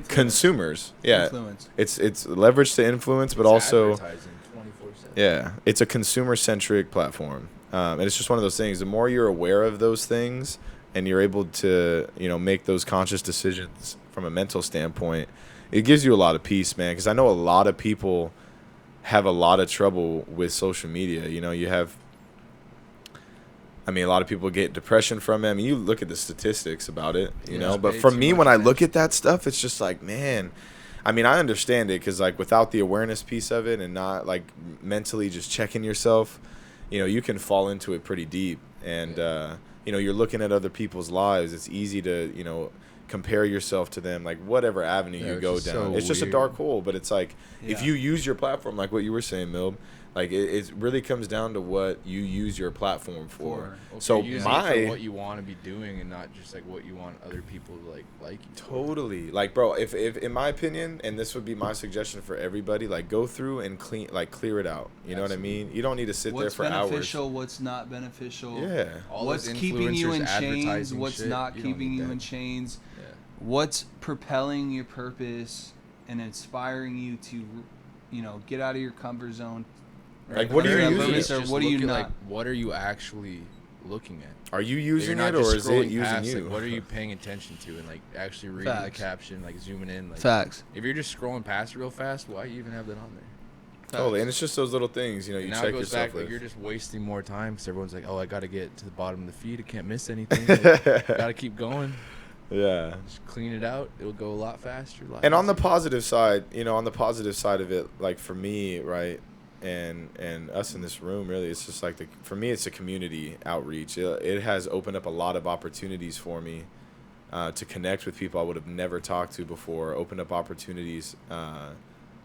Speaker 1: consumers. Yeah,
Speaker 2: Influence.
Speaker 1: it's leverage to influence, but
Speaker 3: It's
Speaker 1: also
Speaker 3: advertising 24/7.
Speaker 1: yeah, it's a consumer-centric platform, and it's just one of those things. The more you're aware of those things, and you're able to, make those conscious decisions from a mental standpoint, it gives you a lot of peace, man. Because I know a lot of people have a lot of trouble with social media. A lot of people get depression from it. I mean, you look at the statistics about it, But for me, when I look at that stuff, it's just like, man. I mean, I understand it because, like, without the awareness piece of it and not, like, mentally just checking yourself, you can fall into it pretty deep. And, you're looking at other people's lives. It's easy to, compare yourself to them, like, whatever avenue you go down.
Speaker 3: So
Speaker 1: it's just a
Speaker 3: weird.
Speaker 1: dark hole. But it's like, if
Speaker 2: Yeah.
Speaker 1: you use your platform, like what you were saying, Milb, like, it really comes down to what you use your platform for.
Speaker 3: Okay,
Speaker 1: So
Speaker 3: use it for what you want to be doing and not just like what you want other people to like you for.
Speaker 1: Totally. Like, bro, if in my opinion, and this would be my suggestion for everybody, like, go through and clear it out. You know what I mean? You don't need to sit
Speaker 2: What's
Speaker 1: there for hours.
Speaker 2: beneficial? What's not beneficial?
Speaker 1: Yeah.
Speaker 3: All
Speaker 2: What's
Speaker 3: those
Speaker 2: keeping you in
Speaker 3: influencers
Speaker 2: chains?
Speaker 3: advertising
Speaker 2: What's
Speaker 3: shit,
Speaker 2: not
Speaker 3: you don't
Speaker 2: keeping
Speaker 3: need
Speaker 2: you
Speaker 3: that.
Speaker 2: in chains?
Speaker 3: Yeah.
Speaker 2: What's propelling your purpose and inspiring you to, get out of your comfort zone?
Speaker 1: Like, what are you
Speaker 2: Clear that
Speaker 1: using?
Speaker 2: purpose, or
Speaker 3: Just
Speaker 2: what are you
Speaker 3: look at,
Speaker 2: not?
Speaker 3: like, what are you actually looking at?
Speaker 1: Are you
Speaker 3: You're
Speaker 1: using
Speaker 3: not
Speaker 1: it,
Speaker 3: just
Speaker 1: or is it
Speaker 3: scrolling
Speaker 1: using
Speaker 3: past,
Speaker 1: you?
Speaker 3: Like, what are you paying attention to and like actually reading
Speaker 2: Facts.
Speaker 3: the caption, like zooming in? Like,
Speaker 2: Facts.
Speaker 3: if you're just scrolling past real fast, why you even have that on there?
Speaker 1: Totally. And it's just those little things, you
Speaker 3: And now
Speaker 1: check
Speaker 3: it goes
Speaker 1: yourself
Speaker 3: back, like,
Speaker 1: with.
Speaker 3: you're just wasting more time because everyone's like, oh, I got to get to the bottom of the feed. I can't miss anything. Like, got to keep going.
Speaker 1: Yeah.
Speaker 3: Just clean it out. It'll go a lot faster.
Speaker 1: And on the positive side, of it, like, for me, right, and us in this room, really, it's just like for me, it's a community outreach. It has opened up a lot of opportunities for me to connect with people I would have never talked to before. Opened up opportunities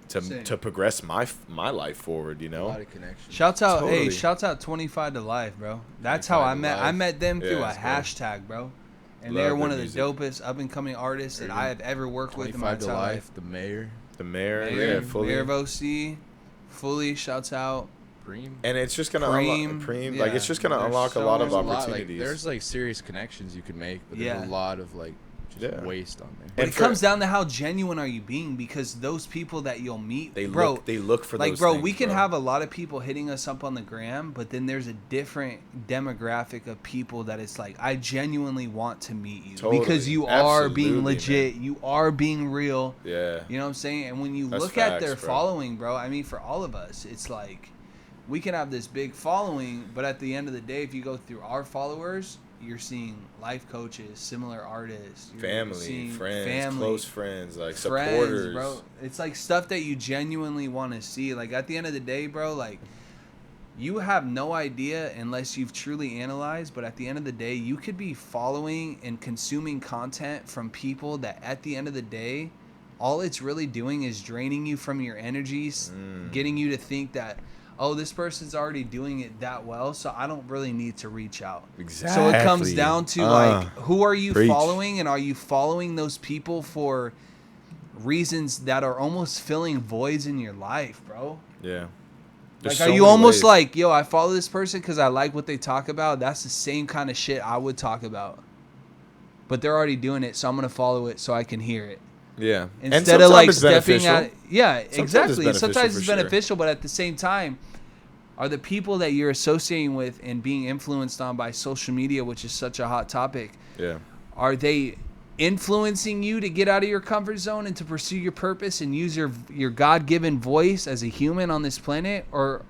Speaker 2: Same.
Speaker 1: to progress my life forward.
Speaker 3: A lot of connections.
Speaker 2: Shouts out,
Speaker 1: Totally.
Speaker 2: hey, shouts out 25 to Life, bro. That's how
Speaker 3: 25
Speaker 2: I
Speaker 3: to
Speaker 2: met. I
Speaker 3: Life.
Speaker 2: met them through
Speaker 1: Yeah,
Speaker 2: a
Speaker 1: that's cool.
Speaker 2: hashtag, bro. And
Speaker 1: Love
Speaker 2: they're
Speaker 1: their
Speaker 2: one of the
Speaker 1: music.
Speaker 2: dopest up and coming artists that I have ever worked with in my
Speaker 3: 25 to
Speaker 2: entire
Speaker 3: life.
Speaker 2: life.
Speaker 3: The mayor.
Speaker 1: The mayor,
Speaker 2: Mayor,
Speaker 1: yeah, fully.
Speaker 2: Mayor of OC, fully shouts out.
Speaker 3: Preem.
Speaker 1: And it's just gonna
Speaker 2: Preem,
Speaker 1: unlock, like, it's just gonna
Speaker 2: yeah,
Speaker 1: unlock a
Speaker 2: there's
Speaker 1: lot of
Speaker 2: so much,
Speaker 1: opportunities.
Speaker 3: There's like serious connections you can make, but there's
Speaker 2: Yeah.
Speaker 3: a lot of like just
Speaker 1: Yeah.
Speaker 3: waste on there.
Speaker 2: But
Speaker 1: And
Speaker 2: it
Speaker 1: for-
Speaker 2: comes down to how genuine are you being, because those people that you'll meet,
Speaker 1: they
Speaker 2: bro,
Speaker 1: look for
Speaker 2: like,
Speaker 1: those
Speaker 2: bro,
Speaker 1: things,
Speaker 2: we can
Speaker 1: bro.
Speaker 2: have a lot of people hitting us up on the gram, but then there's a different demographic of people that it's like, I genuinely want to meet you
Speaker 1: Totally.
Speaker 2: because you are
Speaker 1: Absolutely,
Speaker 2: being
Speaker 1: man.
Speaker 2: legit, you are being real.
Speaker 1: Yeah.
Speaker 2: You know what I'm saying? And when you
Speaker 1: That's
Speaker 2: look at
Speaker 1: facts,
Speaker 2: their
Speaker 1: bro.
Speaker 2: following, bro, I mean, for all of us, it's like we can have this big following, but at the end of the day, if you go through our followers, you're seeing life coaches, similar artists, you're
Speaker 1: Family,
Speaker 2: seeing
Speaker 1: friends, close friends, like,
Speaker 2: friends,
Speaker 1: supporters.
Speaker 2: bro. It's like stuff that you genuinely want to see. Like, at the end of the day, bro, like, you have no idea unless you've truly analyzed, but at the end of the day, you could be following and consuming content from people that at the end of the day, all it's really doing is draining you from your energies, getting you to think that, oh, this person's already doing it that well, so I don't really need to reach out.
Speaker 1: Exactly.
Speaker 2: So it comes down to, like, who are you
Speaker 1: preach.
Speaker 2: following, and are you following those people for reasons that are almost filling voids in your life, bro?
Speaker 1: Yeah.
Speaker 2: Like, are you almost like, yo, I follow this person because I like what they talk about? That's the same kind of shit I would talk about. But they're already doing it, so I'm going to follow it so I can hear it.
Speaker 1: Yeah.
Speaker 2: Instead of, like,
Speaker 1: it's
Speaker 2: stepping
Speaker 1: beneficial.
Speaker 2: at... Yeah,
Speaker 1: Sometimes
Speaker 2: exactly.
Speaker 1: it's
Speaker 2: Sometimes
Speaker 1: beneficial
Speaker 2: it's
Speaker 1: for sure.
Speaker 2: beneficial, but at the same time, are the people that you're associating with and being influenced on by social media, which is such a hot topic,
Speaker 1: Yeah.
Speaker 2: are they influencing you to get out of your comfort zone and to pursue your purpose and use your God-given voice as a human on this planet? Or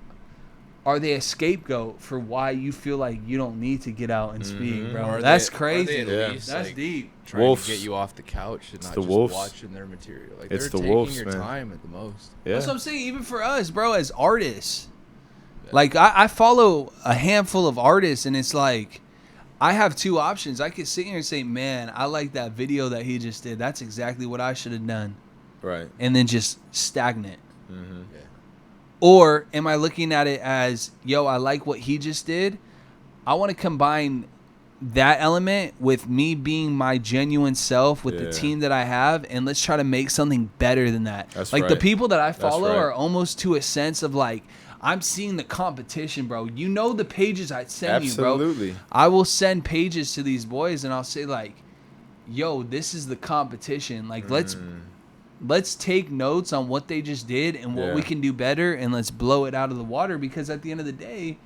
Speaker 2: are they a scapegoat for why you feel like you don't need to get out and speak, bro?
Speaker 3: Or
Speaker 2: That's
Speaker 3: they-
Speaker 2: crazy.
Speaker 3: Or they
Speaker 1: Yeah.
Speaker 3: at least,
Speaker 2: That's
Speaker 3: like,
Speaker 2: deep.
Speaker 3: trying
Speaker 1: Wolves.
Speaker 3: to get you off the couch and not
Speaker 1: the
Speaker 3: just
Speaker 1: wolves.
Speaker 3: watching their material. Like,
Speaker 1: It's
Speaker 3: they're
Speaker 1: the
Speaker 3: taking
Speaker 1: wolves,
Speaker 3: your
Speaker 1: man.
Speaker 3: time at the most.
Speaker 1: Yeah.
Speaker 2: That's what I'm saying. Even for us, bro, as artists, like, I follow a handful of artists, and it's like, I have two options. I could sit here and say, man, I like that video that he just did. That's exactly what I should have done.
Speaker 1: Right.
Speaker 2: And then just stagnant.
Speaker 1: Mm-hmm.
Speaker 3: Yeah.
Speaker 2: Or am I looking at it as, yo, I like what he just did. I want to combine that element with me being my genuine self with the
Speaker 1: Yeah.
Speaker 2: team that I have, and let's try to make something better than that.
Speaker 1: That's
Speaker 2: like, the
Speaker 1: right.
Speaker 2: people that I follow
Speaker 1: right.
Speaker 2: are almost to a sense of, like, I'm seeing the competition, bro. You know the pages I send you, bro.
Speaker 1: Absolutely.
Speaker 2: I will send pages to these boys, and I'll say, like, yo, this is the competition. Like, let's let's take notes on what they just did and what we can do better, and let's blow it out of the water, because at the end of the day,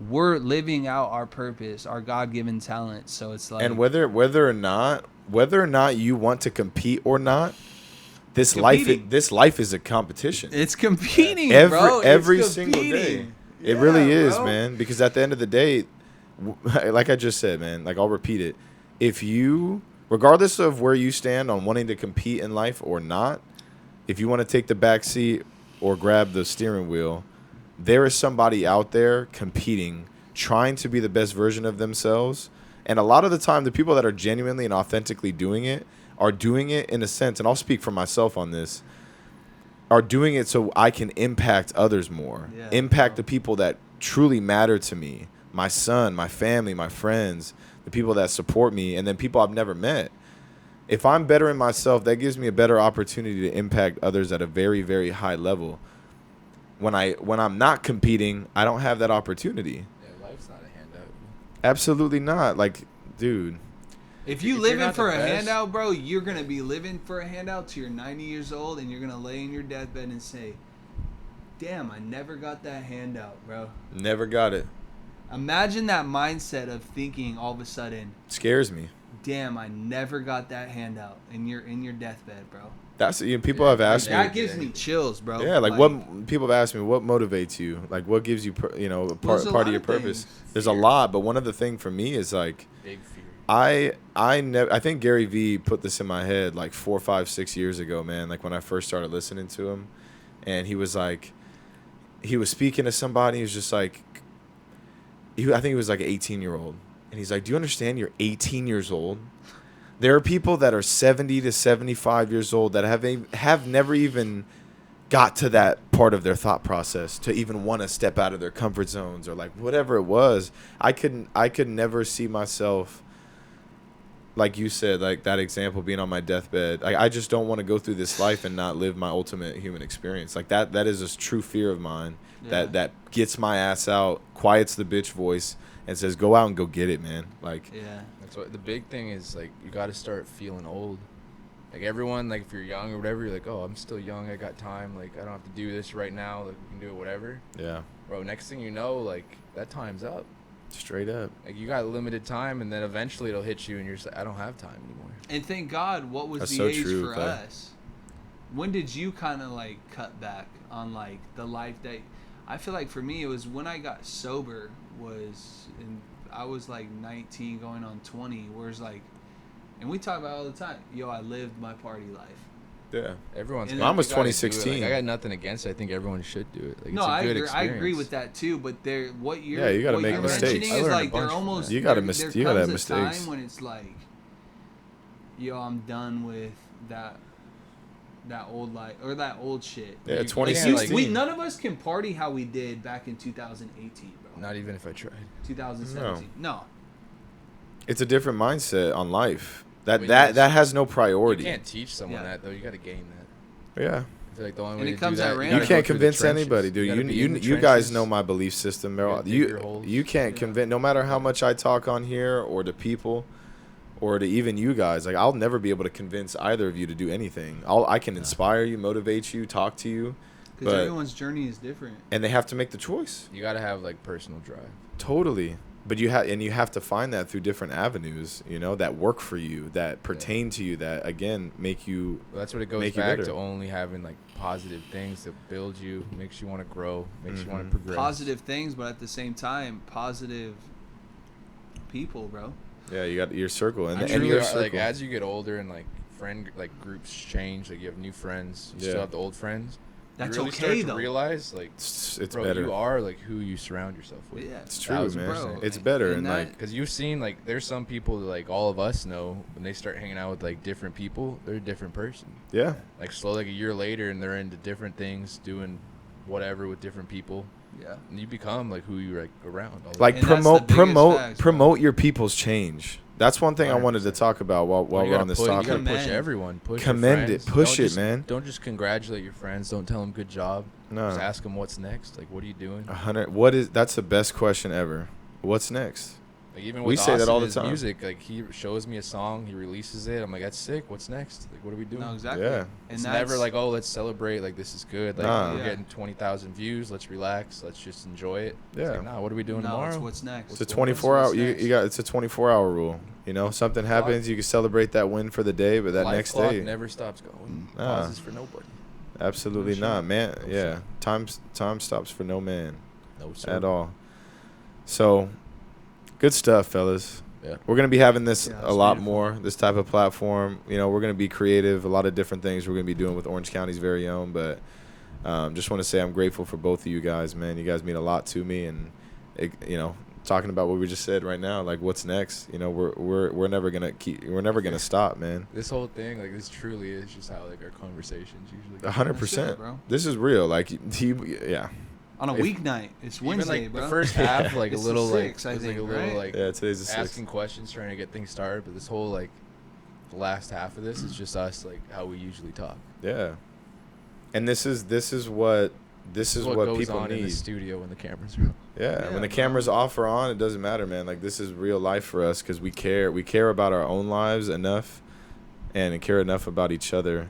Speaker 2: we're living out our purpose, our God-given talent. So it's like,
Speaker 1: and whether or not you want to compete or not, this life is a competition.
Speaker 2: It's competing,
Speaker 1: every
Speaker 2: it's
Speaker 1: single day.
Speaker 2: competing.
Speaker 1: It really is, man. Because at the end of the day, like I just said, man, like I'll repeat it. If you, regardless of where you stand on wanting to compete in life or not, if you want to take the back seat or grab the steering wheel, there is somebody out there competing, trying to be the best version of themselves. And a lot of the time, the people that are genuinely and authentically doing it are doing it in a sense, and I'll speak for myself on this, are doing it so I can impact others more, impact the people that truly matter to me, my son, my family, my friends, the people that support me, and then people I've never met. If I'm bettering myself, that gives me a better opportunity to impact others at a very, very high level. When I'm not competing, I don't have that opportunity.
Speaker 3: Yeah, life's not a handout.
Speaker 1: Absolutely not. Like, dude.
Speaker 2: If you living for a handout, bro, you're going to be living for a handout till you're 90 years old, and you're going to lay in your deathbed and say, damn, I never got that handout, bro.
Speaker 1: Never got it.
Speaker 2: Imagine that mindset of thinking all of a sudden.
Speaker 1: Scares me.
Speaker 2: Damn, I never got that handout, and you're in your deathbed, bro.
Speaker 1: That's, you know, people have asked me.
Speaker 2: That gives me chills, bro.
Speaker 1: Yeah, like what people have asked me, what motivates you? Like, what gives you, part of your purpose? There's a lot, but one of the things for me is like,
Speaker 3: big fear.
Speaker 1: I think Gary Vee put this in my head like 4, 5, 6 years ago, man. Like when I first started listening to him, and he was speaking to somebody. He was just like, I think he was like an 18-year-old, and he's like, "Do you understand? You're 18 years old. There are people that are 70 to 75 years old that have never even got to that part of their thought process to even want to step out of their comfort zones or like whatever it was. I could never see myself, like you said, like that example being on my deathbed. I just don't want to go through this life and not live my ultimate human experience. Like that is a true fear of mine that gets my ass out, quiets the bitch voice, and says, go out and go get it, man. Like,
Speaker 3: yeah. That's what the big thing is. Like, you got to start feeling old. Like, everyone, like, if you're young or whatever, you're like, oh, I'm still young. I got time. Like, I don't have to do this right now. Like, we can do it, whatever.
Speaker 1: Yeah.
Speaker 3: Bro, next thing you know, like, that time's up.
Speaker 1: Straight up.
Speaker 3: Like, you got limited time, and then eventually it'll hit you, and you're just like, I don't have time anymore.
Speaker 2: And thank God, what was the age for us? When did you kind of, like, cut back on, like, the life that... I feel like for me, it was when I got sober I was like 19 going on 20, whereas like, and we talk about it all the time, yo, I lived my party life.
Speaker 1: Yeah.
Speaker 3: Everyone's
Speaker 1: mine was 2016.
Speaker 3: Like, I got nothing against it. I think everyone should do it. Like,
Speaker 2: no, I agree with that too, but
Speaker 1: you gotta make mistakes.
Speaker 2: Is like they're almost
Speaker 1: you gotta have mistakes.
Speaker 2: Time when it's like, yo, I'm done with that old life or that old shit.
Speaker 1: Yeah, 2016.
Speaker 2: None of us can party how we did back in 2018, bro.
Speaker 3: Not even if I tried.
Speaker 2: 2017. No.
Speaker 1: It's a different mindset on life. That has no priority.
Speaker 3: You can't teach someone that though. You got to gain that.
Speaker 1: Yeah.
Speaker 3: I feel like the only way
Speaker 2: it
Speaker 3: to
Speaker 2: comes
Speaker 3: do that,
Speaker 2: at
Speaker 1: you can't convince anybody, dude. You guys know my belief system. You can't convince, no matter how much I talk on here or to people or to even you guys. Like, I'll never be able to convince either of you to do anything. I can inspire you, motivate you, talk to you.
Speaker 2: Because everyone's journey is different.
Speaker 1: And they have to make the choice.
Speaker 3: You got to have, like, personal drive.
Speaker 1: Totally. But you have to find that through different avenues, that work for you, that pertain to you, that, again, make you
Speaker 3: Well, that's what it goes back to, only having, like, positive things that build you, makes you want to grow, makes you want to progress.
Speaker 2: Positive things, but at the same time, positive people, bro.
Speaker 1: Yeah, you got your circle. And
Speaker 3: your circle. Like, as you get older and, like, friend groups change, like, you have new friends, you still have the old friends.
Speaker 2: That's
Speaker 3: you really
Speaker 2: okay,
Speaker 3: start
Speaker 2: though.
Speaker 3: to realize, like,
Speaker 1: it's
Speaker 3: bro,
Speaker 1: better.
Speaker 3: You are, like, who you surround yourself with.
Speaker 2: Yeah,
Speaker 1: it's true, man.
Speaker 3: Bro.
Speaker 1: It's better. And like,
Speaker 3: because you've seen, like, there's some people that, like, all of us know when they start hanging out with, like, different people, they're a different person.
Speaker 1: Yeah.
Speaker 3: Like, slowly, like, a year later, and they're into different things, doing whatever with different people.
Speaker 2: Yeah.
Speaker 3: And you become, like, who you're, like, around.
Speaker 1: Like, promote your people's change. That's one thing 100%. I wanted to talk about while we're on this topic.
Speaker 3: You gotta push everyone.
Speaker 1: Commend it. Push it, man.
Speaker 3: Don't just congratulate your friends. Don't tell them good job.
Speaker 1: No.
Speaker 3: Just ask them what's next. Like, what are you doing?
Speaker 1: 100. That's the best question ever. What's next?
Speaker 3: Like even
Speaker 1: We
Speaker 3: with
Speaker 1: say that
Speaker 3: Austin,
Speaker 1: all the
Speaker 3: his
Speaker 1: time.
Speaker 3: music, like he shows me a song, he releases it. I'm like, that's sick. What's next? Like, what are we doing?
Speaker 2: No, exactly.
Speaker 1: Yeah.
Speaker 3: It's never like, oh, let's celebrate. Like this is good. Like
Speaker 1: Nah.
Speaker 3: we're
Speaker 2: Yeah.
Speaker 3: getting 20,000 views. Let's relax. Let's just enjoy it. It's
Speaker 1: Yeah.
Speaker 3: like, nah, what are we doing
Speaker 2: No,
Speaker 3: tomorrow?
Speaker 2: it's what's next.
Speaker 1: It's a
Speaker 2: What's
Speaker 1: 24 hour.
Speaker 2: next?
Speaker 1: It's a 24-hour rule. You know, something happens, you can celebrate that win for the day, but that
Speaker 3: Life
Speaker 1: next
Speaker 3: clock
Speaker 1: day,
Speaker 3: never stops going.
Speaker 1: Nah.
Speaker 3: Pauses for nobody.
Speaker 1: absolutely
Speaker 2: No
Speaker 1: not,
Speaker 2: shot.
Speaker 1: man.
Speaker 3: No
Speaker 1: Yeah, time stops for no man
Speaker 3: No sir.
Speaker 1: at all. So, good stuff, fellas.
Speaker 3: Yeah.
Speaker 1: We're gonna be having this
Speaker 2: Yeah,
Speaker 1: a
Speaker 2: it's
Speaker 1: lot
Speaker 2: beautiful.
Speaker 1: more. This type of platform, you know, we're gonna be creative. A lot of different things we're gonna be doing with Orange County's very own. But just want to say I'm grateful for both of you guys, man. You guys mean a lot to me, and you know, talking about what we just said right now, like what's next. You know, we're never gonna stop, man.
Speaker 3: This whole thing, like this truly is just how like our conversations usually go.
Speaker 1: 100%,
Speaker 2: bro.
Speaker 1: This is real. Like, yeah.
Speaker 2: On a
Speaker 1: If-
Speaker 2: weeknight, it's
Speaker 3: Even
Speaker 2: Wednesday,
Speaker 3: like
Speaker 2: bro.
Speaker 3: the first half, like
Speaker 2: It's
Speaker 3: a
Speaker 2: the
Speaker 3: little like,
Speaker 2: 6th, I
Speaker 3: it was, like a
Speaker 2: think,
Speaker 3: little
Speaker 2: right?
Speaker 3: like
Speaker 1: Yeah, today's the 6th.
Speaker 3: asking questions, trying to get things started. But this whole like the last half of this is just us like how we usually talk.
Speaker 1: Yeah. And this is what
Speaker 3: This is
Speaker 1: what
Speaker 3: goes
Speaker 1: people
Speaker 3: on in the
Speaker 1: need.
Speaker 3: studio when the cameras are on.
Speaker 1: Yeah,
Speaker 2: Yeah,
Speaker 1: when the
Speaker 2: bro.
Speaker 1: camera's off or on, it doesn't matter, man. Like, this is real life for us because we care. We care about our own lives enough and care enough about each other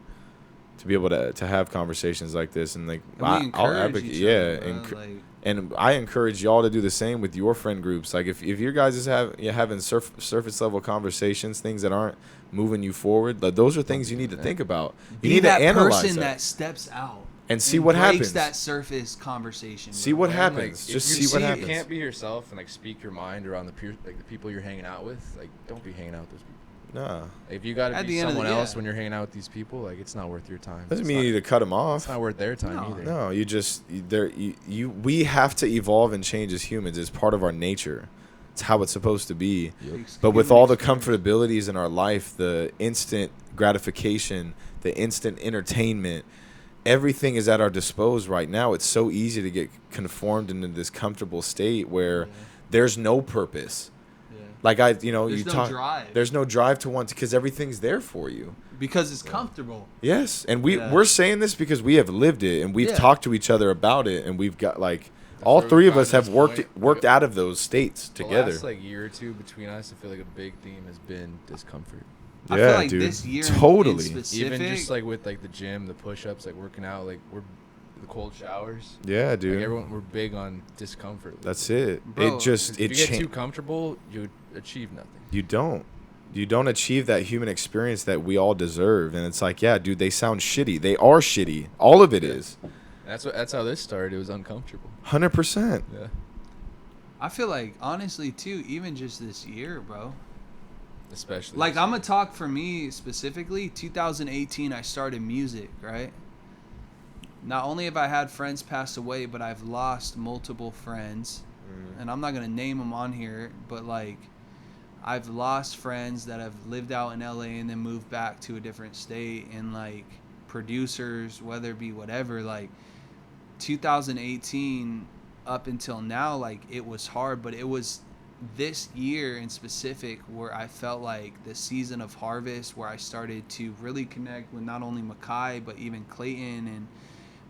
Speaker 1: to be able to have conversations like this. And, like,
Speaker 2: And we
Speaker 1: I'll
Speaker 2: encourage
Speaker 1: advocate.
Speaker 2: each
Speaker 1: Yeah.
Speaker 2: other, bro. Like,
Speaker 1: And I encourage y'all to do the same with your friend groups. Like, if your guys is having surface level conversations, things that aren't moving you forward, like, those are things you need to think about. You
Speaker 2: be
Speaker 1: need to
Speaker 2: that
Speaker 1: analyze
Speaker 2: person
Speaker 1: that.
Speaker 2: that steps out
Speaker 1: And see what happens.
Speaker 2: breaks that surface conversation.
Speaker 1: See
Speaker 2: bro.
Speaker 1: what
Speaker 3: Man,
Speaker 1: happens.
Speaker 3: like,
Speaker 1: Just
Speaker 3: if you
Speaker 1: see what
Speaker 3: You
Speaker 1: happens.
Speaker 3: can't be yourself and like speak your mind around the the people you're hanging out with. Like, don't be hanging out with those people.
Speaker 1: Nah.
Speaker 3: If you got to
Speaker 2: At
Speaker 3: be
Speaker 2: the end of the-
Speaker 3: someone else
Speaker 2: yeah.
Speaker 3: when you're hanging out with these people, like it's not worth your time.
Speaker 1: Doesn't
Speaker 3: It's
Speaker 1: mean
Speaker 3: not,
Speaker 1: you need to cut them off.
Speaker 3: it's not worth their time
Speaker 2: No.
Speaker 3: either.
Speaker 1: No, we have to evolve and change as humans. It's part of our nature. It's how it's supposed to be.
Speaker 3: Yep.
Speaker 1: But with
Speaker 2: Human
Speaker 1: all the
Speaker 2: experience.
Speaker 1: comfortabilities in our life, the instant gratification, the instant entertainment, everything is at our disposal right now. It's so easy to get conformed into this comfortable state where
Speaker 2: Yeah.
Speaker 1: there's no purpose.
Speaker 2: Yeah.
Speaker 1: Like
Speaker 2: There's
Speaker 1: you
Speaker 2: no
Speaker 1: talk.
Speaker 2: drive.
Speaker 1: There's no drive to want to, because everything's there for you.
Speaker 2: Because it's comfortable.
Speaker 1: Yes, and
Speaker 2: Yeah.
Speaker 1: we're saying this because we have lived it and we've
Speaker 2: Yeah.
Speaker 1: talked to each other about it, and we've got like
Speaker 3: That's
Speaker 1: all
Speaker 3: where we
Speaker 1: three of
Speaker 3: found
Speaker 1: us have
Speaker 3: this
Speaker 1: worked
Speaker 3: point.
Speaker 1: worked out of those states
Speaker 3: The
Speaker 1: together.
Speaker 3: last like year or two between us, I feel like a big theme has been discomfort.
Speaker 2: I
Speaker 1: Yeah,
Speaker 2: feel like
Speaker 1: dude.
Speaker 2: this year
Speaker 1: Totally.
Speaker 2: in specific,
Speaker 3: Even just like with like the gym, the push-ups, like working out, like the cold showers.
Speaker 1: Yeah, dude.
Speaker 3: Like everyone, we're big on discomfort.
Speaker 1: That's it.
Speaker 2: Bro,
Speaker 1: it just
Speaker 3: If
Speaker 1: it
Speaker 3: you get too
Speaker 1: changes.
Speaker 3: comfortable, you achieve nothing.
Speaker 1: You don't achieve that human experience that we all deserve. And it's like, yeah, dude, they sound shitty. They are shitty. All of it is.
Speaker 3: That's how this started. It was uncomfortable.
Speaker 1: 100%.
Speaker 3: Yeah.
Speaker 2: I feel like honestly too, even just this year, bro.
Speaker 3: Especially
Speaker 2: Like
Speaker 3: this
Speaker 2: I'm
Speaker 3: year.
Speaker 2: gonna talk for me specifically. 2018, I started music, right? Not only have I had friends pass away, but I've lost multiple friends, and I'm not gonna name them on here, but like, I've lost friends that have lived out in LA and then moved back to a different state, and like producers, whether it be whatever, like 2018 up until now, like it was hard, but it was this year in specific where I felt like the season of harvest, where I started to really connect with not only Makai but even Clayton, and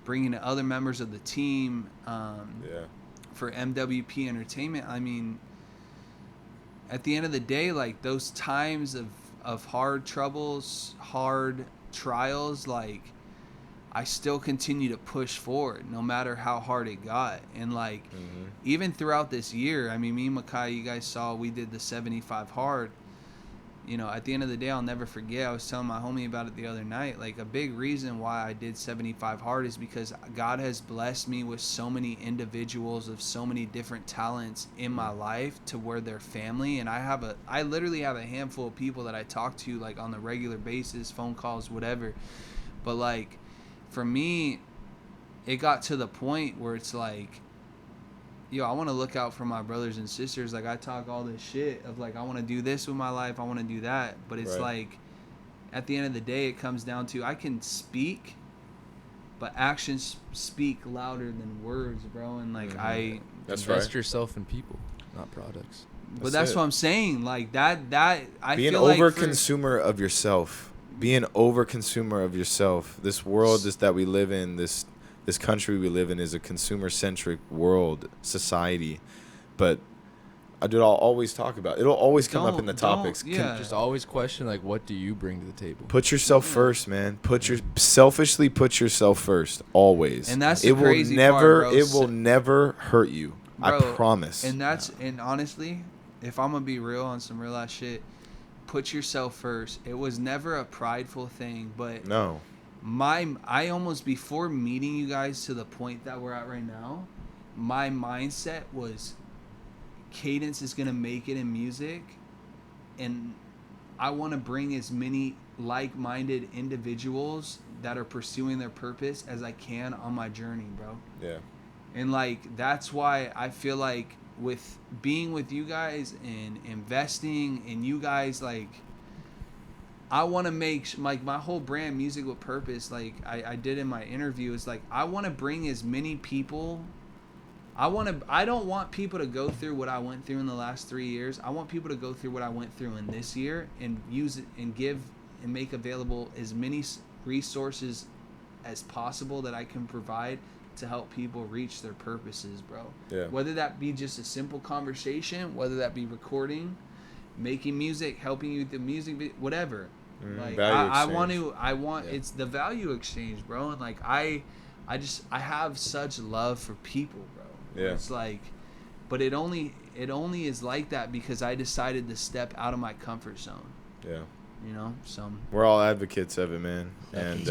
Speaker 2: bringing in other members of the team
Speaker 1: Yeah.
Speaker 2: for MWP Entertainment. I mean, at the end of the day, like those times of hard troubles, hard trials, like I still continue to push forward no matter how hard it got. And like even throughout this year, I mean, me and Makai, you guys saw we did the 75 hard. You know, at the end of the day, I'll never forget, I was telling my homie about it the other night, like a big reason why I did 75 hard is because God has blessed me with so many individuals of so many different talents in my life to where they're family. And I literally have a handful of people that I talk to like on the regular basis, phone calls, whatever. But like for me, it got to the point where it's like, yo, I want to look out for my brothers and sisters. Like, I talk all this shit of, like, I want to do this with my life. I want to do that. But it's
Speaker 1: Right.
Speaker 2: like, at the end of the day, it comes down to I can speak, but actions speak louder than words, bro. And, like,
Speaker 1: That's
Speaker 3: Invest
Speaker 1: right.
Speaker 3: yourself in people, not products.
Speaker 2: But
Speaker 1: That's
Speaker 2: that's
Speaker 1: it.
Speaker 2: what I'm saying. Like, I
Speaker 1: Be an
Speaker 2: feel like
Speaker 1: over
Speaker 2: for-
Speaker 1: consumer of yourself. Be an over consumer of yourself. This world that we live in, this country we live in, is a consumer centric world, society. But I'll always talk about. It'll always come up in the topics.
Speaker 3: Just always question, like, what do you bring to the table?
Speaker 1: Put yourself first, man. Selfishly put yourself first, always.
Speaker 2: And that's the crazy part, bro.
Speaker 1: It will never hurt you. Bro, I promise.
Speaker 2: And honestly, if I'm gonna be real on some real ass shit, put yourself first. It was never a prideful thing, but
Speaker 1: no.
Speaker 2: I almost, before meeting you guys to the point that we're at right now, my mindset was Cadence is going to make it in music, and I want to bring as many like-minded individuals that are pursuing their purpose as I can on my journey, bro.
Speaker 1: Yeah. And
Speaker 2: like that's why I feel like with being with you guys and investing in you guys, like I want to make like my whole brand, Music with Purpose, like I did in my interview, is like I want to bring as many people. I don't want people to go through what I went through in the last 3 years. I want people to go through what I went through in this year and use it and give and make available as many resources as possible that I can provide to help people reach their purposes, bro.
Speaker 1: Yeah.
Speaker 2: Whether that be just a simple conversation, whether that be recording, making music, helping you with the music, whatever. Like I want it's the value exchange, bro. And like I have such love for people, bro.
Speaker 1: Yeah.
Speaker 2: It's like, but it only is like that because I decided to step out of my comfort zone.
Speaker 1: Yeah.
Speaker 2: You know, so
Speaker 1: we're all advocates of it, man. And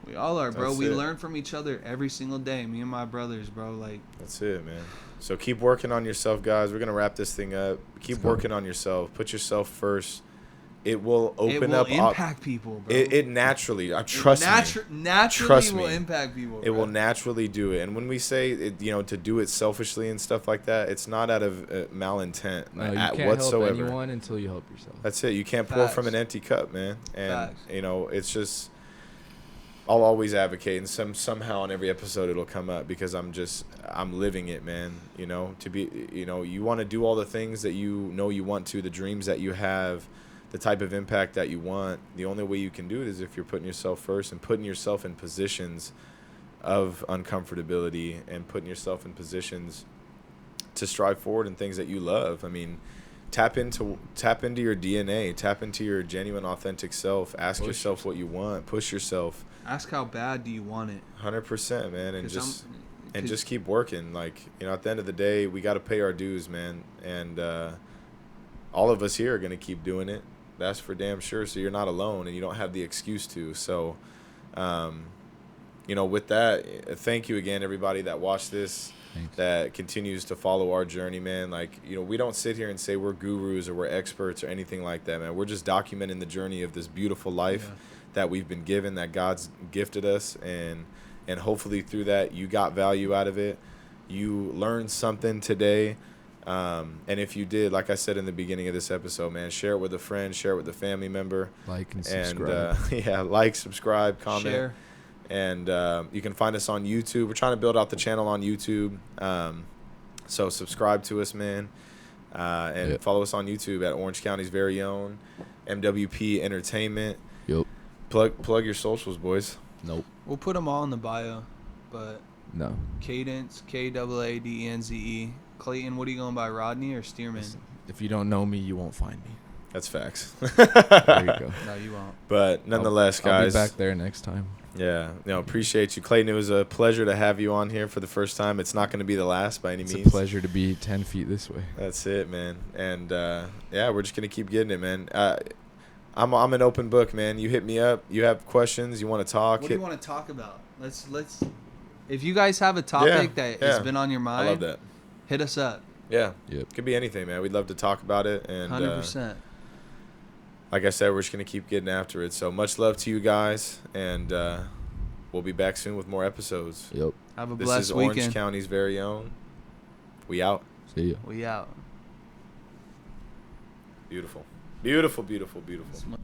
Speaker 2: we all are, bro. We learn from each other every single day. Me and my brothers, bro. Like
Speaker 1: that's it, man. So keep working on yourself, guys. We're gonna wrap this thing up. Keep working on yourself. Put yourself first. It will open up.
Speaker 2: It will impact people, bro.
Speaker 1: It naturally. Trust me.
Speaker 2: Naturally will impact people.
Speaker 1: It will naturally do it. And when we say it, to do it selfishly and stuff like that, it's not out of malintent
Speaker 3: you can't help anyone until you help yourself.
Speaker 1: That's it. You can't pour from an empty cup, man. And it's just. I'll always advocate, and somehow on every episode it'll come up because I'm living it, man. To be, you want to do all the things that you want to, the dreams that you have, the type of impact that you want. The only way you can do it is if you're putting yourself first and putting yourself in positions of uncomfortability and putting yourself in positions to strive forward in things that you love. I mean, tap into your DNA, tap into your genuine, authentic self. Ask yourself what you want. Push yourself.
Speaker 2: Ask how bad do you want it.
Speaker 1: 100%, man, and just keep working. Like at the end of the day, we got to pay our dues, man, and all of us here are gonna keep doing it. That's for damn sure. So you're not alone, and you don't have the excuse to. So, with that, thank you again, everybody that watched this.
Speaker 3: Thanks.
Speaker 1: That continues to follow our journey, man. Like, we don't sit here and say we're gurus or we're experts or anything like that, man. We're just documenting the journey of this beautiful life that we've been given, that God's gifted us, and hopefully through that you got value out of it. You learned something today. And if you did, like I said in the beginning of this episode, man, share it with a friend, share it with a family member.
Speaker 3: Like and subscribe.
Speaker 1: And, like, subscribe, comment.
Speaker 2: Share.
Speaker 1: And you can find us on YouTube. We're trying to build out the channel on YouTube. So subscribe to us, man. And follow us on YouTube at Orange County's very own MWP Entertainment.
Speaker 3: Yep.
Speaker 1: Plug your socials, boys.
Speaker 3: Nope.
Speaker 2: We'll put them all in the bio, but
Speaker 3: no.
Speaker 2: Cadence, KAADENZE. Clayton, what are you going by, Rodney or Stearman?
Speaker 3: Listen, if you don't know me, you won't find me.
Speaker 1: That's facts.
Speaker 3: There you go.
Speaker 2: No, you won't.
Speaker 1: But nonetheless, guys.
Speaker 3: I'll be back there next time.
Speaker 1: Yeah. Appreciate you. Clayton, it was a pleasure to have you on here for the first time. It's not going to be the last by any means.
Speaker 3: It's a pleasure to be 10 feet this way.
Speaker 1: That's it, man. And, we're just going to keep getting it, man. I'm an open book, man. You hit me up. You have questions. You want to talk.
Speaker 2: What do you want to talk about? Let's. If you guys have a topic that has been on your mind.
Speaker 1: I love that.
Speaker 2: Hit us up.
Speaker 1: Yeah.
Speaker 3: Yep.
Speaker 1: Could be anything, man. We'd love to talk about it. And
Speaker 2: 100%.
Speaker 1: Like I said, we're just going to keep getting after it. So much love to you guys. And we'll be back soon with more episodes.
Speaker 3: Yep.
Speaker 2: Have a blessed weekend.
Speaker 1: This is Orange County's very own. We out.
Speaker 3: See ya.
Speaker 2: We out.
Speaker 1: Beautiful. Beautiful, beautiful, beautiful.